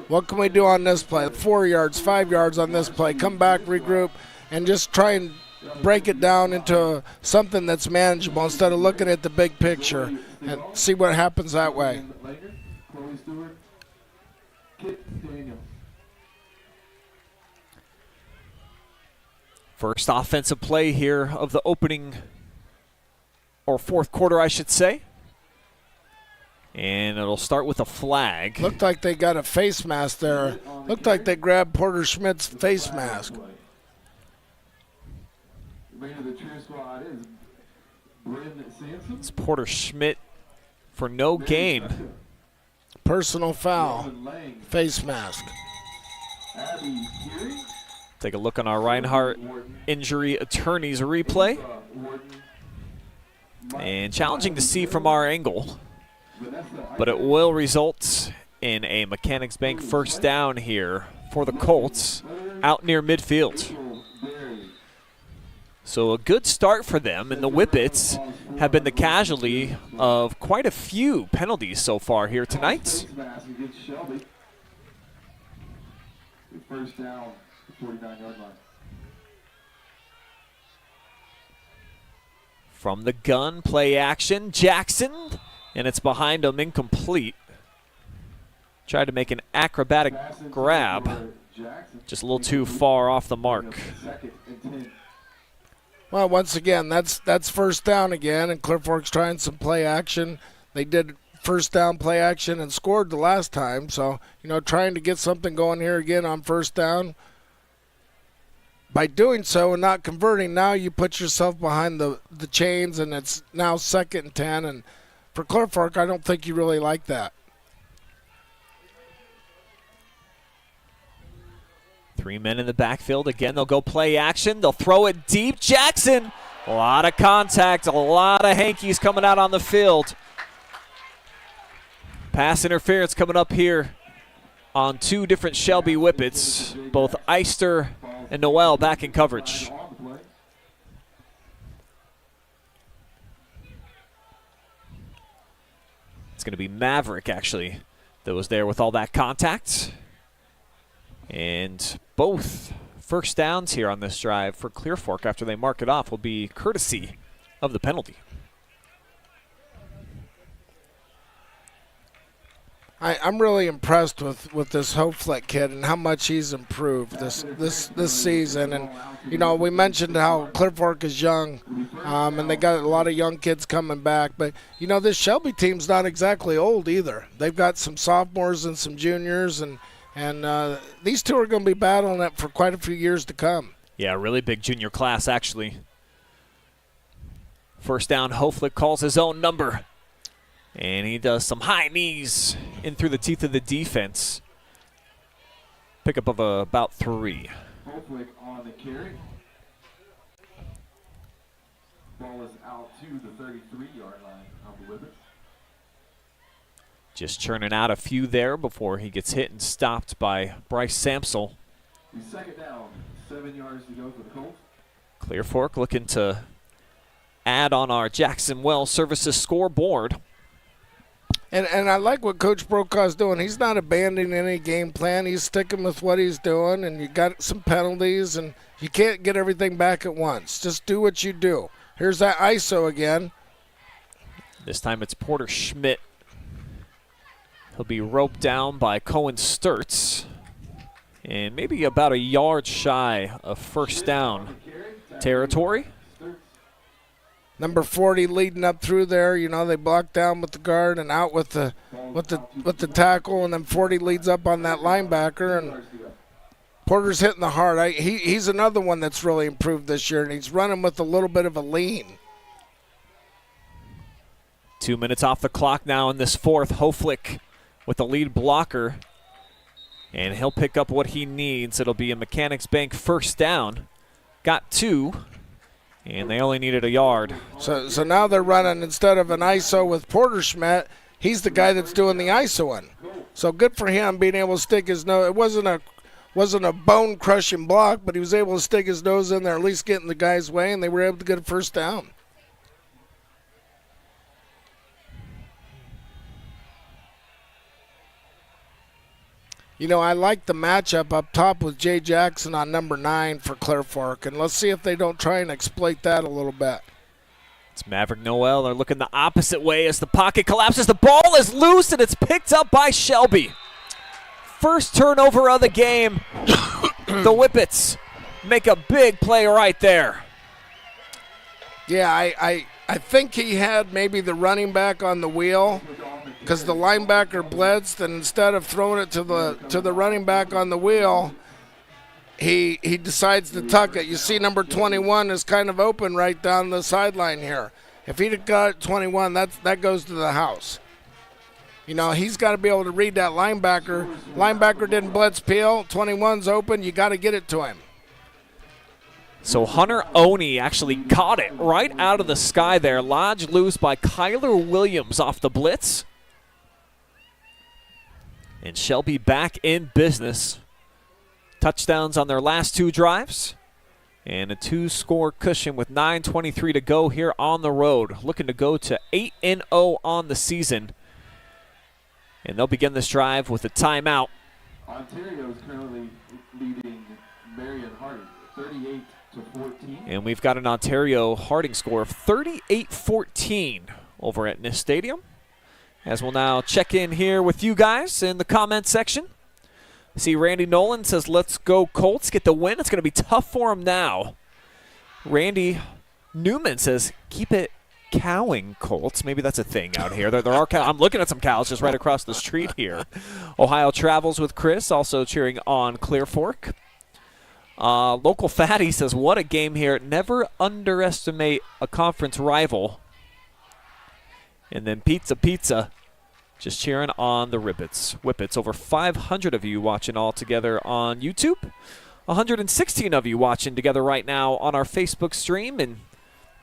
What can we do on this play? 4 yards, 5 yards on this play. Come back, regroup, and just try and break it down into something that's manageable instead of looking at the big picture and see what happens that way. First offensive play here of the opening, or fourth quarter, I should say. And it'll start with a flag. Looked like they got a face mask there. Looked like they grabbed Porter Schmidt's face mask. It's Porter Schmidt for no gain. Personal foul. Face mask. Take a look on our Rinehardt injury attorney's replay. And challenging to see from our angle, but it will result in a Mechanics Bank first down here for the Colts out near midfield. So a good start for them, and the Whippets have been the casualty of quite a few penalties so far here tonight. First down, 49-yard line. From the gun, play action, Jackson, and it's behind him, incomplete. Tried to make an acrobatic grab, just a little too far off the mark. Well, once again, that's first down again, and Clear Fork's trying some play action. They did first down play action and scored the last time, so, you know, trying to get something going here again on first down. By doing so and not converting, now you put yourself behind the chains, and it's now 2nd and 10, and for Clear Fork, I don't think you really like that. 3 men in the backfield. Again, they'll go play action. They'll throw it deep. Jackson, a lot of contact, a lot of hankies coming out on the field. Pass interference coming up here on two different Shelby Whippets. Both Eister and Noel back in coverage. It's going to be Maverick, actually, that was there with all that contact. And both first downs here on this drive for Clear Fork after they mark it off will be courtesy of the penalty. I'm really impressed with this Hoflick kid and how much he's improved this season. And, you know, we mentioned how Clear Fork is young, and they got a lot of young kids coming back. But, you know, this Shelby team's not exactly old either. They've got some sophomores and some juniors, and these two are going to be battling it for quite a few years to come. Yeah, really big junior class, actually. First down, Hoflick calls his own number. And he does some high knees in through the teeth of the defense. Pickup of about 3. Hoflick on the carry. Ball is out to the 33-yard line of the Whippets. Just churning out a few there before he gets hit and stopped by Bryce Samsel. The second down, 7 yards to go for the Colts. Clear Fork looking to add on our Jackson Well Services scoreboard. And I like what Coach Brokaw's doing. He's not abandoning any game plan. He's sticking with what he's doing, and you got some penalties, and you can't get everything back at once. Just do what you do. Here's that ISO again. This time it's Porter Schmidt. He'll be roped down by Cohen Sturts, and maybe about a yard shy of first down territory. Number 40 leading up through there. You know, they block down with the guard and out with the tackle, and then 40 leads up on that linebacker, and Porter's hitting the hard. He's another one that's really improved this year, and he's running with a little bit of a lean. 2 minutes off the clock now in this fourth. Hoflick with the lead blocker, and he'll pick up what he needs. It'll be a Mechanics Bank first down. Got 2. And they only needed a yard. So now they're running, instead of an ISO with Porter Schmidt, he's the guy that's doing the ISOing. So good for him being able to stick his nose. It wasn't a bone-crushing block, but he was able to stick his nose in there, at least get in the guy's way, and they were able to get a first down. You know, I like the matchup up top with Jay Jackson on number 9 for Clear Fork, and let's see if they don't try and exploit that a little bit. It's Maverick Noel. They're looking the opposite way as the pocket collapses. The ball is loose, and it's picked up by Shelby. First turnover of the game. The Whippets make a big play right there. Yeah, I think he had maybe the running back on the wheel, because the linebacker blitzed, and instead of throwing it to the running back on the wheel, he decides to tuck it. You see number 21 is kind of open right down the sideline here. If he'd have got 21, that goes to the house. You know, he's got to be able to read that linebacker. Linebacker didn't blitz peel. 21's open. You got to get it to him. So Hunter Oney actually caught it right out of the sky there. Lodged loose by Kyler Williams off the blitz. And Shelby back in business. Touchdowns on their last 2 drives. And a 2-score cushion with 9:23 to go here on the road. Looking to go to 8-0 on the season. And they'll begin this drive with a timeout. Ontario is currently leading Marion Harding 38-14. And we've got an Ontario Harding score of 38-14 over at NIST Stadium. As we'll now check in here with you guys in the comment section. See, Randy Nolan says, let's go Colts, get the win. It's going to be tough for them now. Randy Newman says, keep it cowing, Colts. Maybe that's a thing out here. There are I'm looking at some cows just right across the street here. Ohio Travels with Chris, also cheering on Clear Fork. Local Fatty says, what a game here. Never underestimate a conference rival. And then Pizza, just cheering on the Whippets. Over 500 of you watching all together on YouTube. 116 of you watching together right now on our Facebook stream. And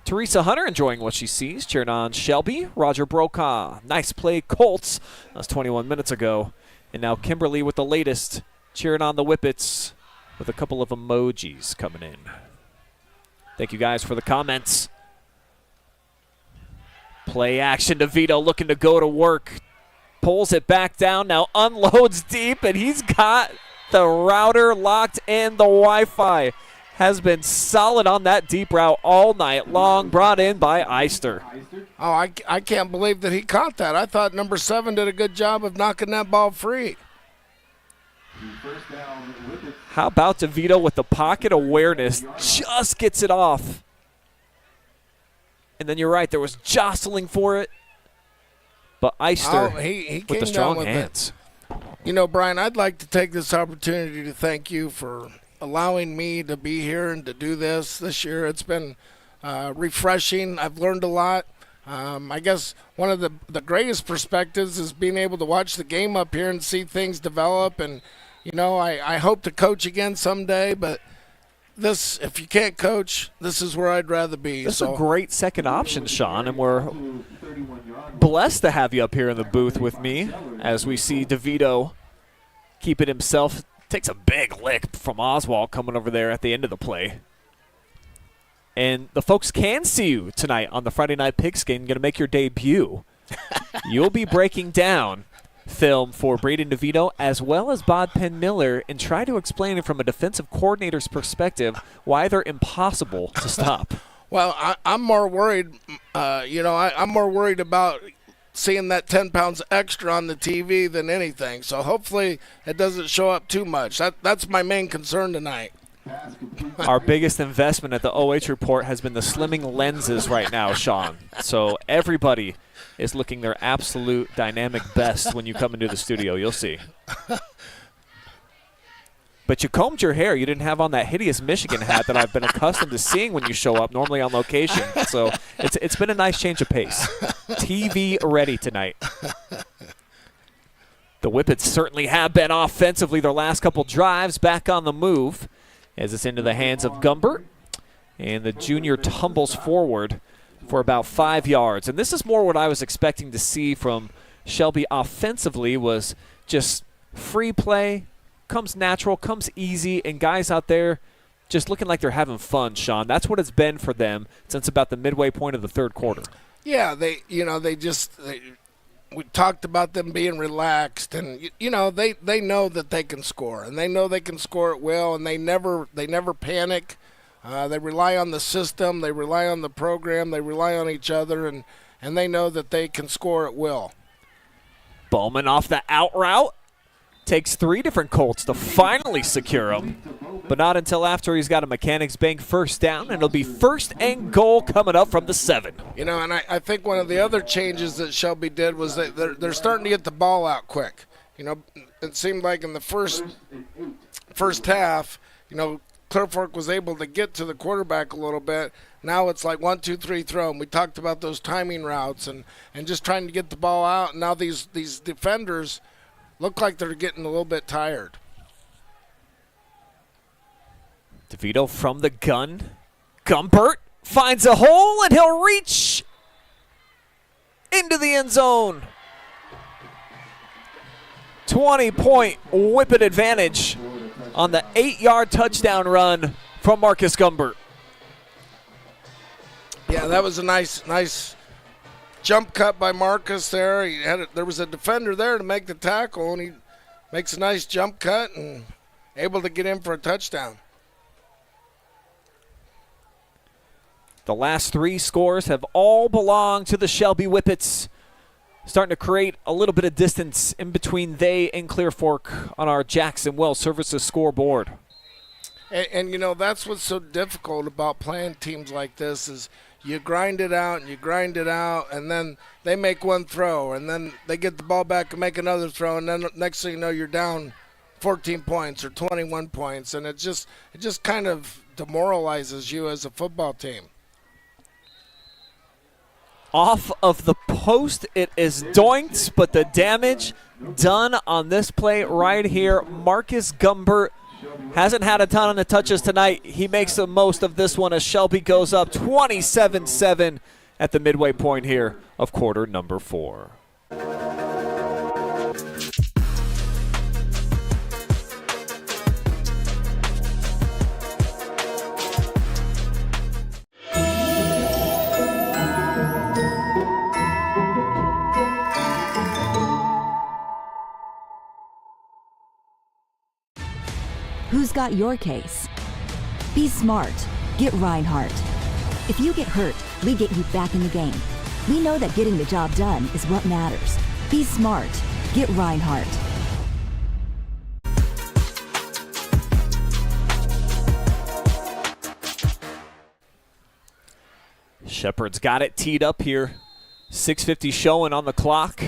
Teresa Hunter enjoying what she sees, cheering on Shelby. Roger Brokaw, nice play, Colts. That was 21 minutes ago. And now Kimberly with the latest, cheering on the Whippets with a couple of emojis coming in. Thank you guys for the comments. Play action, Devito looking to go to work. pulls it back down, now unloads deep, and he's got the router locked in. The Wi-Fi has been solid on that deep route all night long, brought in by Eister. Oh, I can't believe that he caught that. I thought number 7 did a good job of knocking that ball free. How about Devito with the pocket awareness? Just gets it off. And then you're right, there was jostling for it. But Eister he with the came strong down with hands. You know, Brian, I'd like to take this opportunity to thank you for allowing me to be here and to do this year. It's been refreshing. I've learned a lot. I guess one of the greatest perspectives is being able to watch the game up here and see things develop. And, you know, I hope to coach again someday, but this, if you can't coach, this is where I'd rather be. This is a great second option, Sean, and we're blessed to have you up here in the booth with me as we see Devito keep it himself. Takes a big lick from Oswald coming over there at the end of the play. And the folks can see you tonight on the Friday Night Pigskin. Going to make your debut. You'll be breaking down film for Brayden Devito as well as Bob Penn Miller and try to explain it from a defensive coordinator's perspective why they're impossible to stop. Well, I'm more worried, I'm more worried about seeing that 10 pounds extra on the TV than anything. So hopefully it doesn't show up too much. That's my main concern tonight. Our biggest investment at the OH Report has been the slimming lenses right now, Sean. So everybody is looking their absolute dynamic best when you come into the studio. You'll see. But you combed your hair. You didn't have on that hideous Michigan hat that I've been accustomed to seeing when you show up, normally on location. So it's been a nice change of pace. TV ready tonight. The Whippets certainly have been offensively their last couple drives, back on the move as it's into the hands of Gumbert. And the junior tumbles forward for about 5 yards. And this is more what I was expecting to see from Shelby offensively, was just free play, comes natural, comes easy, and guys out there just looking like they're having fun, Sean. That's what it's been for them since about the midway point of the third quarter. Yeah, we talked about them being relaxed, and they know that they can score, and they know they can score at will, and they never panic. They rely on the system, they rely on the program, they rely on each other, and they know that they can score at will. Bowman off the out route. Takes 3 different Colts to finally secure him, but not until after he's got a Mechanics Bank first down, and it'll be 1st and goal coming up from the 7. And I think one of the other changes that Shelby did was that they're starting to get the ball out quick. It seemed like in the first half, Clear Fork was able to get to the quarterback a little bit. Now it's like 1, 2, 3, throw. And we talked about those timing routes and just trying to get the ball out. And now these defenders look like they're getting a little bit tired. Devito from the gun. Gumbert finds a hole, and he'll reach into the end zone. 20-point Whippet advantage on the 8-yard touchdown run from Marcus Gumbert. Yeah, that was a nice jump cut by Marcus there. There was a defender there to make the tackle, and he makes a nice jump cut and able to get in for a touchdown. The last 3 scores have all belonged to the Shelby Whippets, starting to create a little bit of distance in between they and Clear Fork on our Jackson Well Services scoreboard. And that's what's so difficult about playing teams like this is you grind it out and you grind it out, and then they make one throw, and then they get the ball back and make another throw, and then next thing you know you're down 14 points or 21 points, and it just kind of demoralizes you as a football team. Off of the post, it is doinked, but the damage done on this play right here. Marcus Gumbert hasn't had a ton of the touches tonight. He makes the most of this one as Shelby goes up 27-7 at the midway point here of quarter number 4. got your case? Be smart. Get Rinehardt. If you get hurt, we get you back in the game. We know that getting the job done is what matters. Be smart. Get Rinehardt. Shepherd's got it teed up here. 6:50 showing on the clock.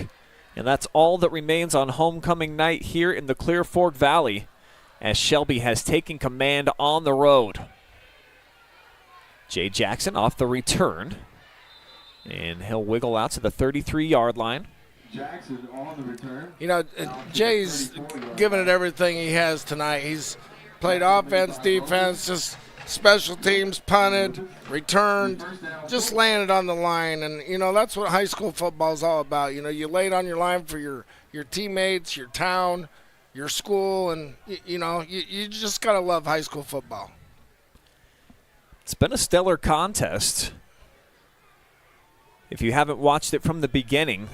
And that's all that remains on homecoming night here in the Clear Fork Valley as Shelby has taken command on the road. Jay Jackson off the return. And he'll wiggle out to the 33-yard line. Jackson on the return. You know, Jay's given it everything he has tonight. He's played offense, defense, just special teams, punted, returned, just landed on the line. And, you know, that's what high school football is all about. You know, you lay it on your line for your teammates, your town, your school, and, you know, you just got to love high school football. It's been a stellar contest. If you haven't watched it from the beginning,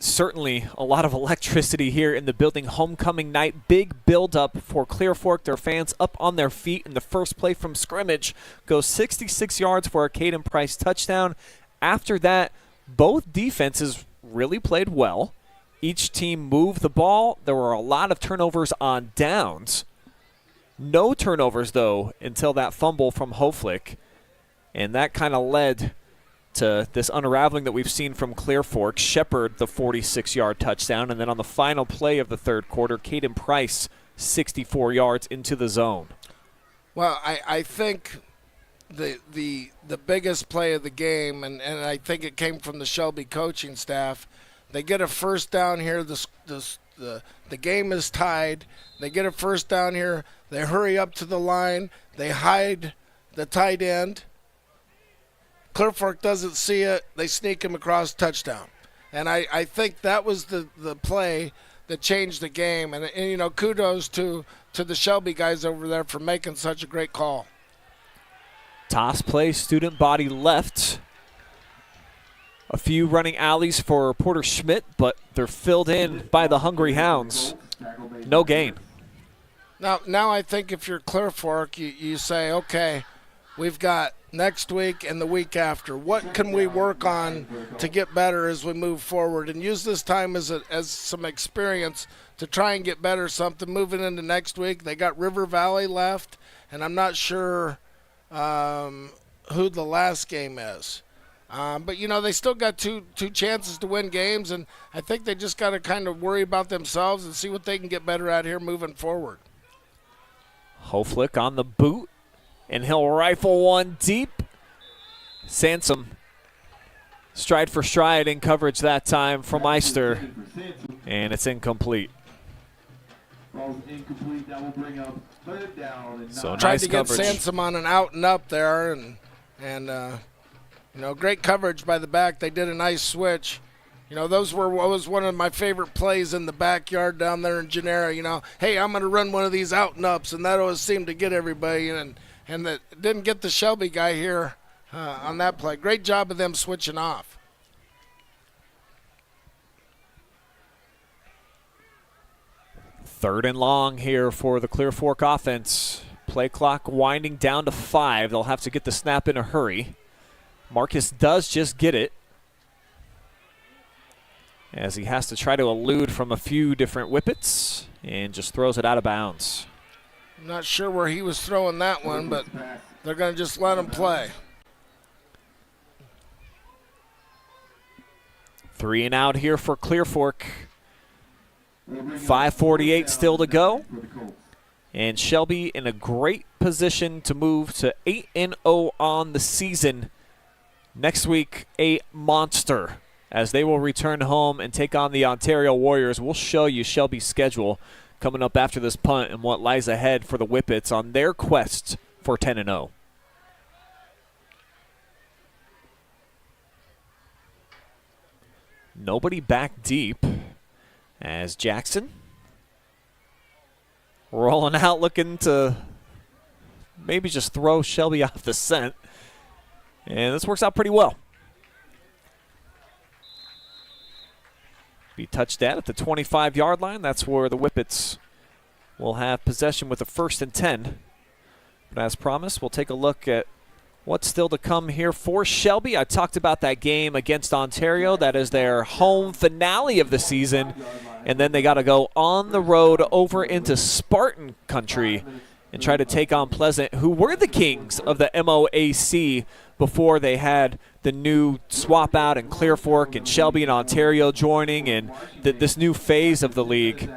certainly a lot of electricity here in the building. Homecoming night, big build-up for Clear Fork. Their fans up on their feet, and the first play from scrimmage goes 66 yards for a Caden Price touchdown. After that, both defenses really played well. Each team moved the ball. There were a lot of turnovers on downs. No turnovers, though, until that fumble from Hoflick, and that kind of led to this unraveling that we've seen from Clear Fork. Shepherd, the 46-yard touchdown, and then on the final play of the third quarter, Caden Price, 64 yards into the zone. Well, I think the biggest play of the game, and I think it came from the Shelby coaching staff. They get a first down here. The game is tied. They get a first down here. They hurry up to the line. They hide the tight end. Clear Fork doesn't see it. They sneak him across, touchdown. And I think that was the play that changed the game. And you know, kudos to the Shelby guys over there for making such a great call. Toss play, student body left. A few running alleys for Porter Schmidt, but they're filled in by the Hungry Hounds. No gain. Now I think if you're Clear Fork, you say, okay, we've got next week and the week after. What can we work on to get better as we move forward, and use this time as some experience to try and get better something moving into next week? They got River Valley left, and I'm not sure who the last game is. But, you know, they still got two chances to win games, and I think they just got to kind of worry about themselves and see what they can get better at here moving forward. Hoflick on the boot, and he'll rifle one deep. Sansom, stride for stride in coverage that time from Meister, and it's incomplete. Ball's incomplete. That will bring up third down. And So Tried nice to get coverage. Sansom on an out and up there, and you know, great coverage by the back. They did a nice switch. You know, was one of my favorite plays in the backyard down there in Genera. You know, hey, I'm going to run one of these out and ups, and that always seemed to get everybody. And that didn't get the Shelby guy here on that play. Great job of them switching off. Third and long here for the Clear Fork offense. Play clock winding down to 5. They'll have to get the snap in a hurry. Marcus does just get it, as he has to try to elude from a few different Whippets and just throws it out of bounds. I'm not sure where he was throwing that one, but they're going to just let him play. 3 and out here for Clear Fork. 5:48 still to go. And Shelby in a great position to move to 8-0 on the season. Next week, a monster, as they will return home and take on the Ontario Warriors. We'll show you Shelby's schedule coming up after this punt and what lies ahead for the Whippets on their quest for 10-0. Nobody back deep as Jackson rolling out, looking to maybe just throw Shelby off the scent. And this works out pretty well. Be touched at the 25-yard line. That's where the Whippets will have possession with a 1st and 10. But as promised, we'll take a look at what's still to come here for Shelby. I talked about that game against Ontario. That is their home finale of the season. And then they got to go on the road over into Spartan country and try to take on Pleasant, who were the kings of the MOAC before they had the new swap out in Clear Fork and Shelby and Ontario joining and this new phase of the league.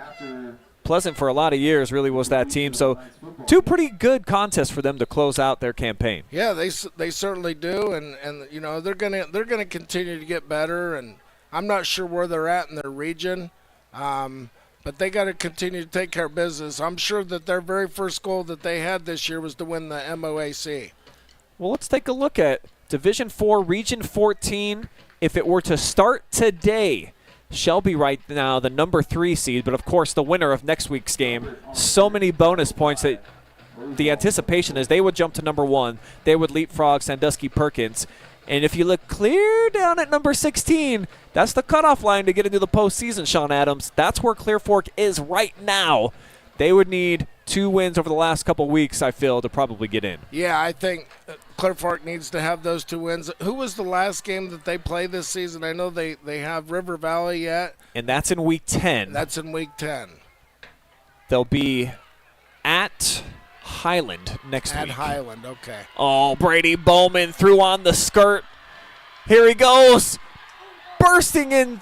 Pleasant for a lot of years really was that team. So 2 pretty good contests for them to close out their campaign. Yeah, they certainly do, and you know they're gonna continue to get better. And I'm not sure where they're at in their region, but they got to continue to take care of business. I'm sure that their very first goal that they had this year was to win the MOAC. Well, let's take a look at Division 4, Region 14. If it were to start today, Shelby right now the number 3 seed, but of course the winner of next week's game. So many bonus points that the anticipation is they would jump to number 1. They would leapfrog Sandusky Perkins. And if you look clear down at number 16, that's the cutoff line to get into the postseason, Sean Adams. That's where Clear Fork is right now. They would need 2 wins over the last couple weeks, I feel, to probably get in. Yeah, I think Clear Fork needs to have those 2 wins. Who was the last game that they played this season? I know they have River Valley yet. And that's in week 10. That's in week 10. They'll be at Highland next week. At Highland, okay. Oh, Brady Bowman threw on the skirt. Here he goes. Bursting in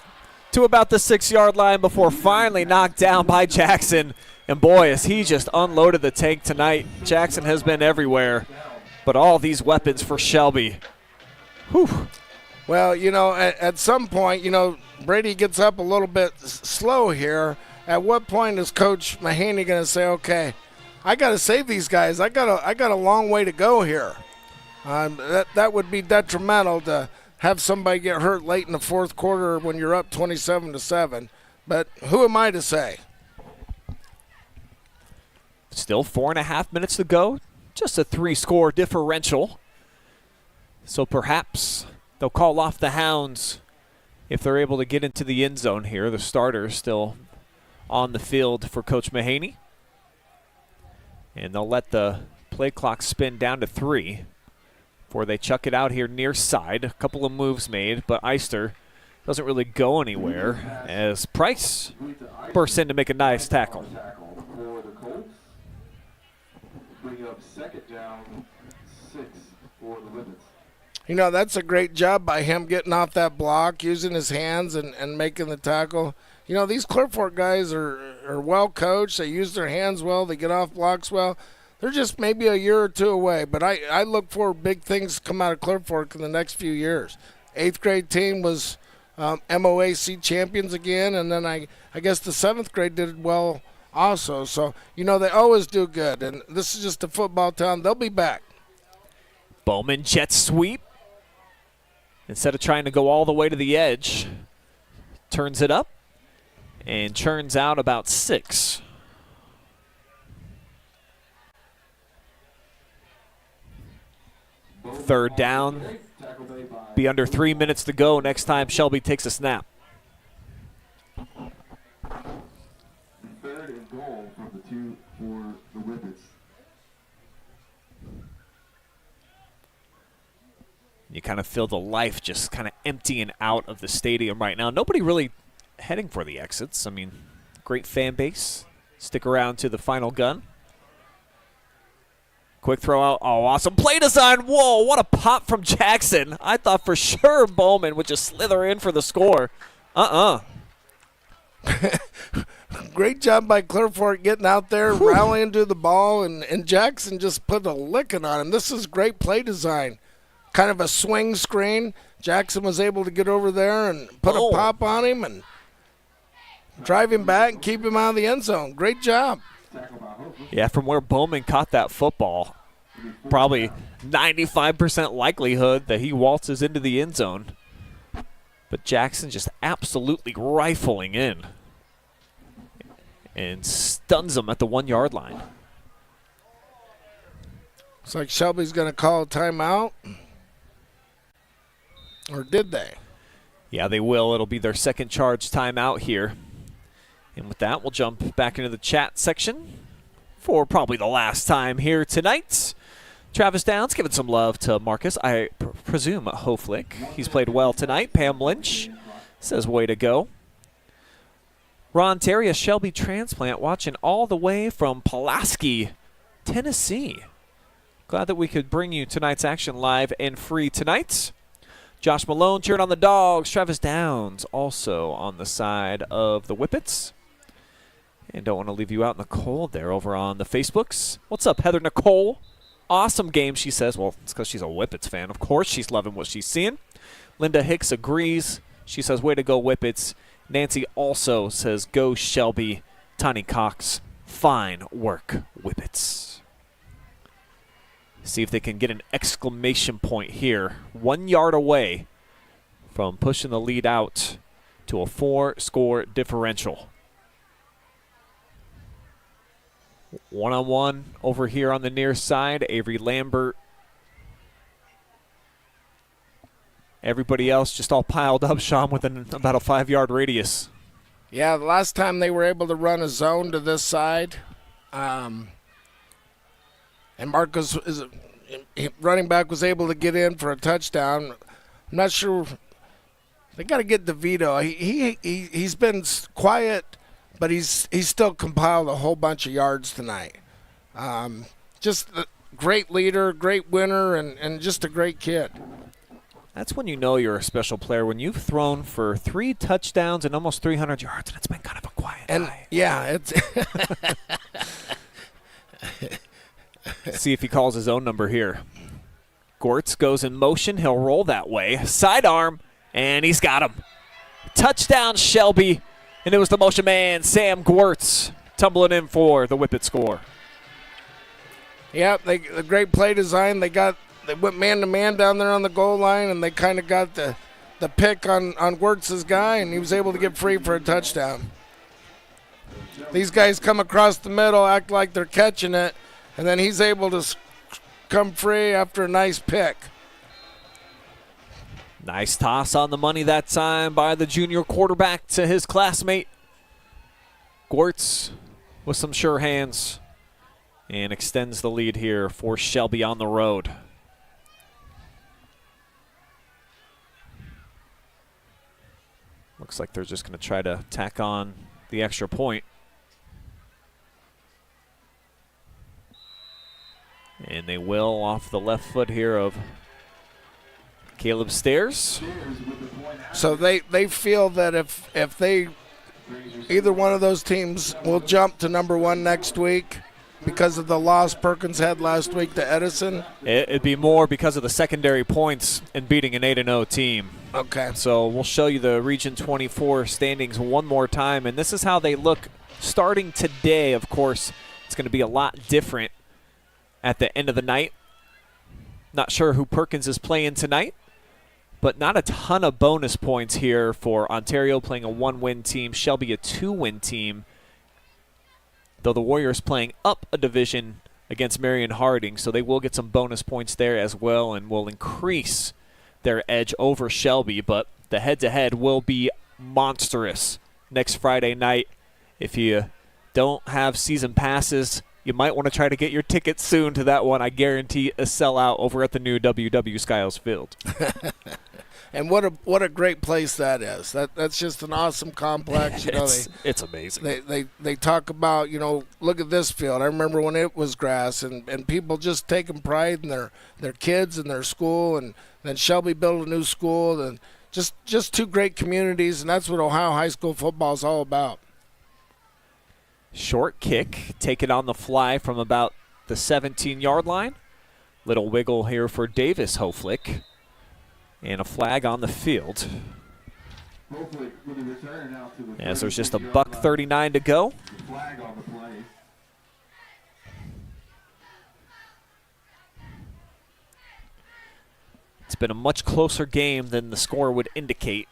to about the 6-yard line before finally knocked down by Jackson. And boy, as he just unloaded the tank tonight, Jackson has been everywhere. But all these weapons for Shelby. Whew. Well, you know, at some point, you know, Brady gets up a little bit slow here. At what point is Coach Mahaney going to say, okay, I got to save these guys. I got a long way to go here. That would be detrimental to have somebody get hurt late in the 4th quarter when you're up 27-7. But who am I to say? Still 4.5 minutes to go. Just a 3-score differential. So perhaps they'll call off the Hounds if they're able to get into the end zone here. The starters still on the field for Coach Mahaney. And they'll let the play clock spin down to 3 before they chuck it out here near side. A couple of moves made, but Eister doesn't really go anywhere as Price bursts in to make a nice tackle. For the Colts, bring up 2nd down, 6 for the Whippets. You know, that's a great job by him getting off that block, using his hands and making the tackle. You know, these Clear Fork guys are well coached. They use their hands well. They get off blocks well. They're just maybe a year or 2 away. But I look for big things to come out of Clear Fork in the next few years. 8th grade team was MOAC champions again, and then I guess the 7th grade did well also. So, you know, they always do good. And this is just a football town. They'll be back. Bowman jet sweep. Instead of trying to go all the way to the edge, turns it up and churns out about 6. Third down, be under 3 minutes to go next time Shelby takes a snap. 3rd and goal from the 2 for the Whippets. You kind of feel the life just kind of emptying out of the stadium right now. Nobody really heading for the exits. I mean, great fan base. Stick around to the final gun. Quick throw out. Oh, awesome play design. Whoa, what a pop from Jackson. I thought for sure Bowman would just slither in for the score. Great job by Clear Fork getting out there, rallying to the ball, and Jackson just put a licking on him. This is great play design. Kind of a swing screen. Jackson was able to get over there and put a pop on him and drive him back and keep him out of the end zone. Great job. Yeah, from where Bowman caught that football, probably 95% likelihood that he waltzes into the end zone. But Jackson just absolutely rifling in and stuns him at the 1-yard line. Looks like Shelby's going to call a timeout. Or did they? Yeah, they will. It'll be their second charge timeout here. And with that, we'll jump back into the chat section. for probably the last time here tonight. Travis Downs giving some love to Marcus. I presume Hoflick. He's played well tonight. Pam Lynch says, way to go. Ron Terry, a Shelby transplant, watching all the way from Pulaski, Tennessee. Glad that we could bring you tonight's action live and free tonight. Josh Malone cheering on the Dogs. Travis Downs also on the side of the Whippets. And don't want to leave you out in the cold there over on the Facebooks. What's up, Heather Nicole? Awesome game, she says. Well, it's because she's a Whippets fan. Of course, she's loving what she's seeing. Linda Hicks agrees. She says, way to go, Whippets. Nancy also says, go Shelby. Tiny Cox, fine work, Whippets. See if they can get an exclamation point here. 1 yard away from pushing the lead out to a 4-score differential. One-on-one over here on the near side. Avery Lambert. Everybody else just all piled up, Sean, within about a 5-yard radius. Yeah, the last time they were able to run a zone to this side, and Marcus, running back, was able to get in for a touchdown. I'm not sure. They got to get Devito. He's been quiet, but he's still compiled a whole bunch of yards tonight. Just a great leader, great winner, and just a great kid. That's when you know you're a special player, when you've thrown for 3 touchdowns and almost 300 yards, and it's been kind of a quiet night. Yeah, it's See if he calls his own number here. Gortz goes in motion. He'll roll that way. Sidearm, and he's got him. Touchdown, Shelby. And it was the motion man, Sam Gortz, tumbling in for the Whippet score. Yeah, the great play design. They went man-to-man down there on the goal line, and they kind of got the pick on Wertz's guy, and he was able to get free for a touchdown. These guys come across the middle, act like they're catching it, and then he's able to come free after a nice pick. Nice toss on the money that time by the junior quarterback to his classmate. Gortz with some sure hands and extends the lead here for Shelby on the road. Looks like they're just going to try to tack on the extra point. And they will off the left foot here of Caleb Stairs. So they feel that if they, either one of those teams will jump to number 1 next week because of the loss Perkins had last week to Edison. It'd be more because of the secondary points and beating an 8-0 team. Okay. So we'll show you the Region 24 standings one more time, and this is how they look starting today. Of course, it's going to be a lot different at the end of the night. Not sure who Perkins is playing tonight, but not a ton of bonus points here for Ontario playing a 1-win team, Shelby a 2-win team, though the Warriors playing up a division against Marion Harding, so they will get some bonus points there as well and will increase their edge over Shelby, but the head-to-head will be monstrous next Friday night. If you don't have season passes, you might want to try to get your tickets soon to that one. I guarantee a sellout over at the new WW Skiles Field. And what a great place that is. That's just an awesome complex. You know, it's amazing. They talk about, look at this field. I remember when it was grass, and people just taking pride in their kids and their school, and then Shelby built a new school, and just 2 great communities, and that's what Ohio high school football is all about. Short kick, taken on the fly from about the 17-yard line. Little wiggle here for Davis Hoflick. And a flag on the field. As there's just a $1:39 to go. It's been a much closer game than the score would indicate.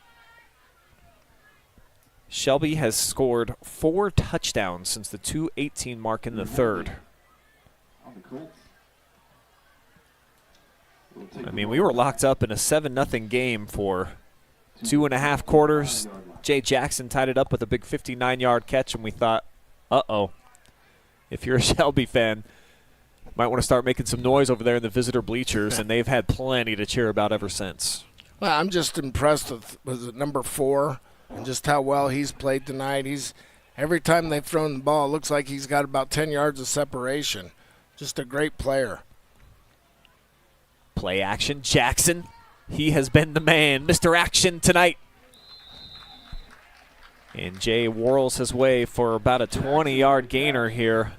Shelby has scored 4 touchdowns since the 2:18 mark in the third. I mean, we were locked up in a 7-0 game for 2.5 quarters. Jay Jackson tied it up with a big 59-yard catch, and we thought, uh-oh. if you're a Shelby fan, might want to start making some noise over there in the visitor bleachers, and they've had plenty to cheer about ever since. Well, I'm just impressed with number 4 and just how well he's played tonight. Every time they've thrown the ball, it looks like he's got about 10 yards of separation. Just a great player. Play action, Jackson. He has been the man, Mr. Action tonight. And Jay whirls his way for about a 20-yard gainer here.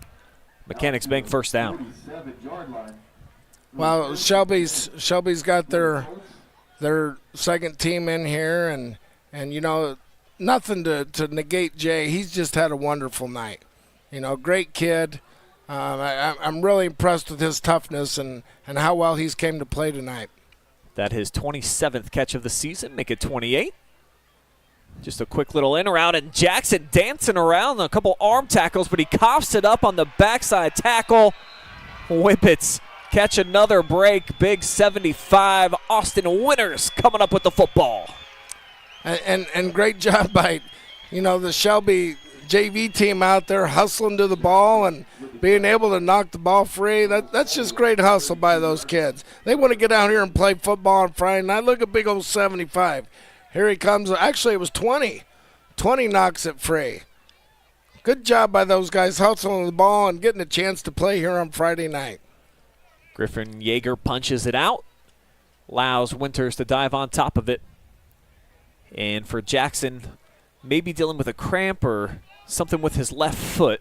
Mechanics Bank first down. Well, Shelby's got their second team in here, and you know, nothing to negate Jay. He's just had a wonderful night. You know, great kid. I'm really impressed with his toughness and how well he's came to play tonight. That his 27th catch of the season, make it 28. Just a quick little in or out, and Jackson dancing around, a couple arm tackles, but he coughs it up on the backside tackle. Whippets catch another break, big 75. Austin Winters coming up with the football. And great job by, you know, the Shelby JV team out there hustling to the ball and being able to knock the ball free. That's just great hustle by those kids. They want to get out here and play football on Friday night. Look at big old 75. Here he comes. Actually, it was 20. 20 knocks it free. Good job by those guys hustling the ball and getting a chance to play here on Friday night. Griffin Yeager punches it out, allows Winters to dive on top of it. And for Jackson, maybe dealing with a cramp or something with his left foot,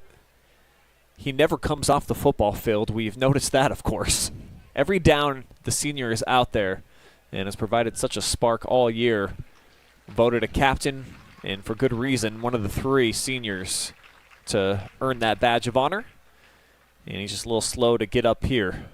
he never comes off the football field. We've noticed that, of course. Every down, the senior is out there and has provided such a spark all year. Voted a captain, and for good reason, one of the 3 seniors to earn that badge of honor. And he's just a little slow to get up here.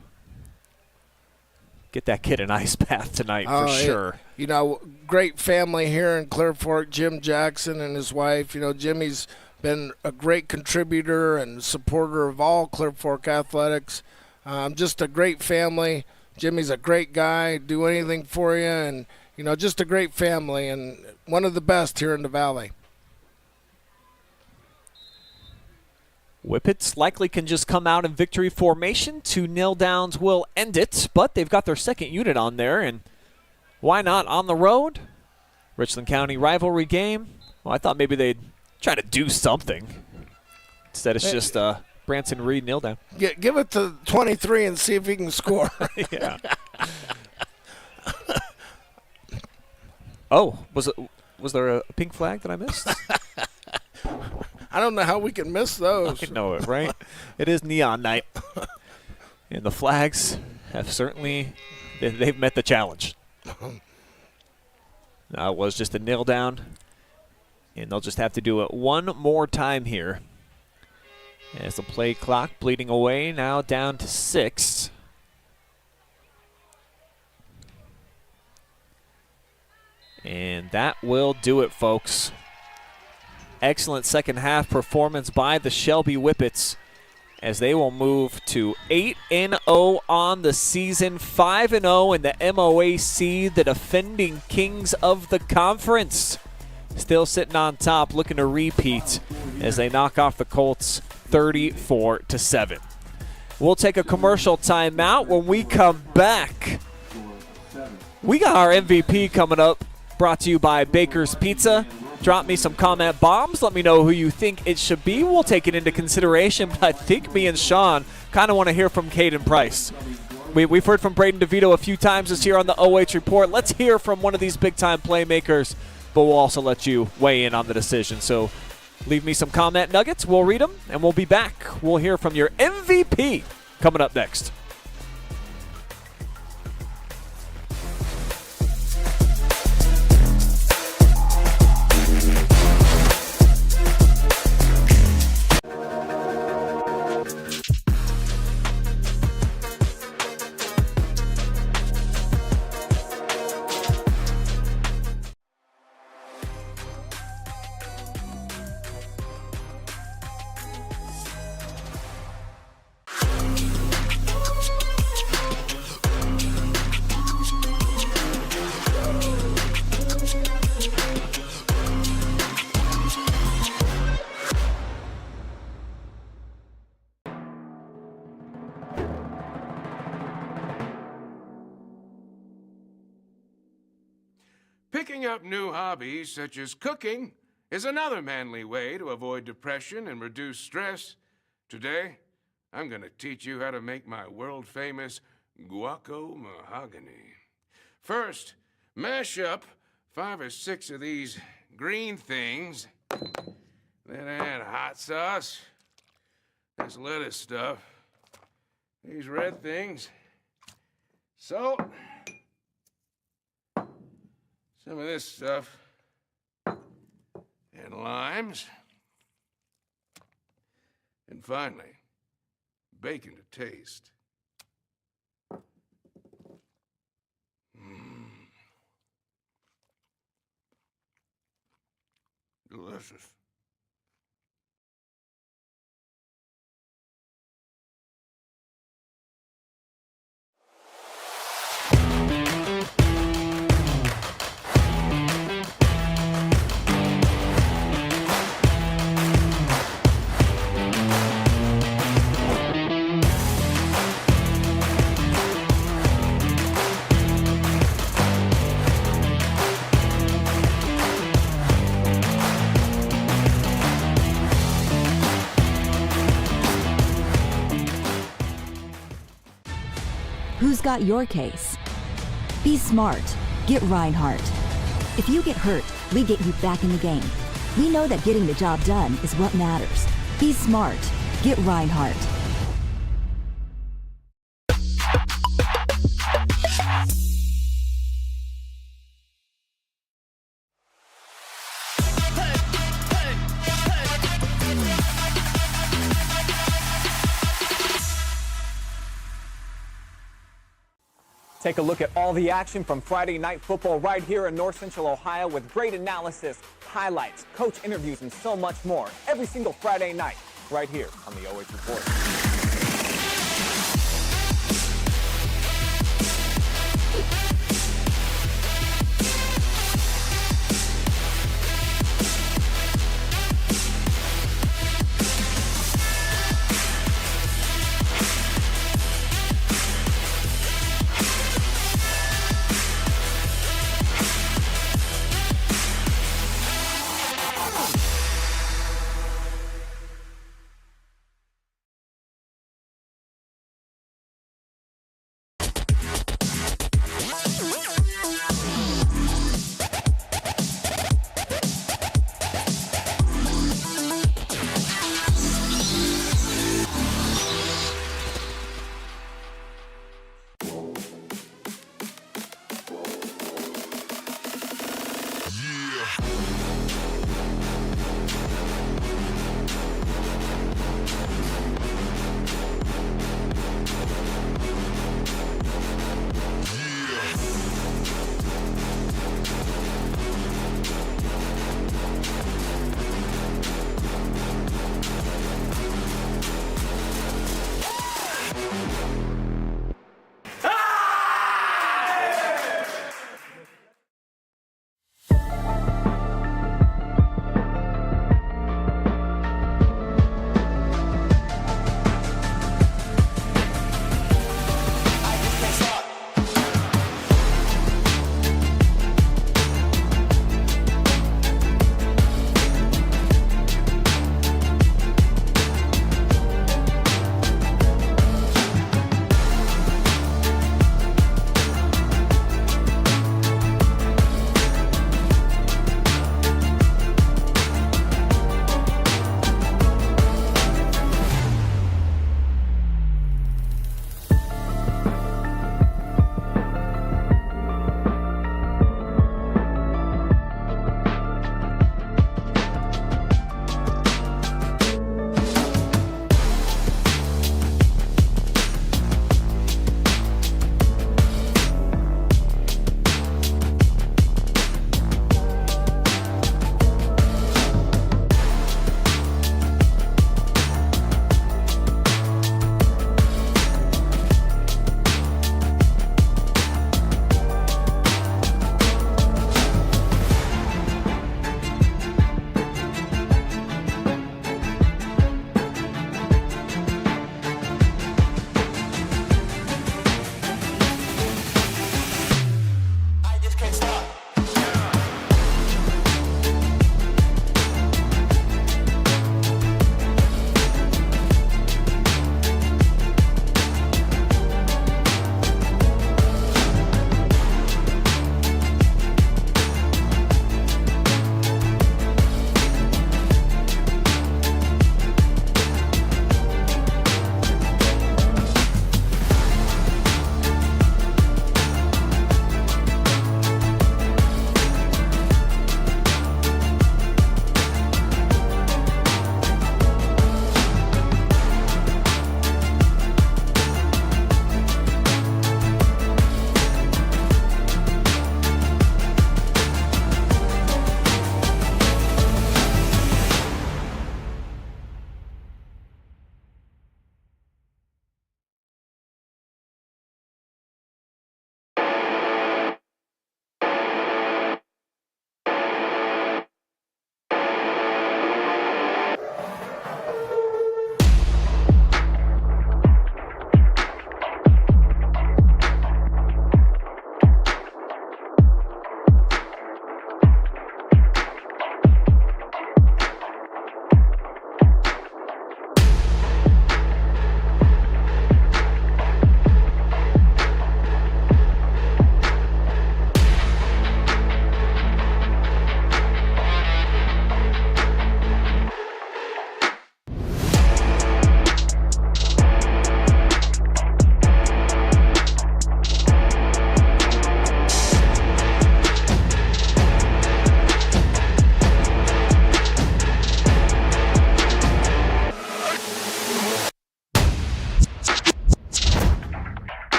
Get that kid an ice bath tonight for sure. You know, great family here in Clear Fork, Jim Jackson and his wife. You know, Jimmy's been a great contributor and supporter of all Clear Fork athletics. Just a great family. Jimmy's a great guy, do anything for you, and, you know, just a great family and one of the best here in the Valley. Whippets likely can just come out in victory formation. 2 kneel downs will end it, but they've got their second unit on there, and why not on the road? Richland County rivalry game. Well, I thought maybe they'd try to do something. Instead, it's just Branson Reed kneel down. Give it to 23 and see if he can score. Yeah. Oh, was there a pink flag that I missed? I don't know how we can miss those. I know it, right? It is neon night. And the flags have certainly, they've met the challenge. Now it was just a kneel down, and they'll just have to do it one more time here. As the play clock bleeding away, now down to 6. And that will do it, folks. Excellent second half performance by the Shelby Whippets as they will move to 8-0 on the season, 5-0 in the MOAC, the defending kings of the conference. Still sitting on top, looking to repeat as they knock off the Colts 34-7. We'll take a commercial timeout. When we come back, we got our MVP coming up, brought to you by Baker's Pizza. Drop me some comment bombs. Let me know who you think it should be. We'll take it into consideration, but I think me and Sean kind of want to hear from Caden Price. We've heard from Brayden Devito a few times this year on the OH Report. Let's hear from one of these big-time playmakers, but we'll also let you weigh in on the decision. So leave me some comment nuggets. We'll read them, and we'll be back. We'll hear from your MVP coming up next. Picking up new hobbies such as cooking is another manly way to avoid depression and reduce stress. Today, I'm going to teach you how to make my world-famous guaco mahogany. First, mash up 5 or 6 of these green things. Then add hot sauce, this lettuce stuff, these red things, salt, some of this stuff, and limes. And finally, bacon to taste. Delicious. Who's got your case? Be smart. Get Rinehardt. If you get hurt, we get you back in the game. We know that getting the job done is what matters. Be smart. Get Rinehardt. Take a look at all the action from Friday Night Football right here in North Central Ohio with great analysis, highlights, coach interviews, and so much more every single Friday night right here on the OH Report.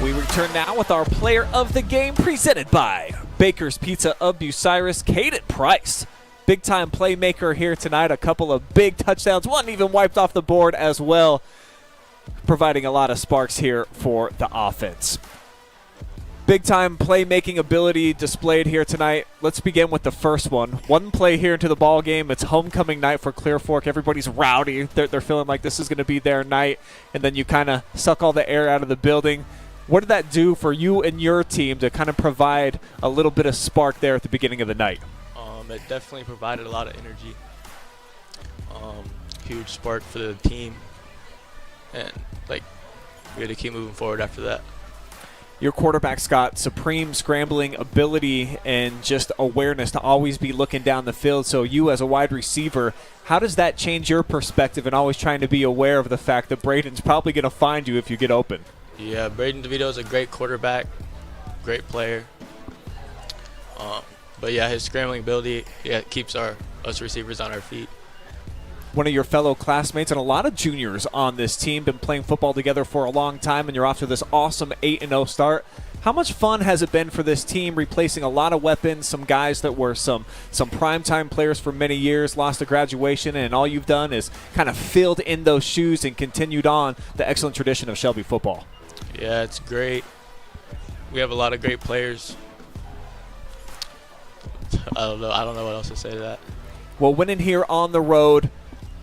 We return now with our player of the game presented by Baker's Pizza of Bucyrus, Caden Price. Big-time playmaker here tonight. A couple of big touchdowns. One even wiped off the board as well, providing a lot of sparks here for the offense. Big-time playmaking ability displayed here tonight. Let's begin with the first one. One play here into the ball game. It's homecoming night for Clear Fork. Everybody's rowdy. They're feeling like this is going to be their night, and then you kind of suck all the air out of the building. What did that do for you and your team to kind of provide a little bit of spark there at the beginning of the night? It definitely provided a lot of energy. Huge spark for the team, and we had to keep moving forward after that. Your quarterback's got supreme scrambling ability and just awareness to always be looking down the field. So you as a wide receiver, how does that change your perspective and always trying to be aware of the fact that Brayden's probably going to find you if you get open? Yeah, Brayden Devito is a great quarterback, great player. But yeah, his scrambling ability keeps us receivers on our feet. One of your fellow classmates and a lot of juniors on this team been playing football together for a long time, and you're off to this awesome 8-0 start. How much fun has it been for this team replacing a lot of weapons, some guys that were some primetime players for many years, lost to graduation, and all you've done is kind of filled in those shoes and continued on the excellent tradition of Shelby football? Yeah, it's great. We have a lot of great players. I don't know what else to say to that. Well, winning here on the road,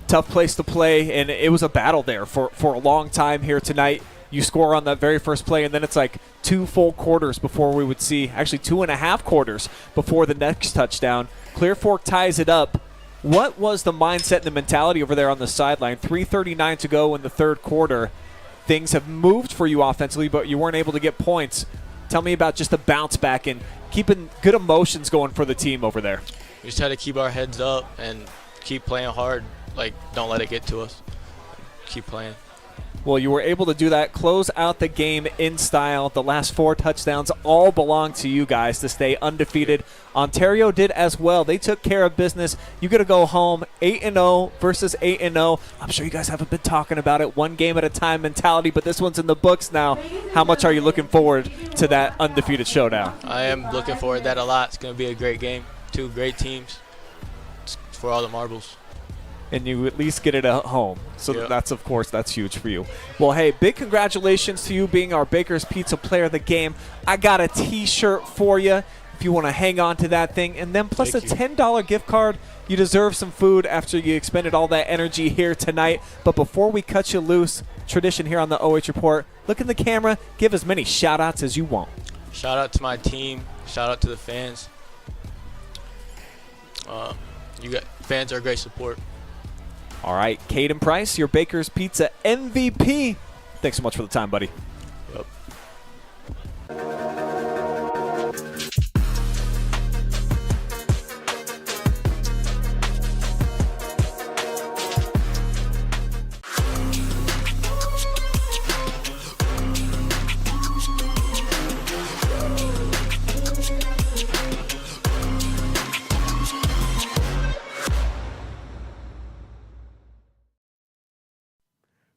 tough place to play, and it was a battle there for a long time here tonight. You score on that very first play, and then it's like 2 full quarters before we would see, actually 2.5 quarters before the next touchdown. Clear Fork ties it up. What was the mindset and the mentality over there on the sideline? 3:39 to go in the third quarter. Things have moved for you offensively, but you weren't able to get points. Tell me about just the bounce back and keeping good emotions going for the team over there. We just had to keep our heads up and keep playing hard. Don't let it get to us. Keep playing. Well, you were able to do that, close out the game in style. The last 4 touchdowns all belong to you guys to stay undefeated. Ontario did as well. They took care of business. You got to go home 8-0 versus 8-0. I'm sure you guys haven't been talking about it, one game at a time mentality, but this one's in the books now. How much are you looking forward to that undefeated showdown? I am looking forward to that a lot. It's going to be a great game. 2 great teams. It's for all the marbles. And you at least get it at home. So yep. That's, of course, that's huge for you. Well, hey, big congratulations to you being our Baker's Pizza player of the game. I got a T-shirt for you if you want to hang on to that thing. And then plus Thank a $10 gift card. You deserve some food after you expended all that energy here tonight. But before we cut you loose, tradition here on the OH Report, look in the camera, give as many shout-outs as you want. Shout out to my team. Shout out to the fans. Fans are great support. All right, Caden Price, your Baker's Pizza MVP. Thanks so much for the time, buddy. Yep.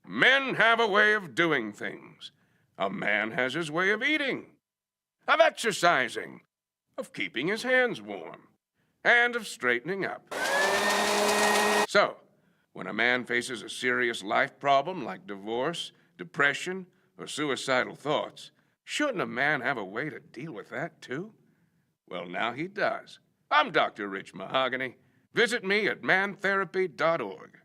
Men have a way of doing things. A man has his way of eating, of exercising, of keeping his hands warm, and of straightening up. So, when a man faces a serious life problem like divorce, depression, or suicidal thoughts, shouldn't a man have a way to deal with that too? Well, now he does. I'm Dr. Rich Mahogany. Visit me at mantherapy.org.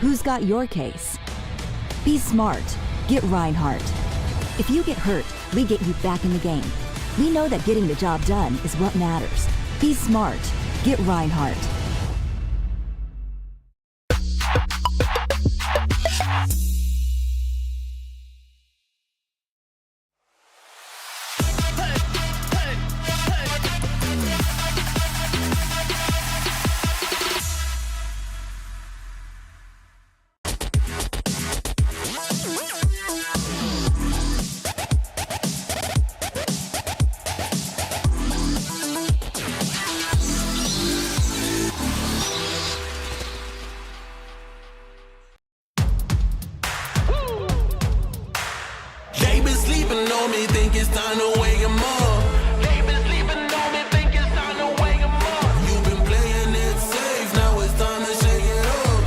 Who's got your case? Be smart. Get Rinehardt. If you get hurt, we get you back in the game. We know that getting the job done is what matters. Be smart. Get Rinehardt. me, think it's time to wake 'em up. They been sleeping on me, think it's time to wake 'em up. You've been playing it safe, now it's time to shake it up.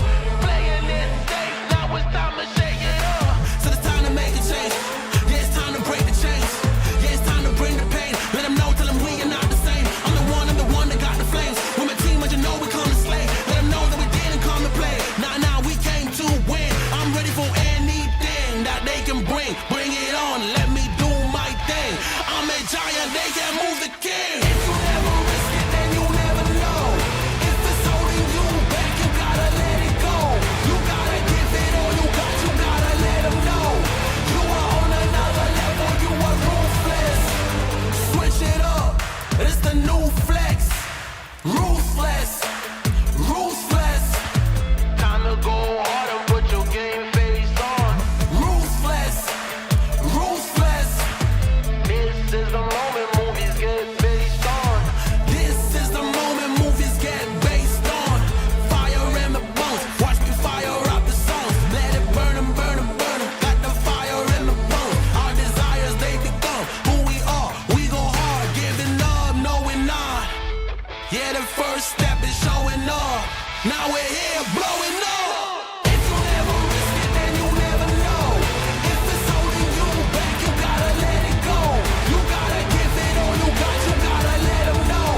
Playing it safe, now it's time to shake it up. So it's time to make a change. Yeah, it's time to break the chains. Yeah, it's time to bring the pain. Let them know, tell them we are not the same. I'm the one that got the flames. With my team, but you know we come to slay. Let them know that we didn't come to play. Nah, we came to win. I'm ready for anything that they can bring. Bring it on, let me do my thing. I'm a giant, they can't move the king. If you never risk it, then you never know. If it's holding you back, you gotta let it go. You gotta give it all you gotta let them know. You are on another level, you are ruthless. Switch it up, it's the new flex. Ruthless, ruthless. Time to go hard and put your game face on. Ruthless, ruthless. This is the moment movies get based on. This is the moment movies get based on. Fire in the bones, watch me fire up the songs. Let it burn 'em, burn 'em, burn 'em. Got the fire in the bones. Our desires, they become who we are. We go hard, giving up, no we're not. Yeah, the first step is showing up. Now we're here blowing up. If you never risk it, then you never know. If it's holding you back, you gotta let it go. You gotta give it all you gotta let them know.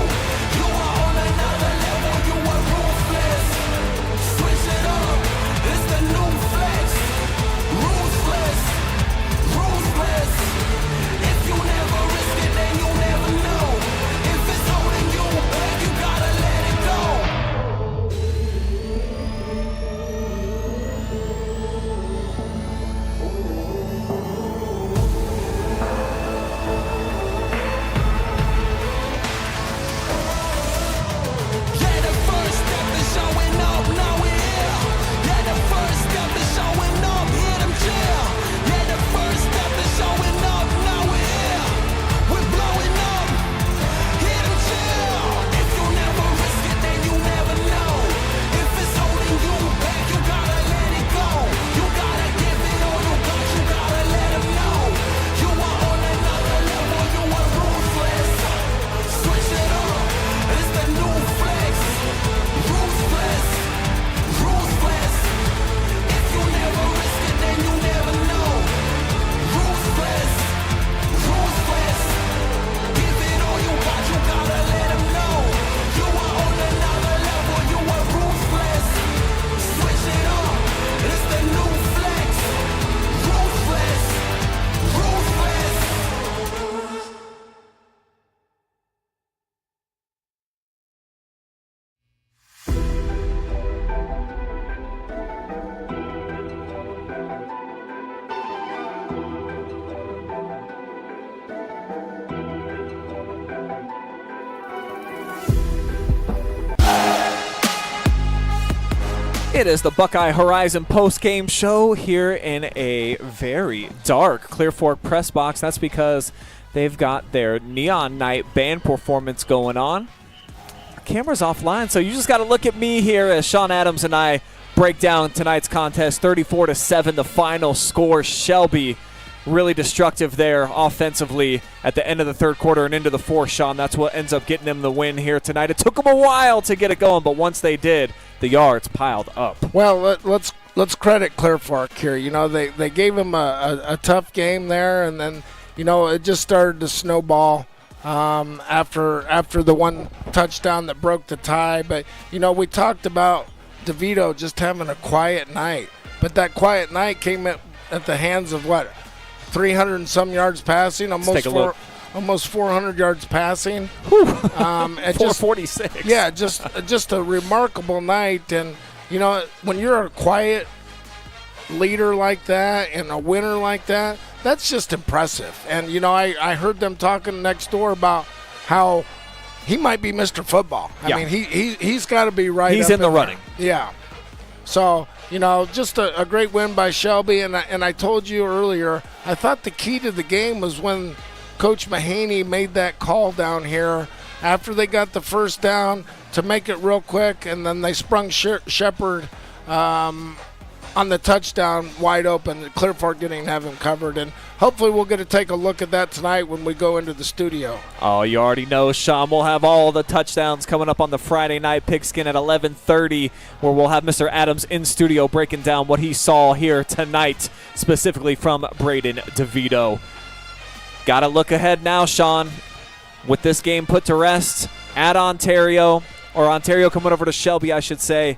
You are on another level, you are ruthless. Switch it up, it's the new flex. Ruthless, ruthless. If you never risk it, then you never know. If it's holding you back, you gotta let it go. Yeah, the first step is showing up, now we're here. Yeah, the first step is showing up, hear them cheer. Yeah, the first step is showing up, now we're here. We're blowing up, hear them cheer. If you never risk it, then you never know. If it's holding you back, you gotta let it go. You gotta give it all you gotta let them know. You are on another level, you are ruthless. Switch it up, it's the new flex. Ruthless, ruthless. If you never risk it, then you never know. Ruthless, ruthless. Give it all you gotta let them know. You are on another level, you are ruthless. Switch it up, it's the new flex. Ruthless, ruthless. It is the Buckeye Horizon post-game show here in a very dark Clear Fork press box. That's because they've got their Neon Night band performance going on. Camera's offline, so you just got to look at me here as Sean Adams and I break down tonight's contest. 34-7, the final score. Shelby really destructive there offensively at the end of the third quarter and into the fourth, Sean. That's what ends up getting them the win here tonight. It took them a while to get it going, but once they did, the yards piled up. Well, let's credit Clear Fork here. You know, they gave him a tough game there, and then, you know, it just started to snowball after the one touchdown that broke the tie. But, you know, we talked about Devito just having a quiet night. But that quiet night came at the hands of, 300 and some yards passing, almost 400 yards passing. 446. Yeah, just a remarkable night. And, you know, when you're a quiet leader like that and a winner like that, that's just impressive. And, you know, I heard them talking next door about how he might be Mr. Football. I mean, he's got to be right. He's up in the running. Yeah. So, you know, just a great win by Shelby. And I told you earlier, I thought the key to the game was when Coach Mahaney made that call down here after they got the first down to make it real quick, and then they sprung Shepard on the touchdown wide open, Clear Fork didn't have him covered. And hopefully we'll get to take a look at that tonight when we go into the studio. Oh, you already know, Sean. We'll have all the touchdowns coming up on the Friday night pigskin at 11:30, where we'll have Mr. Adams in studio breaking down what he saw here tonight, specifically from Brayden Devito. Got to look ahead now, Sean. With this game put to rest at Ontario coming over to Shelby, I should say.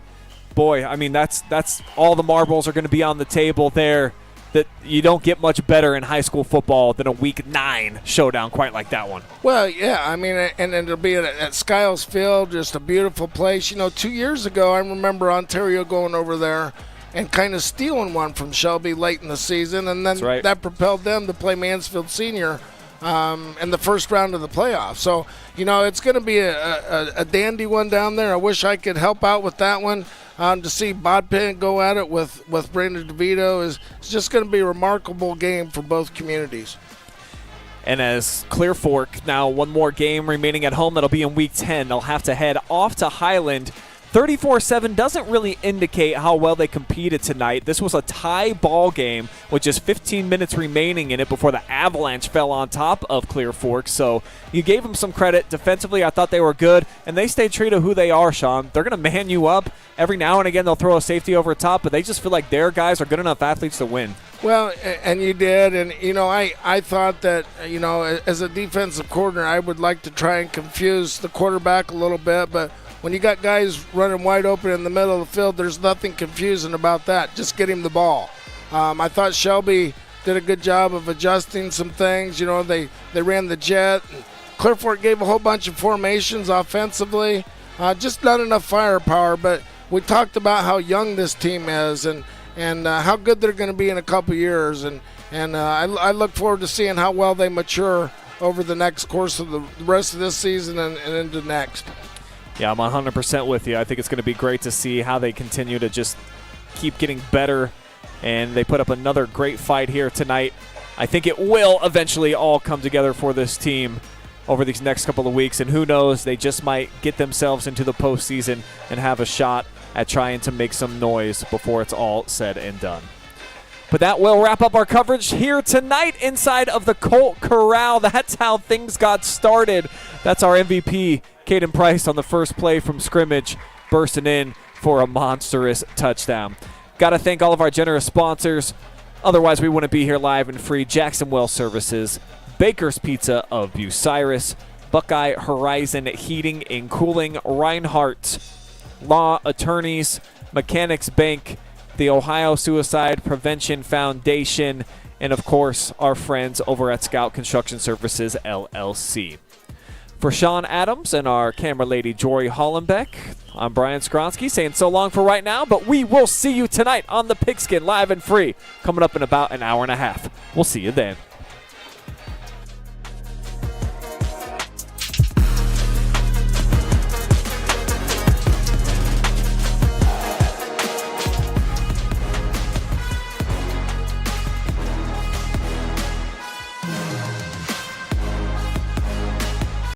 Boy, I mean, that's all the marbles are going to be on the table there. That you don't get much better in high school football than a Week 9 showdown quite like that one. Well, yeah, I mean, and it'll be at Skiles Field, just a beautiful place. 2 years ago, I remember Ontario going over there and kind of stealing one from Shelby late in the season, and then that propelled them to play Mansfield Senior in the first round of the playoffs. So, it's going to be a dandy one down there. I wish I could help out with that one. To see Bodpin go at it with Brayden DeVito is just going to be a remarkable game for both communities. And as Clear Fork, now one more game remaining at home that'll be in Week 10. They'll have to head off to Highland. 34-7 doesn't really indicate how well they competed tonight. This was a tie ball game with just 15 minutes remaining in it before the Avalanche fell on top of Clear Fork. So you gave them some credit. Defensively, I thought they were good, and they stayed true to who they are, Sean. They're going to man you up. Every now and again, they'll throw a safety over the top, but they just feel like their guys are good enough athletes to win. Well, and you did, and, I thought that, as a defensive coordinator, I would like to try and confuse the quarterback a little bit, but when you got guys running wide open in the middle of the field, there's nothing confusing about that. Just get him the ball. I thought Shelby did a good job of adjusting some things. They ran the jet. Clear Fork gave a whole bunch of formations offensively. Just not enough firepower, but we talked about how young this team is and how good they're going to be in a couple years. And I look forward to seeing how well they mature over the next course of the rest of this season and into next. Yeah, I'm 100% with you. I think it's going to be great to see how they continue to just keep getting better, and they put up another great fight here tonight. I think it will eventually all come together for this team over these next couple of weeks, and who knows, they just might get themselves into the postseason and have a shot at trying to make some noise before it's all said and done. But that will wrap up our coverage here tonight inside of the Colt Corral. That's how things got started. That's our MVP, Caden Price, on the first play from scrimmage, bursting in for a monstrous touchdown. Got to thank all of our generous sponsors. Otherwise, we wouldn't be here live and free. Jackson Well Services, Baker's Pizza of Bucyrus, Buckeye Horizon Heating and Cooling, Rinehardt Law Attorneys, Mechanics Bank, the Ohio Suicide Prevention Foundation, and, of course, our friends over at Scout Construction Services, LLC. For Sean Adams and our camera lady, Jory Hollenbeck, I'm Brian Skowronski saying so long for right now, but we will see you tonight on the Pigskin live and free, coming up in about an hour and a half. We'll see you then.